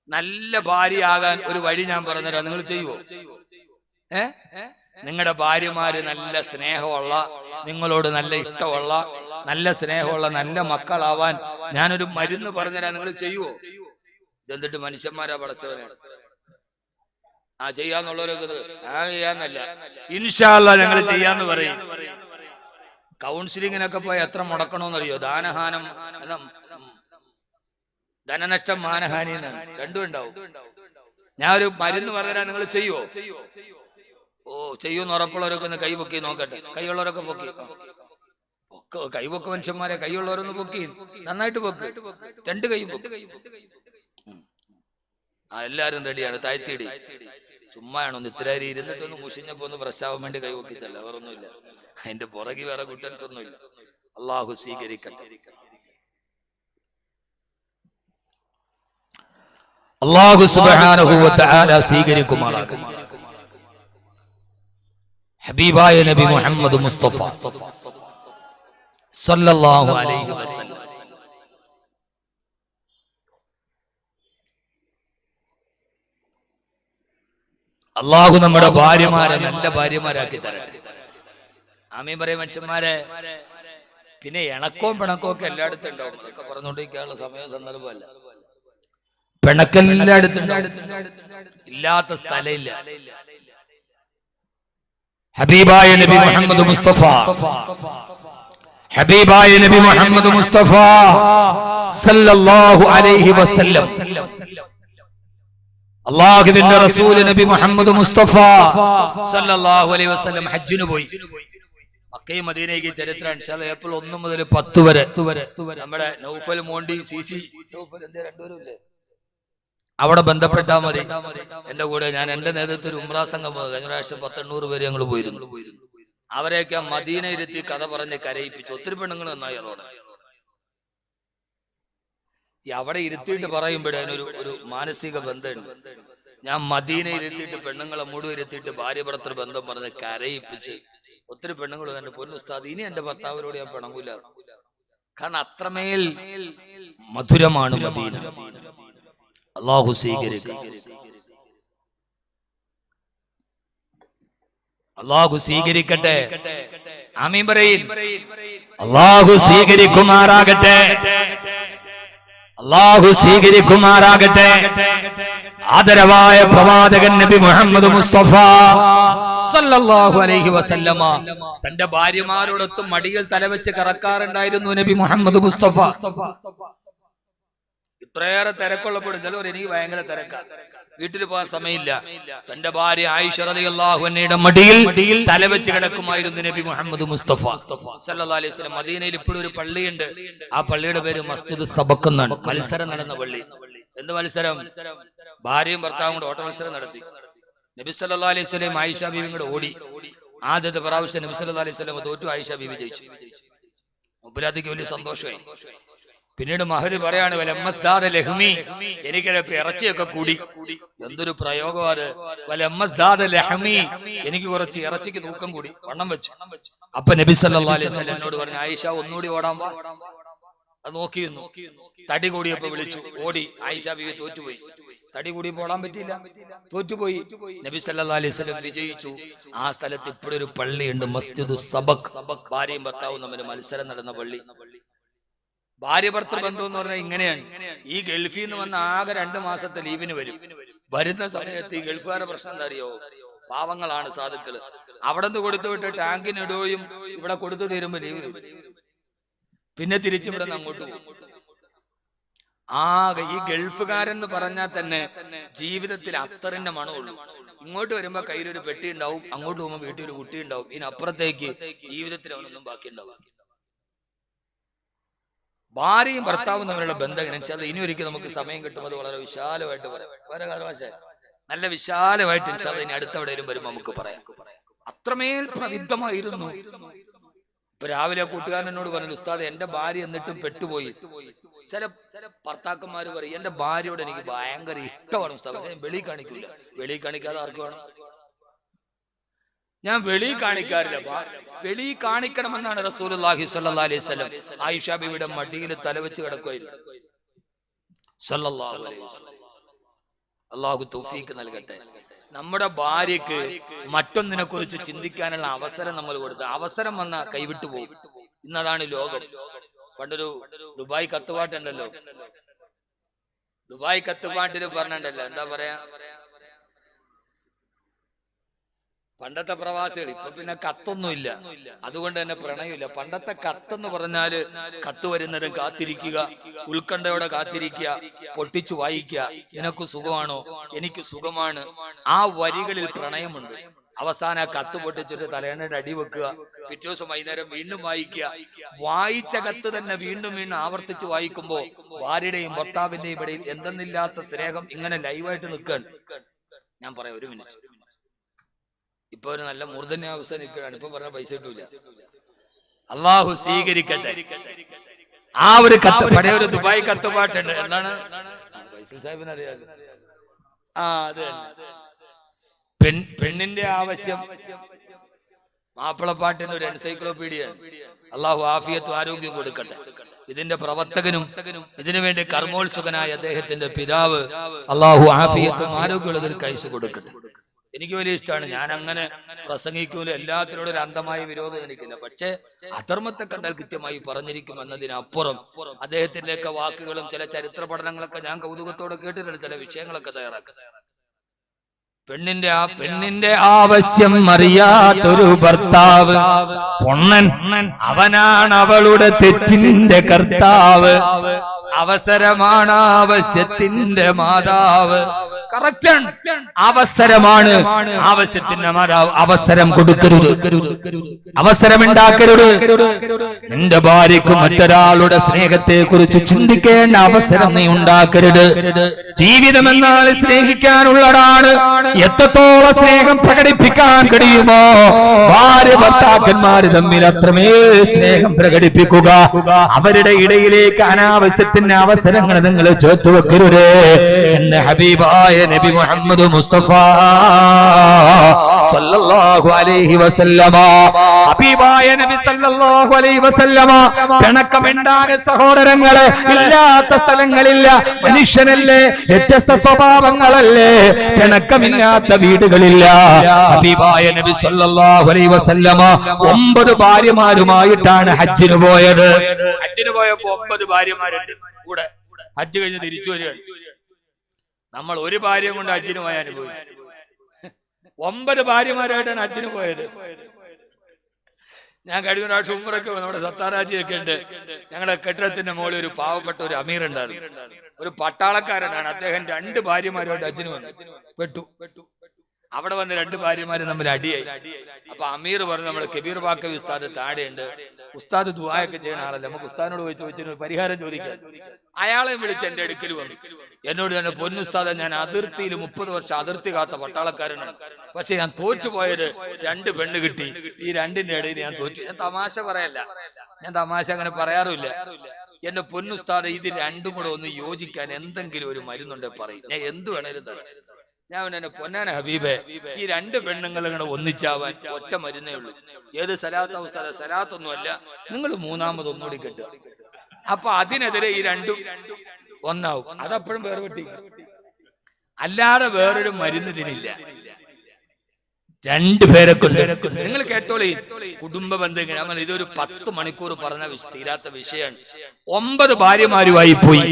നല്ല ഭാര്യയാകാൻ ഒരു വഴി ഞാൻ പറഞ്ഞുതരാം. നിങ്ങൾ ചെയ്യുവോ? നിങ്ങളുടെ ഭാര്യമാര് നല്ല സ്നേഹമുള്ള, നിങ്ങളോട് നല്ല ഇഷ്ടമുള്ള, നല്ല സ്നേഹമുള്ള നല്ല മക്കളാവാൻ ഞാനൊരു മരുന്ന് പറഞ്ഞുതരാം. നിങ്ങൾ ചെയ്യുവോ? ഇതെന്നിട്ട് മനുഷ്യന്മാരാ പടച്ചവരാണ്. ചെയ്യാന്നുള്ളവരൊക്കെ ചെയ്യാന്നല്ല, ഇൻഷാ അല്ലാഹ് ഞങ്ങൾ ചെയ്യാന്ന് പറയും. കൗൺസിലിങ്ങിനൊക്കെ പോയി എത്ര മുടക്കണമെന്നറിയോ? ധനനഷ്ടം മാനഹാനി എന്നാണ്, രണ്ടും ഉണ്ടാവും. ഞാൻ ഒരു മരുന്ന് പറഞ്ഞുതരാൻ. നിങ്ങൾ ചെയ്യുവോ? ഓ, ചെയ്യൂന്ന് ഉറപ്പുള്ളവരൊക്കെ ഒന്ന് കൈപൊക്കി നോക്കട്ടെ. കൈയുള്ളവരൊക്കെ പൊക്കി. കൈപൊക്ക മനുഷ്യന്മാരെ, കൈയുള്ളവരൊന്ന് പൊക്കി, നന്നായിട്ട് പൊക്ക്. 2 കൈ പൊക്ക്. എല്ലാരും റെഡിയാണ്. താഴ്ത്തിയിടി. ചുമ്മായാണോ ഇത്തിരി ഇരുന്നിട്ടൊന്ന് മുഷിഞ്ഞപ്പോ ഒന്ന് പ്രശ്നാവാൻ വേണ്ടി കൈപൊക്കിച്ചല്ല, വേറൊന്നുമില്ല. അതിന്റെ പുറകെ വേറെ കുട്ടൻസ് ഒന്നുമില്ല. അള്ളാഹു സ്വീകരിക്കട്ടെ. അല്ലാഹു സുബ്ഹാനഹു വ തആല സ്വീകരിക്കുമാറാകട്ടെ. ഹബീബായ നബി മുഹമ്മദ് മുസ്തഫ സല്ലല്ലാഹു അലൈഹി വസല്ലം അല്ലാഹു നമ്മുടെ ഭാര്യമാരെ നല്ല ഭാര്യമാരാക്കി തരട്ടെ. ആമീൻ പറയും മനുഷ്യന്മാരെ. പിന്നെ ഇണക്കവും പിണക്കവും ഒക്കെ എല്ലായിടത്തും ഉണ്ടാവും. അതൊക്കെ പറഞ്ഞുകൊണ്ടിരിക്കാനുള്ള സമയം സന്ദർഭമല്ല. പിണക്കെല്ലായിടത്തുണ്ടാവും, ഇല്ലാത്ത സ്ഥലമില്ല. ഹബീബായ നബി മുഹമ്മദ് മുസ്തഫ, ഹബീബായ നബി മുഹമ്മദ് മുസ്തഫ സല്ലല്ലാഹു അലൈഹി വസല്ലം, അല്ലാഹുവിന്റെ റസൂൽ നബി മുഹമ്മദ് മുസ്തഫ സല്ലല്ലാഹു അലൈഹി വസല്ലം ഹജ്ജിന് പോയി. മക്കയും മദീനയ്ക്ക് ചരിത്രം ഇൻഷാല്ലാഹ് ഏപ്രിൽ 1 മുതൽ 10 വരെ നമ്മുടെ നൗഫൽ മോണ്ടി സിസി നൗഫൽ എന്തേ രണ്ടുപേരും ഇല്ലേ, അവിടെ ബന്ധപ്പെട്ടാൽ മതി. എന്റെ കൂടെ ഞാൻ എന്റെ നേതൃത്വത്തിൽ ഒരു ഉംറ സംഘം പോയി. കഴിഞ്ഞ പ്രാവശ്യം 800 പേര് ഞങ്ങൾ പോയിരുന്നു. അവരെയൊക്കെ മദീന ഇരുത്തി കഥ പറഞ്ഞ് കരയിപ്പിച്ചു. ഒത്തിരി പെണ്ണുങ്ങൾ നന്നായി അതോടെ. അവിടെ ഇരുത്തിയിട്ട് പറയുമ്പോഴേ അതിനൊരു മാനസിക ബന്ധമുണ്ട്. ഞാൻ മദീന ഇരുത്തിയിട്ട് പെണ്ണുങ്ങളെ മുഴുവൻ ഇരുത്തിയിട്ട് ഭാര്യ ഭർത്തൃ ബന്ധം പറഞ്ഞ് കരയിപ്പിച്ച് ഒത്തിരി പെണ്ണുങ്ങൾ എന്റെ പൊന്നുസ്താദ് ഇനി എന്റെ ഭർത്താവിനോട് ഞാൻ പിണങ്ങൂല. കാരണം അത്രമേൽ മധുരമാണ് മദീന. അല്ലാഹു സ്വീകരിക്കട്ടെ. അല്ലാഹു സ്വീകരിക്കട്ടെ. ആമീൻ പറയ്. അല്ലാഹു സ്വീകരിക്കുമാറാകട്ടെ. അല്ലാഹു സ്വീകരിക്കുമാറാകട്ടെ. ആദരവായ പ്രവാചകൻ നബി മുഹമ്മദ് മുസ്തഫ സല്ലല്ലാഹു അലൈഹി വസല്ലമ തന്റെ ഭാര്യമാരോടൊത്ത് മടിയിൽ തലവെച്ച് കറക്കാറുണ്ടായിരുന്നു നബി മുഹമ്മദ് മുസ്തഫ. ഇത്രയേറെ തിരക്കുള്ളപ്പോൾ ചിലവർ എനിക്ക് ഭയങ്കര തിരക്കാണ്, വീട്ടിൽ പോകാൻ സമയമില്ല. തന്റെ ഭാര്യ ആയിഷ റളിയല്ലാഹു അൻഹയുടെ മടിയിൽ തലവെച്ച് കിടക്കുമായിരുന്നു നബി മുഹമ്മദ് മുസ്തഫ സല്ലല്ലാഹു അലൈഹി വസല്ലം. മദീനയിൽ ഇപ്പോഴും ഒരു പള്ളിയുണ്ട്. ആ പള്ളിയുടെ പേര് മസ്ജിദ് സബഖ് എന്നാണ്. മത്സരം നടന്ന പള്ളി. എന്ത് മത്സരം? ഭാര്യയും ഭർത്താവും കൂടെ ഓട്ട മത്സരം നടത്തി. നബി സല്ലല്ലാഹു അലൈഹി വസല്ലം ആയിഷ ബീവിയും കൂടെ ഓടി. ആദ്യത്തെ പ്രാവശ്യം നബി സല്ലല്ലാഹു അലൈഹി വസല്ലം തോറ്റു, ആയിഷ ബീവി ജയിച്ചു. മുബ്രാദിക്ക് വലിയ സന്തോഷമായി. പിന്നീട് മഹദി പറയാണ്, എനിക്ക് ഇറച്ചിയൊക്കെ കൂടി. എന്തൊരു പ്രയോഗമാണ്! എനിക്ക് കുറച്ച് ഇറച്ചിക്ക് തൂക്കം കൂടി, വണ്ണം വെച്ചു. അപ്പൊ നബി സല്ലല്ലാഹു അലൈഹി വസല്ലം എന്നോട് പറഞ്ഞു, ആയിഷ ഒന്നുകൂടി ഓടാൻ വാ. അത് നോക്കിയിരുന്നു. തടി കൂടിയപ്പോ വിളിച്ചു, ഓടി. ആയിഷ ബീവി തോറ്റുപോയി. തടി കൂടി പോടാൻ പറ്റിയില്ല, തോറ്റുപോയി. നബി സല്ലല്ലാഹു അലൈഹി വസല്ലം വിജയിച്ചു. ആ സ്ഥലത്ത് ഇപ്പോഴൊരു പള്ളിയുണ്ട്, മസ്ജിദ് സബക്. ഭാര്യയും ഭർത്താവും തമ്മിൽ മത്സരം നടന്ന പള്ളി. ഭാര്യ ഭർത്തൃ ബന്ധം എന്ന് പറഞ്ഞാൽ ഇങ്ങനെയാണ്. ഈ ഗൾഫിൽ നിന്ന് വന്ന ആകെ 2 മാസത്തെ ലീവിന് വരും. വരുന്ന സമയത്ത് ഈ ഗൾഫുകാരുടെ പ്രശ്നം എന്താ അറിയോ? പാവങ്ങളാണ് സാധുക്കള്. അവിടെ നിന്ന് കൊടുത്തു വിട്ട് ടാങ്കിനിടുകയും ഇവിടെ കൊടുത്തു തീരുമ്പോ ലീവ്, പിന്നെ തിരിച്ചിവിടെ നിന്ന് അങ്ങോട്ട് പോകും. ആകെ ഈ ഗൾഫുകാരെന്ന് പറഞ്ഞാൽ തന്നെ ജീവിതത്തിൽ അത്തറിന്റെ മണമുള്ളൂ. ഇങ്ങോട്ട് വരുമ്പോ കയ്യിലൊരു പെട്ടി ഉണ്ടാവും, അങ്ങോട്ട് പോകുമ്പോ വീട്ടിൽ ഒരു കുട്ടി ഉണ്ടാവും. ഇതിനപ്പുറത്തേക്ക് ജീവിതത്തിൽ അവനൊന്നും ബാക്കി ഉണ്ടാവും. ഭാര്യയും ഭർത്താവും തമ്മിലുള്ള ബന്ധം എങ്ങനെ വെച്ചാൽ ഇനി ഒരിക്കൽ നമുക്ക് സമയം കിട്ടുമ്പോൾ അത് വളരെ വിശാലമായിട്ട് പറയാം. വേറെ കാരണവശാൽ നല്ല വിശാലമായിട്ട് ഇനി അടുത്തവിടെയും വരുമ്പോൾ നമുക്ക് പറയാം. അത്രമേൽ പ്രവിദ്ധമായിരുന്നു. ഇപ്പൊ രാവിലെ കൂട്ടുകാരൻ എന്നോട് പറഞ്ഞു, ഉസ്താദ് എന്റെ ഭാര്യ എന്നിട്ടും പെട്ടുപോയി. ചില ഭർത്താക്കന്മാര് പറയും, എന്റെ ഭാര്യയോട് എനിക്ക് ഭയങ്കര ഇഷ്ടമാണ് ഉസ്താദ്, പക്ഷെ വെളി കാണിക്കില്ല. വെളി കാണിക്കാതെ ആർക്ക് വേണം? ഞാൻ വെളി കാണിക്കാറില്ല. വെളി കാണിക്കണമെന്നാണ് റസൂലുള്ളാഹി സ്വല്ലല്ലാഹു അലൈഹി വസല്ലം ആയിഷ ബീവിയുടെ മടിയിൽ തലവെച്ച് കിടക്കുകയായിരുന്നു സല്ലല്ലാഹു അലൈഹി വസല്ലം. അല്ലാഹു തൗഫീഖ് നൽകട്ടെ. നമ്മുടെ ഭാര്യക്ക് മറ്റൊന്നിനെ കുറിച്ച് ചിന്തിക്കാനുള്ള അവസരം നമ്മൾ കൊടുത്തു. അവസരം വന്ന കൈവിട്ടു പോകും. ഇന്നതാണ് ലോകം. പണ്ടൊരു ദുബായ് കത്തുപാട്ടുണ്ടല്ലോ, ദുബായ് കത്തുപാട്ടിൽ പറഞ്ഞിട്ടല്ലോ, എന്താ പറയാ, പണ്ടത്തെ പ്രവാസികൾ. ഇപ്പൊ പിന്നെ കത്തൊന്നുമില്ല, അതുകൊണ്ട് തന്നെ പ്രണയമില്ല. പണ്ടത്തെ കത്തെന്ന് പറഞ്ഞാല് കത്ത് വരുന്നതും കാത്തിരിക്കുക, ഉത്കണ്ഠയോടെ കാത്തിരിക്കുക, പൊട്ടിച്ചു വായിക്കുക. നിനക്ക് സുഖമാണോ? എനിക്ക് സുഖമാണ്. ആ വരികളിൽ പ്രണയമുണ്ട്. അവസാന കത്ത് പൊട്ടിച്ചിട്ട് തലേണയുടെ അടി വെക്കുക, പിറ്റേ ദിവസം വൈകുന്നേരം വീണ്ടും വായിക്കുക. വായിച്ച കത്ത് തന്നെ വീണ്ടും വീണ്ടും ആവർത്തിച്ച് വായിക്കുമ്പോ ഭാര്യയുടെയും ഭർത്താവിന്റെയും ഇടയിൽ എന്തെന്നില്ലാത്ത സ്നേഹം ഇങ്ങനെ ലൈവായിട്ട് നിൽക്കാൻ. ഞാൻ പറയാം, ഒരു മിനിറ്റ്. ഇപ്പൊ ഒരു നല്ല മൂർധന്യാവസ്ഥ നിൽക്കുകയാണ്. ഇപ്പൊ പറഞ്ഞ പൈസ കിട്ടൂല. അള്ളാഹു സ്വീകരിക്കട്ടെ. ആ ഒരു കത്ത്, പഴയ ഒരു ദുബായ് കത്തുപാട്ടുണ്ട്. എന്താണ്? ഫൈസൽ സാഹിബിന് അറിയാലോ. അത് തന്നെ. പെണ്ണിന്റെ ആവശ്യം മാപ്പിളപ്പാട്ടിന് ഒരു എൻസൈക്ലോപീഡിയാണ്. അള്ളാഹു ആഫിയത്തും ആരോഗ്യം കൊടുക്കട്ടെ. ഇതിന്റെ പ്രവർത്തകനും ഇതിനു വേണ്ടി കർമ്മോത്സുകനായ അദ്ദേഹത്തിന്റെ പിതാവ് അള്ളാഹു ആഫിയത്തും ആരോഗ്യമുള്ള കൈസ് കൊടുക്കട്ടെ. എനിക്ക് വലിയ ഇഷ്ടമാണ്. ഞാൻ അങ്ങനെ പ്രസംഗിക്കൂല, എല്ലാത്തിനോടും ഒരു അന്ധമായ വിരോധം എനിക്കില്ല. പക്ഷെ അധർമ്മത്തെ കണ്ടാൽ കൃത്യമായി പറഞ്ഞിരിക്കും എന്നതിനപ്പുറം അദ്ദേഹത്തിന്റെ ഒക്കെ വാക്കുകളും ചില ചരിത്ര പഠനങ്ങളൊക്കെ ഞാൻ കൗതുകത്തോടെ കേട്ടിട്ടുണ്ട്. ചില വിഷയങ്ങളൊക്കെ തയ്യാറാക്കുക. പെണ്ണിന്റെ ആവശ്യം അറിയാത്തൊരു ഭർത്താവ് പൊണ്ണൻ, അവനാണ് അവളുടെ തെറ്റിന്റെ കർത്താവ്. അവസരമാണ് ആവശ്യത്തിന്റെ മാതാവ്. കറക്റ്റാണ്. അവസരമാണ് ആവശ്യത്തിന്റെ മാതാവ്. അവസരം കൊടുക്കരുത്, അവസരമുണ്ടാക്കരുത്. നിന്റെ ഭാര്യയ്ക്ക് മറ്റൊരാളുടെ സ്നേഹത്തെ കുറിച്ച് ചിന്തിക്കേണ്ട അവസരം നീ ഉണ്ടാക്കരുത്. ജീവിതം എന്നാൽ സ്നേഹിക്കാനുള്ളതാണ്. എത്രത്തോളം സ്നേഹം പ്രകടിപ്പിക്കാൻ കഴിയുമോ ഭാര്യ ഭർത്താക്കന്മാര് തമ്മിൽ അത്രമേൽ സ്നേഹം പ്രകടിപ്പിക്കുക. അവരുടെ ഇടയിലേക്ക് അനാവശ്യത്തിന്റെ അവസരങ്ങൾ നിങ്ങൾ ചേർത്ത് വെക്കരുത്. എന്റെ ഹബീബായ നബി മുഹമ്മദ് മുസ്തഫ സല്ലല്ലാഹു അലൈഹി വസല്ലമ, ഹബീബായ നബി സല്ലല്ലാഹു അലൈഹി വസല്ലമ കണക്കമുണ്ടാകെ സഹോദരങ്ങളെ ഇല്ലാത്ത സ്ഥലങ്ങളില്ല. മനുഷ്യനല്ലേ, വ്യത്യസ്ത സ്വഭാവങ്ങളല്ലേ, കണക്കമില്ലാത്ത വീടുകളില്ല. ഹബീബായ നബി സല്ലല്ലാഹു അലൈഹി വസല്ലമ 9 ഭാര്യമാരുമായിട്ടാണ് ഹജ്ജിന് പോയത്. ഹജ്ജിന് പോയപ്പോ 9 ഭാര്യമാരുണ്ട് കൂടെ. ഹജ്ജ് കഴിഞ്ഞ് തിരിച്ചു വരികയാണ്. നമ്മൾ ഒരു ഭാര്യ കൊണ്ട് ഹജ്ജിന് പോയ അനുഭവിച്ചു. 9 ഭാര്യമാരായിട്ടാണ് ഹജ്ജിന് പോയത്. ഞാൻ കഴിഞ്ഞ പ്രാവശ്യം ഉംറയ്ക്ക് നമ്മുടെ സത്താറാജിയൊക്കെ ഉണ്ട്. ഞങ്ങളുടെ കെട്ടിടത്തിന്റെ മുകളിൽ ഒരു പാവപ്പെട്ട ഒരു അമീർ ഉണ്ടായിരുന്നു. ഒരു പട്ടാളക്കാരനാണ് അദ്ദേഹം. 2 ഭാര്യമാരുമായിട്ട് ഹജ്ജിന് വന്നു. പെട്ടു. അവിടെ വന്ന് 2 ഭാര്യമാരും തമ്മിൽ അടിയായി. അപ്പൊ അമീർ പറഞ്ഞു, നമ്മുടെ കബീർ ബാക്കവി ഉസ്താദ് താഴെയുണ്ട്, ഉസ്താദ് ദുആയൊക്കെ ചെയ്യുന്ന ആളല്ലേ, നമുക്ക് ഉസ്താദിനോട് ചോദിച്ചു പരിഹാരം ചോദിക്കാൻ. അയാളെ വിളിച്ച് എന്റെ അടുക്കൽ വന്നു. എന്നോട് തന്നെ, പൊന്നുസ്താദ്, ഞാൻ അതിർത്തിയിൽ 30 വർഷം അതിർത്തി കാത്ത പട്ടാളക്കാരനാണ്. പക്ഷെ ഞാൻ തോറ്റുപോയത് 2 പെണ്ണ് കിട്ടി. ഈ 2ന്റെ ഇടയിൽ ഞാൻ തോറ്റു. ഞാൻ തമാശ പറയല്ല, ഞാൻ തമാശ അങ്ങനെ പറയാറില്ല. എന്റെ പൊന്നുസ്താദ്, ഇത് 2ഉം കൂടെ ഒന്ന് യോജിക്കാൻ എന്തെങ്കിലും ഒരു മരുന്നുണ്ടെ പറയും, ഞാൻ എന്ത് വേണേലും തരാം. ഞാൻ എന്നെ പൊന്നാന ഹബീബെ, ഈ 2 പെണ്ണുങ്ങൾ ഇങ്ങനെ ഒന്നിച്ചാവാൻ ഒറ്റ മരുന്നേ ഉള്ളൂ. ഏത് സലാത്ത ഉസ്താദ്? സലാത്തൊന്നുമല്ല, നിങ്ങൾ 3ാമത് ഒന്നുകൂടി കെട്ടുക. അപ്പൊ അതിനെതിരെ ഈ രണ്ടും ഒന്നാവും. അതപ്പോഴും വേർപെട്ടി. അല്ലാതെ വേറൊരു മരുന്ന് ഇതിനില്ല. രണ്ടുപേരെ കൊണ്ട് നിങ്ങൾ കേട്ടോളി. കുടുംബ ബന്ധങ്ങൾ ഇതൊരു 10 മണിക്കൂർ പറഞ്ഞ തീരാത്ത വിഷയമാണ്. 9 ഭാര്യമാരുമായി പോയി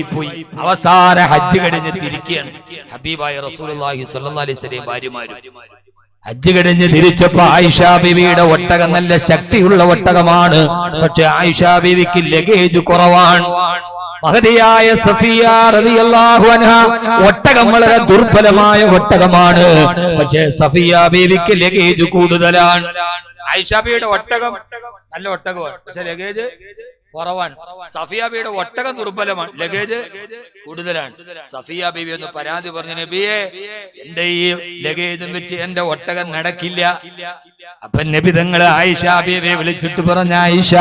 അവസാന ഹജ്ജ് കഴിഞ്ഞ് തിരിക്കുകയാണ്. ഹബീബായ റസൂലുള്ളാഹി സ്വല്ലല്ലാഹി അലൈഹി വസല്ലം ഭാര്യമാരും ഹജ്ജ് കഴിഞ്ഞ് തിരിച്ചപ്പോ ആയിഷ ബീവിയുടെ ഒട്ടകം നല്ല ശക്തിയുള്ള ഒട്ടകമാണ്. പക്ഷെ ആയിഷ ബീവിക്ക് ലഗേജ് കുറവാണ്. മഹദിയായ സഫിയ റളിയല്ലാഹു അൻഹ ഒട്ടകം വളരെ ദുർബലമായ ഒട്ടകമാണ്. പക്ഷേ സഫിയ ബീവിക്ക് ലഗേജ് കൂടുതലാണ്. ആയിഷ ബീവിയുടെ ഒട്ടകം നല്ല ഒട്ടകമാണ്, പക്ഷെ ലഗേജ് കുറവാണ്. സഫിയ ബീവിയുടെ ഒട്ടകം ദുർബലമാണ്, ലഗേജ് കൂടുതലാണ്. സഫിയ ബീവി ഒന്ന് പരാതി പറഞ്ഞു, നബിയെ എന്റെ ഈ ലഗേജും വെച്ച് എന്റെ ഒട്ടകം നടക്കില്ല. അപ്പൊ നബി തങ്ങള് ആയിഷ ബീവിയെ വിളിച്ചിട്ട് പറഞ്ഞ, ആയിഷ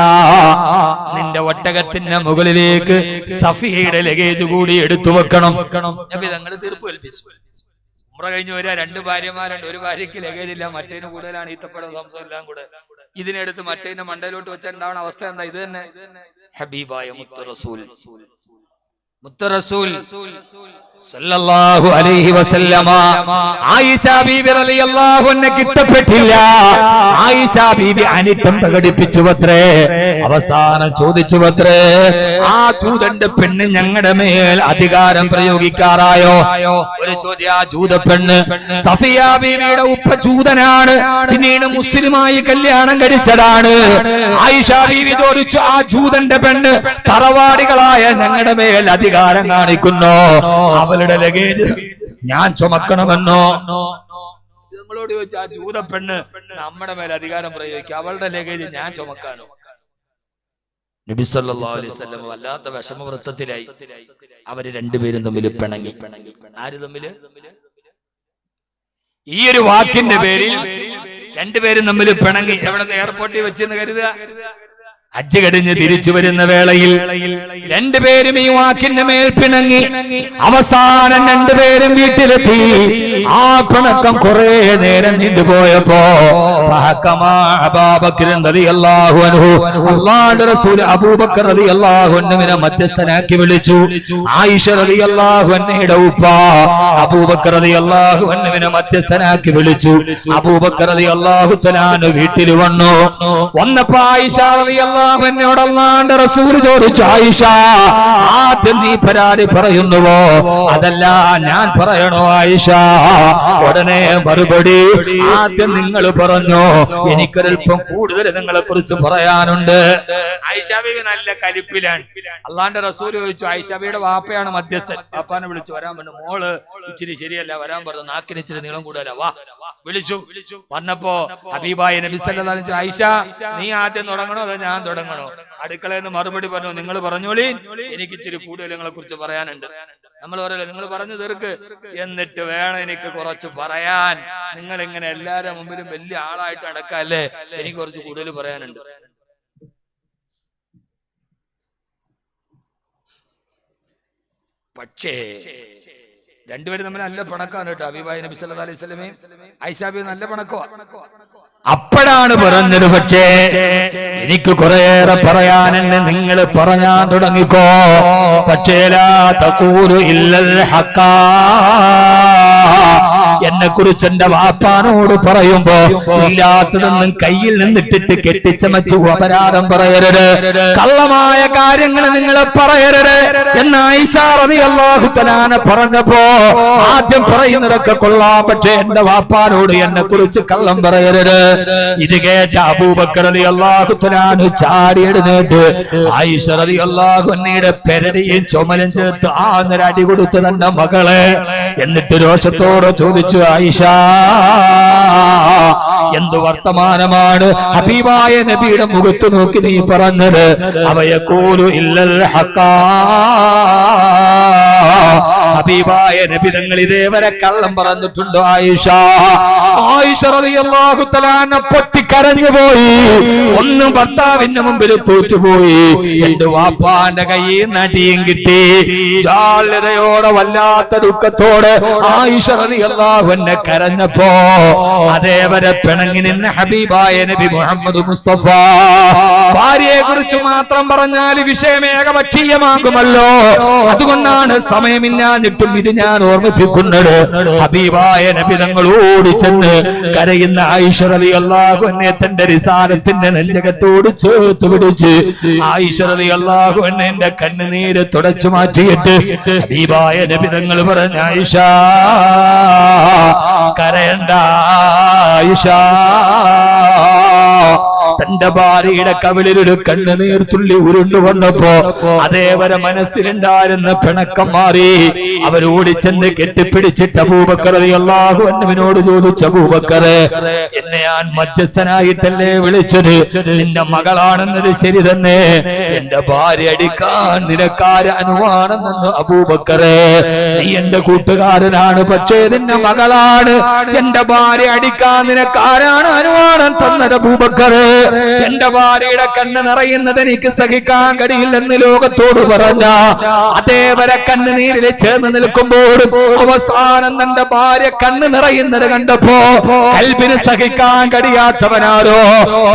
നിന്റെ ഒട്ടകത്തിന്റെ മുകളിലേക്ക് സഫിയയുടെ ലഗേജ് കൂടി എടുത്തു വെക്കണം. നബി തങ്ങള് തീർപ്പ് കൽപ്പിച്ചു. ഉംറ കഴിഞ്ഞ് വരിക, 2 ഭാര്യമാരുണ്ട്. ഒരു ഭാര്യയ്ക്ക് ലഗേജ് ഇല്ല, മറ്റേന് കൂടുതലാണ്. ഈത്തപ്പഴം സംസം എല്ലാം കൂടെ ഇതിനെടുത്ത് മറ്റേന്റെ മണ്ടയിലോട്ട് വെച്ചുണ്ടാവുന്ന അവസ്ഥ എന്താ? ഇത് തന്നെ. ഹബീബായ മുത്ത് റസൂൽ സല്ലല്ലാഹു അലൈഹി വസല്ലമ ആയിഷ ബീവി റളിയല്ലാഹു അൻഹയ്ക്ക് ഇഷ്ടപ്പെട്ടില്ല. ആയിഷ ബീവി അനിഷ്ടം പ്രകടിപ്പിച്ചുവത്രേ. അവസാനം ചോദിച്ചുവത്രേ, ആ ജൂതന്റെ പെണ്ണ് ഞങ്ങളുടെ മേൽ അധികാരം പ്രയോഗിക്കാറായോ? ഒരു ചോദ്യം. ആ ജൂത പെണ്ണ് സഫിയ ബീവിയുടെ ഉപ്പ ജൂതനാണ്, പിന്നീട് മുസ്ലിമായി കല്യാണം കഴിച്ചതാണ്. ആയിഷ ബീവി ചോദിച്ചു, ആ ജൂതന്റെ പെണ്ണ് തറവാടികളായ ഞങ്ങളുടെ മേൽ അധികാരം കാണിക്കുന്നു, അവളുടെ ലഗേജ് ഞാൻ ചുമക്കണമെന്നോ? നിങ്ങളോട് ചോദിച്ചു, ആ ജൂത പെണ്ണ് നമ്മുടെ മേൽ അധികാരം പ്രയോഗിക്കുക, അവളുടെ ലഗേജ് ഞാൻ ചുമക്കാനോ? നബി സല്ലല്ലാഹു അലൈഹി വസല്ലം വല്ലാത്ത വിഷമവൃത്തത്തിലായി. അവര് രണ്ടുപേരും തമ്മിൽ പിണങ്ങി. ആര് തമ്മില്? ഈ ഒരു വാക്കിന്റെ പേരിൽ രണ്ടുപേരും തമ്മിൽ പിണങ്ങി. എവിടെ? എയർപോർട്ടിൽ വെച്ചെന്ന് കരുതുക. ഹജ്ജ് കഴിഞ്ഞ് തിരിച്ചു വരുന്ന വേളയിൽ രണ്ടുപേരും ഈ വാക്കിന്റെ മേൽ പിണങ്ങി. അവസാനം രണ്ടുപേരും വീട്ടിലെത്തി. ആ പിണക്കം കുറെ നേരം നീണ്ടുപോയപ്പോ അല്ലാഹുവിന്റെ റസൂൽ അബൂബക്കർ റളിയല്ലാഹു അൻഹുവിനെ മധ്യസ്ഥനാക്കി വിളിച്ചു. ആയിഷ റളിയല്ലാഹു അൻഹയുടെ ഉപ്പ അബൂബക്കർ റളിയല്ലാഹു അൻഹുവിനെ മധ്യസ്ഥനാക്കി വിളിച്ചു. അബൂബക്കർ റളിയല്ലാഹു തആല വീട്ടിൽ വന്നു. വന്നപ്പോ ആയിഷ റളിയല്ലാഹു എന്നോടല്ലാണ്ട് റസൂൽ ചോദിച്ചു, ആയിഷ ആദ്യം നീ പരാതി പറയുന്നുവോ അതല്ല ഞാൻ പറയണോ? ആയിഷ ഉടനെ മറുപടി, ആദ്യം നിങ്ങൾ പറഞ്ഞു, എനിക്കൊരൽപ്പം കൂടുതൽ നിങ്ങളെ കുറിച്ച് പറയാനുണ്ട്. ആയിഷ ബീവി നല്ല കലിപ്പിലാണ്. അള്ളാന്റെ റസൂൽ ചോദിച്ചു, ആയിഷ ബീവിയുടെ വാപ്പയാണ് മധ്യസ്ഥൻ. വാപ്പാനെ വിളിച്ചു വരാൻ പറഞ്ഞു. മോള് ഇച്ചിരി ശരിയല്ല, വരാൻ പറഞ്ഞു. നാക്കിന് ഇച്ചിരി നീളം കൂടുതല, വാ. വിളിച്ചു. വന്നപ്പോ ഹബീബായ നബി സല്ലല്ലാഹു അലൈഹി വസല്ലം, ആയിഷ നീ ആദ്യം തുടങ്ങണോ അതോ ഞാൻ തുടങ്ങണോ? അടുക്കളയിൽ നിന്ന് മറുപടി പറഞ്ഞു, നിങ്ങൾ പറഞ്ഞോളി, എനിക്ക് ഇച്ചിരി കൂടുതൽ നിങ്ങളെ കുറിച്ച് പറയാനുണ്ട്. നമ്മൾ പറയല്ലേ, നിങ്ങൾ പറഞ്ഞു തീർക്ക്, എന്നിട്ട് വേണം എനിക്ക് കുറച്ച് പറയാൻ. നിങ്ങൾ ഇങ്ങനെ എല്ലാവരുടെ മുമ്പിലും വലിയ ആളായിട്ട് അടക്കല്ലേ, എനിക്ക് കുറച്ച് കൂടുതൽ പറയാനുണ്ട്. പക്ഷേ രണ്ടുപേരും തമ്മിൽ നല്ല പിണക്കാണ് കേട്ടോ. ഹബീബായ നബി സല്ലല്ലാഹു അലൈഹി വസല്ലമയും ആയിഷ ബീവി നല്ല പിണക്കോ. അപ്പോഴാണ് പറഞ്ഞത്, പക്ഷേ എനിക്ക് കുറേയേറെ പറയാനെന്നെ നിങ്ങൾ പറയാൻ തുടങ്ങിക്കോ. പക്ഷേ ലാ തഖൂലു ഇല്ലൽ ഹഖാ, എന്നെ കുറിച്ച് എന്റെ വാപ്പാനോട് പറയുമ്പോ ഇല്ലാത്തതൊന്നും കയ്യിൽ നിന്നിട്ടിട്ട് കെട്ടിച്ചമച്ചു അപരാധം പറയരുത്, കള്ളമായ കാര്യങ്ങൾ നിങ്ങളെ പറയരുത് എന്ന് ആയിഷ റളിയല്ലാഹു തആല പറഞ്ഞപ്പോ ആദ്യം പറയുന്നതൊക്കെ കൊള്ളാം, പക്ഷെ എന്റെ വാപ്പാനോട് എന്നെ കുറിച്ച് കള്ളം പറയരുത്. ഇത് കേട്ട അബൂബക്കർ റളിയല്ലാഹു തആല ചാടി എഴുന്നേറ്റ് ആയിഷ റളിയല്ലാഹു അൻഹയുടെ പെരടിയും ചുമലും ചേർത്ത് അടി കൊടുത്തു തന്റെ മകളെ. എന്നിട്ട് രോഷത്തോടെ ചോദിച്ചു, ആയിഷ എന്തു വർത്തമാനമാണ് ഹബീബായ നബിയുടെ മുഖത്ത് നോക്കി നീ പറഞ്ഞത്? അവയഖൂലു ഇല്ലൽ ഹഖാ, ഹബീബായ നബി തങ്ങൾ ഇതേവരെ കള്ളം പറഞ്ഞിട്ടുണ്ടോ ആയിഷ? ആയിഷ റളിയല്ലാഹു തആല പൊട്ടിക്കരഞ്ഞു പോയി. ഒന്നും ഭർത്താവിന്റെ മുമ്പിൽ തോറ്റുപോയി. എന്റെ വാപ്പാന്റെ കയ്യിൽ നടിയും കിട്ടി. ജാള്യതയോടെ വല്ലാത്ത ദുഃഖത്തോടെ ആയിഷ റളിയല്ലാഹു അൻഹ കരഞ്ഞപ്പോ അതേവരെ പിണങ്ങി നിന്ന ഹബീബായ നബി മുഹമ്മദ് മുസ്തഫ ഭാര്യയെ കുറിച്ച് മാത്രം പറഞ്ഞാൽ വിഷയം ഏകപക്ഷീയമാകുമല്ലോ. അതുകൊണ്ടാണ് സമയമില്ലാഞ്ഞിട്ടും ഇത് ഞാൻ ഓർമ്മിപ്പിക്കുന്നത്. ഹബീബായ നബി തങ്ങൾ ഓടിച്ചെന്ന് കരയുന്ന ആയിഷ റളിയല്ലാഹു അൻഹ തന്റെ റിസാലത്തിന്റെ നെഞ്ചകത്തോട് ചേർത്ത് പിടിച്ച് ആയിഷ റളിയല്ലാഹു അൻഹയുടെ കണ്ണുനീര് തുടച്ചു മാറ്റിയിട്ട് ഹബീബായ നബി തങ്ങൾ പറഞ്ഞ ആയിഷ കരയണ്ട ആയിഷ. തന്റെ ഭാര്യയുടെ കവിളിലൊരു കണ്ണുനീർത്തുള്ളി ഉരുണ്ടുകൊണ്ടപ്പോ അതേവരെ മനസ്സിലുണ്ടായിരുന്ന പിണക്കം മാറി. അവരോടിച്ചെന്ന് കെട്ടിപ്പിടിച്ചിട്ട് അബൂബക്കർ റളിയല്ലാഹു അൻഹുവിനോട് ചോദിച്ചു, അബൂബക്കർ, എന്നെ ഞാൻ മധ്യസ്ഥനായിട്ടല്ലേ വിളിച്ചത്? നിന്റെ മകളാണെന്നത് ശരി തന്നെ, എന്റെ ഭാര്യ അടിക്കാൻ നിനക്കാര് അനുവാണെന്നു അബൂബക്കർ? നീ എന്റെ കൂട്ടുകാരനാണ്, പക്ഷേ നിന്റെ മകളാണ്. എന്റെ ഭാര്യ അടിക്കാൻ നിനക്കാരാണ് അനുവാദം തന്നത് അബൂബക്കർ? എന്റെ ഭാര്യയുടെ കണ്ണ് നിറയുന്നത് എനിക്ക് സഹിക്കാൻ കഴിയില്ലെന്ന് ലോകത്തോട് പറഞ്ഞ അതേവരെ കണ്ണുനീരിൽ ചേർന്ന് നിൽക്കുമ്പോഴും അവസാനം തന്റെ ഭാര്യ കണ്ണ് നിറയുന്നത് കണ്ടപ്പോ കൽബിന് സഹിക്കാൻ കഴിയാത്തവനാരോ,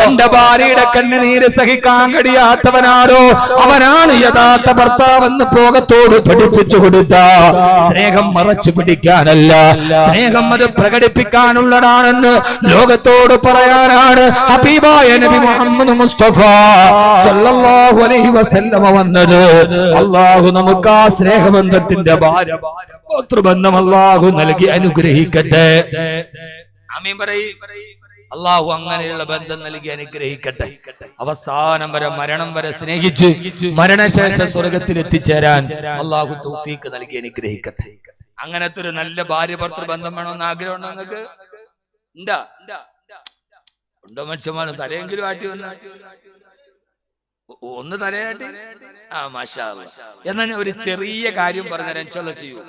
തന്റെ ഭാര്യയുടെ കണ്ണുനീര് സഹിക്കാൻ കഴിയാത്തവനാരോ അവനാണ് യഥാർത്ഥ ഭർത്താവെന്ന് ലോകത്തോട് പഠിപ്പിച്ചു കൊടുത്ത. സ്നേഹം മറച്ചു പിടിക്കാനല്ല, സ്നേഹം അത് പ്രകടിപ്പിക്കാനുള്ളതാണെന്ന് ലോകത്തോട് പറയാനാണ് ഹബീബായ നബി മുഹമ്മദ് മുസ്തഫ സല്ലല്ലാഹു അലൈഹി വസല്ലമ വന്നത്. അല്ലാഹു നമുക്ക് ആ സ്നേഹബന്ധത്തിന്റെ ഭാരബന്ധം അല്ലാഹു നൽകി അനുഗ്രഹിക്കട്ടെ. ആമീൻ പറയ്. അല്ലാഹു അങ്ങനെയുള്ള ബന്ധം നൽകി അനുഗ്രഹിക്കട്ടെ. അവസാനം വരെ മരണം വരെ സ്നേഹിച്ച് മരണശേഷം സ്വർഗത്തിൽ എത്തിച്ചേരാൻ അല്ലാഹു തൗഫീഖ് നൽകി അനുഗ്രഹിക്കട്ടെ. അങ്ങനത്തെ ഒരു നല്ല ഭാര്യ ഭർത്തൃ ബന്ധം വേണമെന്ന് ആഗ്രഹമുണ്ടോ നിങ്ങൾക്ക്? ഉണ്ടാ ഉണ്ടോ? മനുഷ്യന്മാരും തലയെങ്കിലും ആട്ടി ഒന്ന് തലയാട്ടി. ആ മാഷാ അല്ലാഹ്. എന്നാ ഒരു ചെറിയ കാര്യം പറഞ്ഞുതരാൻ ഇൻഷാല്ലാഹ് ചെയ്യൂ.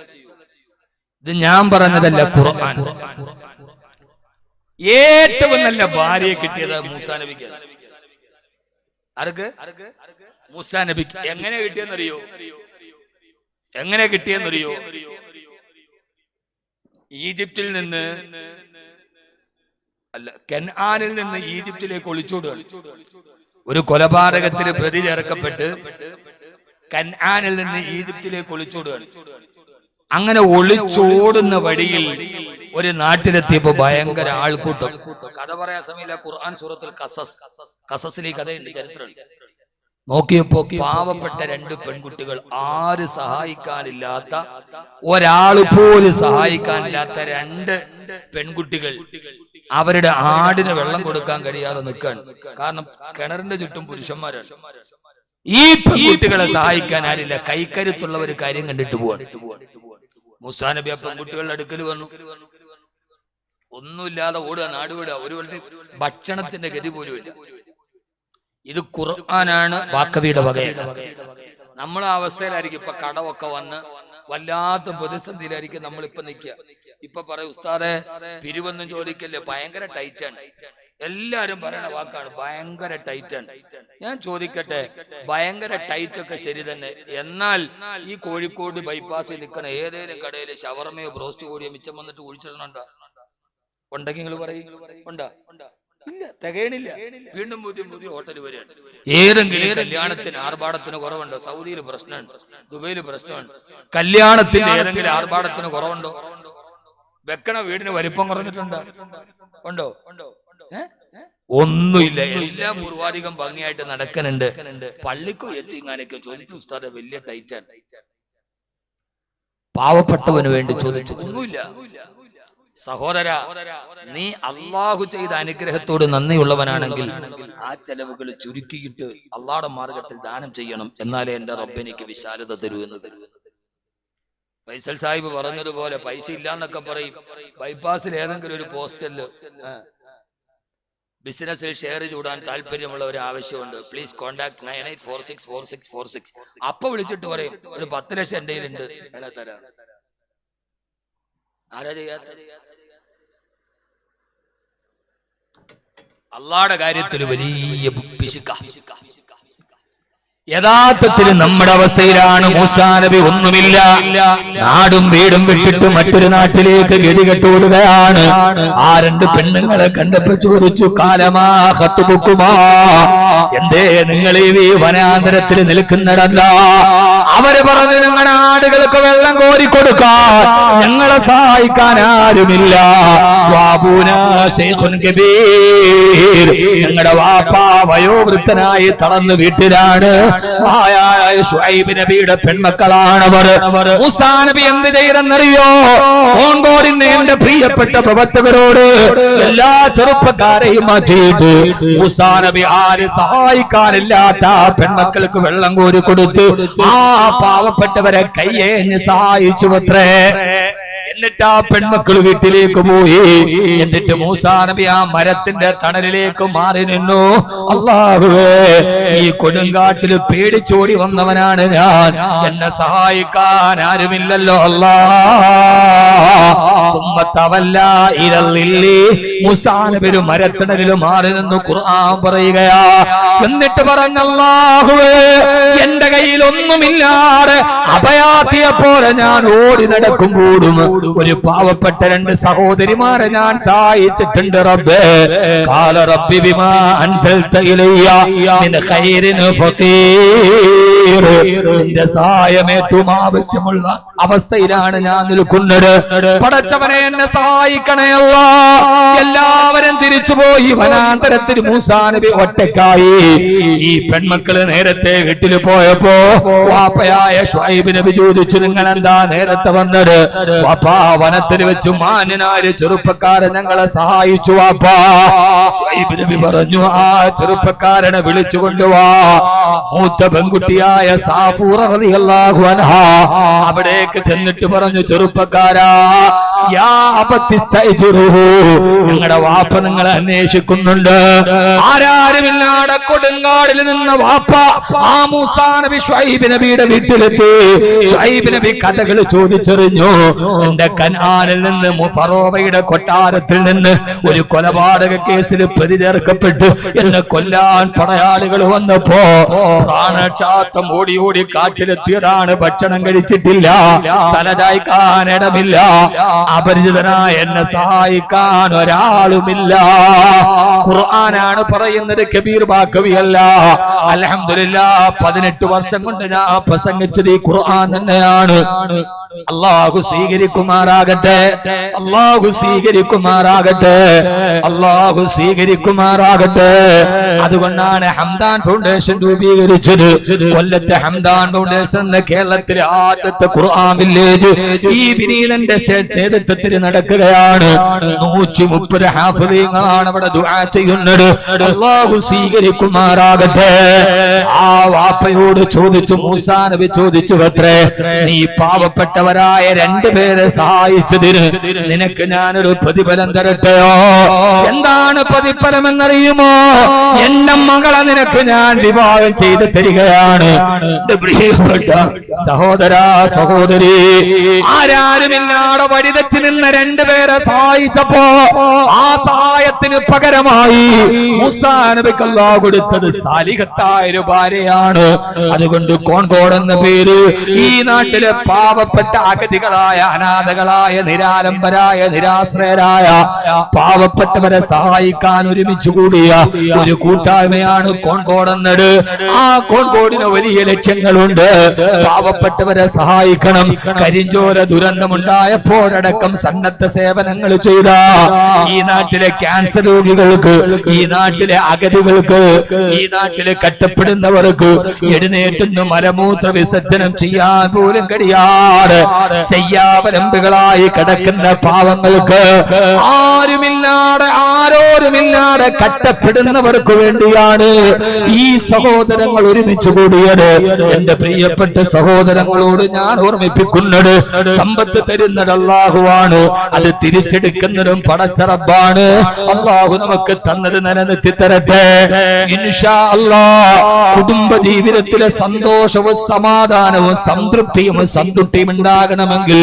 ഇത് ഞാൻ പറഞ്ഞതല്ല, ഖുർആൻ. ഏറ്റവും നല്ല ഭാര്യയെ കിട്ടിയത് മൂസാ നബിക്ക്. ആർക്ക്? മൂസാ നബിക്ക്. എങ്ങനെ കിട്ടിയെന്നറിയോ? എങ്ങനെ കിട്ടിയെന്നറിയോ? ഈജിപ്തിൽ നിന്ന് അല്ല, കനാനിൽ നിന്ന് ഈജിപ്തിലേക്ക് ഒളിച്ചോടുകയാണ്. ഒരു കൊലപാതകത്തിന് പ്രതി ചേർക്കപ്പെട്ട് കനാനിൽ നിന്ന് ഈജിപ്തിലേക്ക് ഒളിച്ചോടുകയാണ്. അങ്ങനെ ഒളിച്ചോടുന്ന വഴിയിൽ ഒരു നാട്ടിലെത്തിയപ്പോ ഭയങ്കര ആൾക്കൂട്ടം. കഥ പറയാൻ സമയമില്ല. ഖുർആൻ സൂറത്തുൽ ഖസസിൽ ഈ കഥയുണ്ട്, ചരിത്രം. നോക്കിയപ്പോ പാവപ്പെട്ട രണ്ട് പെൺകുട്ടികൾ, ആര് സഹായിക്കാനില്ലാത്ത, ഒരാൾ പോലും സഹായിക്കാനില്ലാത്ത രണ്ട് പെൺകുട്ടികൾ അവരുടെ ആടിന് വെള്ളം കൊടുക്കാൻ കഴിയാതെ നിൽക്കാണ്. കാരണം കിണറിന്റെ ചുറ്റും പുരുഷന്മാരാണ്. ഈ പെൺകുട്ടികളെ സഹായിക്കാൻ ആരില്ല. കൈക്കരുത്തുള്ള ഒരു കാര്യം കണ്ടിട്ട് പോവാണ്. മൂസാ നബി ആ പെൺകുട്ടികളുടെ അടുക്കൽ വന്നു. ഒന്നുമില്ലാതെ ഓടുക, നാട് വിടുക. ഒരു ഭക്ഷണത്തിന്റെ ഗതി പോലും ഇല്ല. ഇത് ഖുർആനാണ്, വാക്കവിയുടെ വകയാണ്. നമ്മളെ അവസ്ഥയിലായിരിക്കും ഇപ്പൊ കടമൊക്കെ വന്ന് വല്ലാത്ത പ്രതിസന്ധിയിലായിരിക്കും നമ്മളിപ്പോ നിൽക്കുക. ഇപ്പൊ പറയും, ഉസ്താദെ പിരിവൊന്നും ചോദിക്കല്ലേ, ഭയങ്കര ടൈറ്റാണ്. എല്ലാരും പറയുന്ന വാക്കാണ്, ഭയങ്കര ടൈറ്റാണ്. ഞാൻ ചോദിക്കട്ടെ, ഭയങ്കര ടൈറ്റ് ഒക്കെ ശരി തന്നെ, എന്നാൽ ഈ കോഴിക്കോട് ബൈപ്പാസിൽ നിൽക്കണ ഏതേലും കടയിൽ ഷവർമയോ ബ്രോസ്റ്റ് കൂടിയോ മിച്ചം വന്നിട്ട് കുഴിച്ചിടണുണ്ടോ? ഉണ്ടെങ്കിൽ നിങ്ങൾ പറയും. ഉണ്ടാ? ഇല്ല, തികയണില്ല. വീണ്ടും പുതിയ ഹോട്ടൽ വരികയാണ്. ഏതെങ്കിലും കല്യാണത്തിന് ആർഭാടത്തിന് കുറവുണ്ടോ? സൗദിയിൽ പ്രശ്നമുണ്ട്, ദുബൈയിൽ പ്രശ്നമുണ്ട്. കല്യാണത്തിന് ഏതെങ്കിലും ആർഭാടത്തിന് കുറവുണ്ടോ? വെക്കണ വീടിന് വലിപ്പം കുറഞ്ഞിട്ടുണ്ടോ? ഉണ്ടോ? ഒന്നുമില്ല. എല്ലാം പൂർവാധികം ഭംഗിയായിട്ട് നടക്കുന്നുണ്ട്. പള്ളിക്കോ എത്തിങ്ങാനൊക്കെ ചോദിച്ചു, ഉസ്താദെ വലിയ ടൈറ്റാണ്. പാവപ്പെട്ടവന് വേണ്ടി ചോദിച്ചു, ഒന്നുമില്ല. സഹോദര, നീ അള്ളാഹു ചെയ്ത അനുഗ്രഹത്തോട് നന്ദിയുള്ളവനാണെങ്കിൽ ആ ചെലവുകൾ ചുരുക്കിയിട്ട് അള്ളാഹുടെ മാർഗത്തിൽ ദാനം ചെയ്യണം. എന്നാലേ എന്റെ റബ്ബ് എനിക്ക് വിശാലത തരൂ എന്ന് തരുന്നത്. ഫൈസൽ സാഹിബ് പറഞ്ഞതുപോലെ പൈസ ഇല്ലാന്നൊക്കെ പറയും. ബൈപ്പാസിൽ ഏതെങ്കിലും ഒരു പോസ്റ്റലില് ബിസിനസ്സിൽ ഷെയർ ചൂടാൻ താല്പര്യമുള്ള ഒരു ആവശ്യമുണ്ട്, പ്ലീസ് കോൺടാക്ട് 98464646. അപ്പൊ വിളിച്ചിട്ട് പറയും, ഒരു 10 ലക്ഷം എന്റെ കയ്യിലുണ്ട്, വേണേ തരാം. ആരാ ചെയ്യാത്ത? അള്ളാഹുടെ കാര്യത്തിൽ വലിയ പിശുക്ക. യഥാർത്ഥത്തിൽ നമ്മുടെ അവസ്ഥയിലാണ് മൂസാ നബി. ഒന്നുമില്ല, നാടും വീടും വിട്ടിട്ട് മറ്റൊരു നാട്ടിലേക്ക് ഗതികെട്ടോടുകയാണ്. ആ രണ്ട് പെണ്ണുങ്ങളെ കണ്ടപ്പോ ചോദിച്ചു, കാലമാ ഖത്ബുക്കുമാ, എന്തേ നിങ്ങൾ ഈ വനാന്തരത്തിൽ നിൽക്കുന്നിടല്ല? അവര് പറഞ്ഞു, ഞങ്ങളുടെ ആടുകൾക്ക് വെള്ളം കോരിക്കൊടുക്കാൻ ഞങ്ങളെ സഹായിക്കാൻ ആരുമില്ല. വാബൂനാ ശൈഖുൻ കബീർ, ഞങ്ങളുടെ വാപ്പ വയോവൃദ്ധനായി തളർന്നു വീട്ടിലാണ്. ശുഐബ് നബിയുടെ പെൺമക്കളാണവർ. മൂസാ നബി എന്ത് ചെയ്തെന്നറിയോ? കോൺകോടിന്റെ എന്റെ പ്രിയപ്പെട്ട പ്രവർത്തകരോട് എല്ലാ ചെറുപ്പക്കാരെയും മാറ്റിയിട്ട് മൂസാ നബി ആര് സഹായിക്കാനില്ലാത്ത പെൺമക്കൾക്ക് വെള്ളം കോരി കൊടുത്ത് ആ പാവപ്പെട്ടവരെ കയ്യേഞ്ഞ് സഹായിച്ചു അത്രേ. എന്നിട്ട് ആ പെൺമക്കൾ വീട്ടിലേക്ക് പോയി. എന്നിട്ട് മൂസാ നബി ആ മരത്തിന്റെ തണലിലേക്ക് മാറി നിന്നു. അല്ലാഹുവേ, ഈ കൊടുങ്കാട്ടിൽ പേടിച്ചോടി വന്നവനാണ് ഞാൻ, എന്നെ സഹായിക്കാൻ ആരുമില്ലല്ലോ അല്ലാ. മൂസാ നബി മരത്തണലിൽ മാറി നിന്ന് ഖുർആൻ പറയുകയാ. എന്നിട്ട് പറഞ്ഞ, അല്ലാഹുവേ, എന്റെ കയ്യിൽ ഒന്നുമില്ലാതെ അഭയാർത്ഥിയെ പോലെ ഞാൻ ഓടി നടക്കുമ്പോഴും ഒരു പാവപ്പെട്ട രണ്ട് സഹോദരിമാരെ ഞാൻ സഹായിച്ചിട്ടുണ്ട് റബ്ബേ. ഖാല റബ്ബി ബിമാ അൻസൽത ഇലയ്യ മിൻ ഖൈരിൻ ഫഖീർ, നിന്റെ സഹായം ഏറ്റവും ആവശ്യമുള്ള അവസ്ഥയിലാണ് ഞാൻ നിൽക്കുന്നത്. പടച്ചവനെ, എന്നെ സഹായിക്കണേ അല്ലാഹ്. എല്ലാവരും തിരിച്ചുപോയി. വനാന്തരത്തിൽ മൂസാ നബി ഒറ്റക്കായി. ഈ പെൺമക്കള് നേരത്തെ വീട്ടിൽ പോയപ്പോ വാപ്പയായ ശുഐബ് നബി ചോദിച്ചു, നിങ്ങൾ എന്താ നേരത്തെ വന്നത്? വാപ്പാ, വനത്തിൽ വെച്ച് മാന്യനായ ചെറുപ്പക്കാരൻ ഞങ്ങളെ സഹായിച്ചു വാപ്പാ. ശുഐബ് നബി പറഞ്ഞു, ആ ചെറുപ്പക്കാരനെ വിളിച്ചു കൊണ്ടുവാ. മൂത്ത പെൺകുട്ടിയായ സാഫൂറ റളിയല്ലാഹു അൻഹാ അവിടേക്ക് ചെന്നിട്ട് പറഞ്ഞു, ചെറുപ്പക്കാരാ, യാ അബത്തിസ്തഅ്ജിറുഹു, നിങ്ങളുടെ വാപ്പ നിങ്ങളെ അന്വേഷിക്കുന്നുണ്ട്. ആരാരുമില്ലാതെ കൊടുങ്കാടിൽ നിന്ന വാപ്പ ആ മൂസാ നബി ശുഐബ് നബിയുടെ വീട്ടിലെത്തി. ശുഐബ് നബി കഥകൾ ചോദിച്ചറിഞ്ഞു. എന്റെ കനാനിൽ നിന്ന് ഫറോവയുടെ കൊട്ടാരത്തിൽ നിന്ന് ഒരു കൊലപാതക കേസിൽ പ്രതി ചേർക്കപ്പെട്ട് എന്നെ കൊല്ലാൻ പടയാളികൾ വന്നപ്പോ പ്രാണക്ഷാത്തം ഓടി ഓടി കാട്ടിലെത്തിയതാണ്. ഭക്ഷണം കഴിച്ചിട്ടില്ല, തലചായ്ക്കാൻ ഇടമില്ല, അപരിചിതനായ എന്നെ സഹായിക്കാൻ ഒരാളുമില്ല. ഖുർആനാണ് പറയുന്നത്, കബീർ ബാക്കവിയല്ല. അൽഹംദുലില്ലാഹ് 18 വർഷം കൊണ്ട് ഞാൻ പ്രസംഗിച്ചത് ഈ ഖുർആൻ തന്നെയാണ്. അല്ലാഹു സ്വീകരിക്കുമാറാകട്ടെ, അല്ലാഹു സ്വീകരിക്കുമാറാകട്ടെ, അല്ലാഹു സ്വീകരിക്കുമാറാകട്ടെ. അതുകൊണ്ടാണ് ഹംദാൻ ഫൗണ്ടേഷൻ രൂപീകരിച്ചത്. കൊല്ലത്തെ ഹംദാൻ ഫൗണ്ടേഷൻ എന്ന കേരളത്തിലെ ആദ്യത്തെ ഖുർആൻ വില്ലേജ് ഈ വിനീതന്റെ നേതൃത്വത്തിൽ നടക്കുകയാണ്. 130 ഹാഫിളീങ്ങളാണ് അവിടെ ദുആ ചെയ്യുന്നത്. അല്ലാഹു സ്വീകരിക്കുമാറാകട്ടെ. ആ വാപ്പയോട് ചോദിച്ചു, മൂസാ നബി ചോദിച്ചു അത്രേ, നീ പാവപ്പെട്ടവരായ രണ്ടുപേരെ സഹായിച്ചതിന് നിനക്ക് ഞാനൊരു പ്രതിഫലം തരട്ടെയോ? എന്താണ് പ്രതിഫലം എന്നറിയുമോ? എന്റെ മകളെ നിനക്ക് ഞാൻ വിവാഹം ചെയ്ത് തരികയാണ്. പ്രിയപ്പെട്ട സഹോദര സഹോദരി, ആരാരുമില്ലാതെ വഴിതെറ്റി നിന്ന രണ്ടുപേരെ സഹായിച്ചപ്പോ ആ സഹായത്തിന് പകരമായി മൂസാ നബിക്ക് അല്ലാഹു കൊടുത്തത് സാലിഹത്തായ ഒരു ഭാര്യയാണ്. അതുകൊണ്ട് കോൺകോട് എന്ന പേര് ഈ നാട്ടിലെ പാവപ്പെട്ട അഗതികളായ, അനാഥകളായ, നിരാലംബരായ, നിരാശ്രയരായ പാവപ്പെട്ടവരെ സഹായിക്കാൻ ഒരുമിച്ച് കൂടിയ ഒരു കൂട്ടായ്മയാണ് കോൺകോട് എന്നത്. ആ കോൺകോടിന് വലിയ ലക്ഷ്യങ്ങളുണ്ട്. പാവപ്പെട്ടവരെ സഹായിക്കണം. കരിഞ്ചോര ദുരന്തമുണ്ടായപ്പോഴടക്കം സന്നദ്ധ സേവനങ്ങൾ ചെയ്ത ഈ നാട്ടിലെ ക്യാൻസർ രോഗികൾക്ക്, ഈ നാട്ടിലെ അഗതികൾക്ക്, ഈ നാട്ടിലെ കഷ്ടപ്പെടുന്നവർക്ക് എഴുന്നേറ്റുന്നു മലമൂത്ര വിസർജനം ചെയ്യാൻ പോലും കഴിയാതെ ശയ്യാവലംബികളായി കിടക്കുന്ന പാവങ്ങൾക്ക്, ആരുമില്ലാതെ ആരോരുമില്ലാതെ കഷ്ടപ്പെടുന്നവർക്ക് വേണ്ടിയാണ് ഈ സഹോദരങ്ങൾ ഒരുമിച്ച് കൂടിയത്. എന്റെ പ്രിയപ്പെട്ട സഹോദരങ്ങളോട് ഞാൻ ഓർമ്മിപ്പിക്കുന്നത്, സമ്പത്ത് തരുന്നത് അല്ലാഹുവാണ്, അത് തിരിച്ചെടുക്കുന്നതും പടച്ച റബ്ബാണ്. അല്ലാഹു നമുക്ക് തന്നത് നിലനിർത്തി തരട്ടെ ഇൻഷാ അല്ലാഹ്. കുടുംബ ജീവിതത്തിലെ സന്തോഷവും സമാധാനവും സംതൃപ്തിയും സന്തുഷ്ടിയും ഉണ്ടാകണമെങ്കിൽ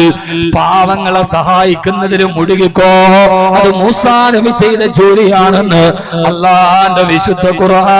പാവങ്ങളെ സഹായിക്കുന്നതിന് മുഴുകിക്കോ. അത് മൂസാ നബി ചെയ്ത ജോലിയാണെന്ന് അല്ലാഹുവിന്റെ വിശുദ്ധ ഖുർആൻ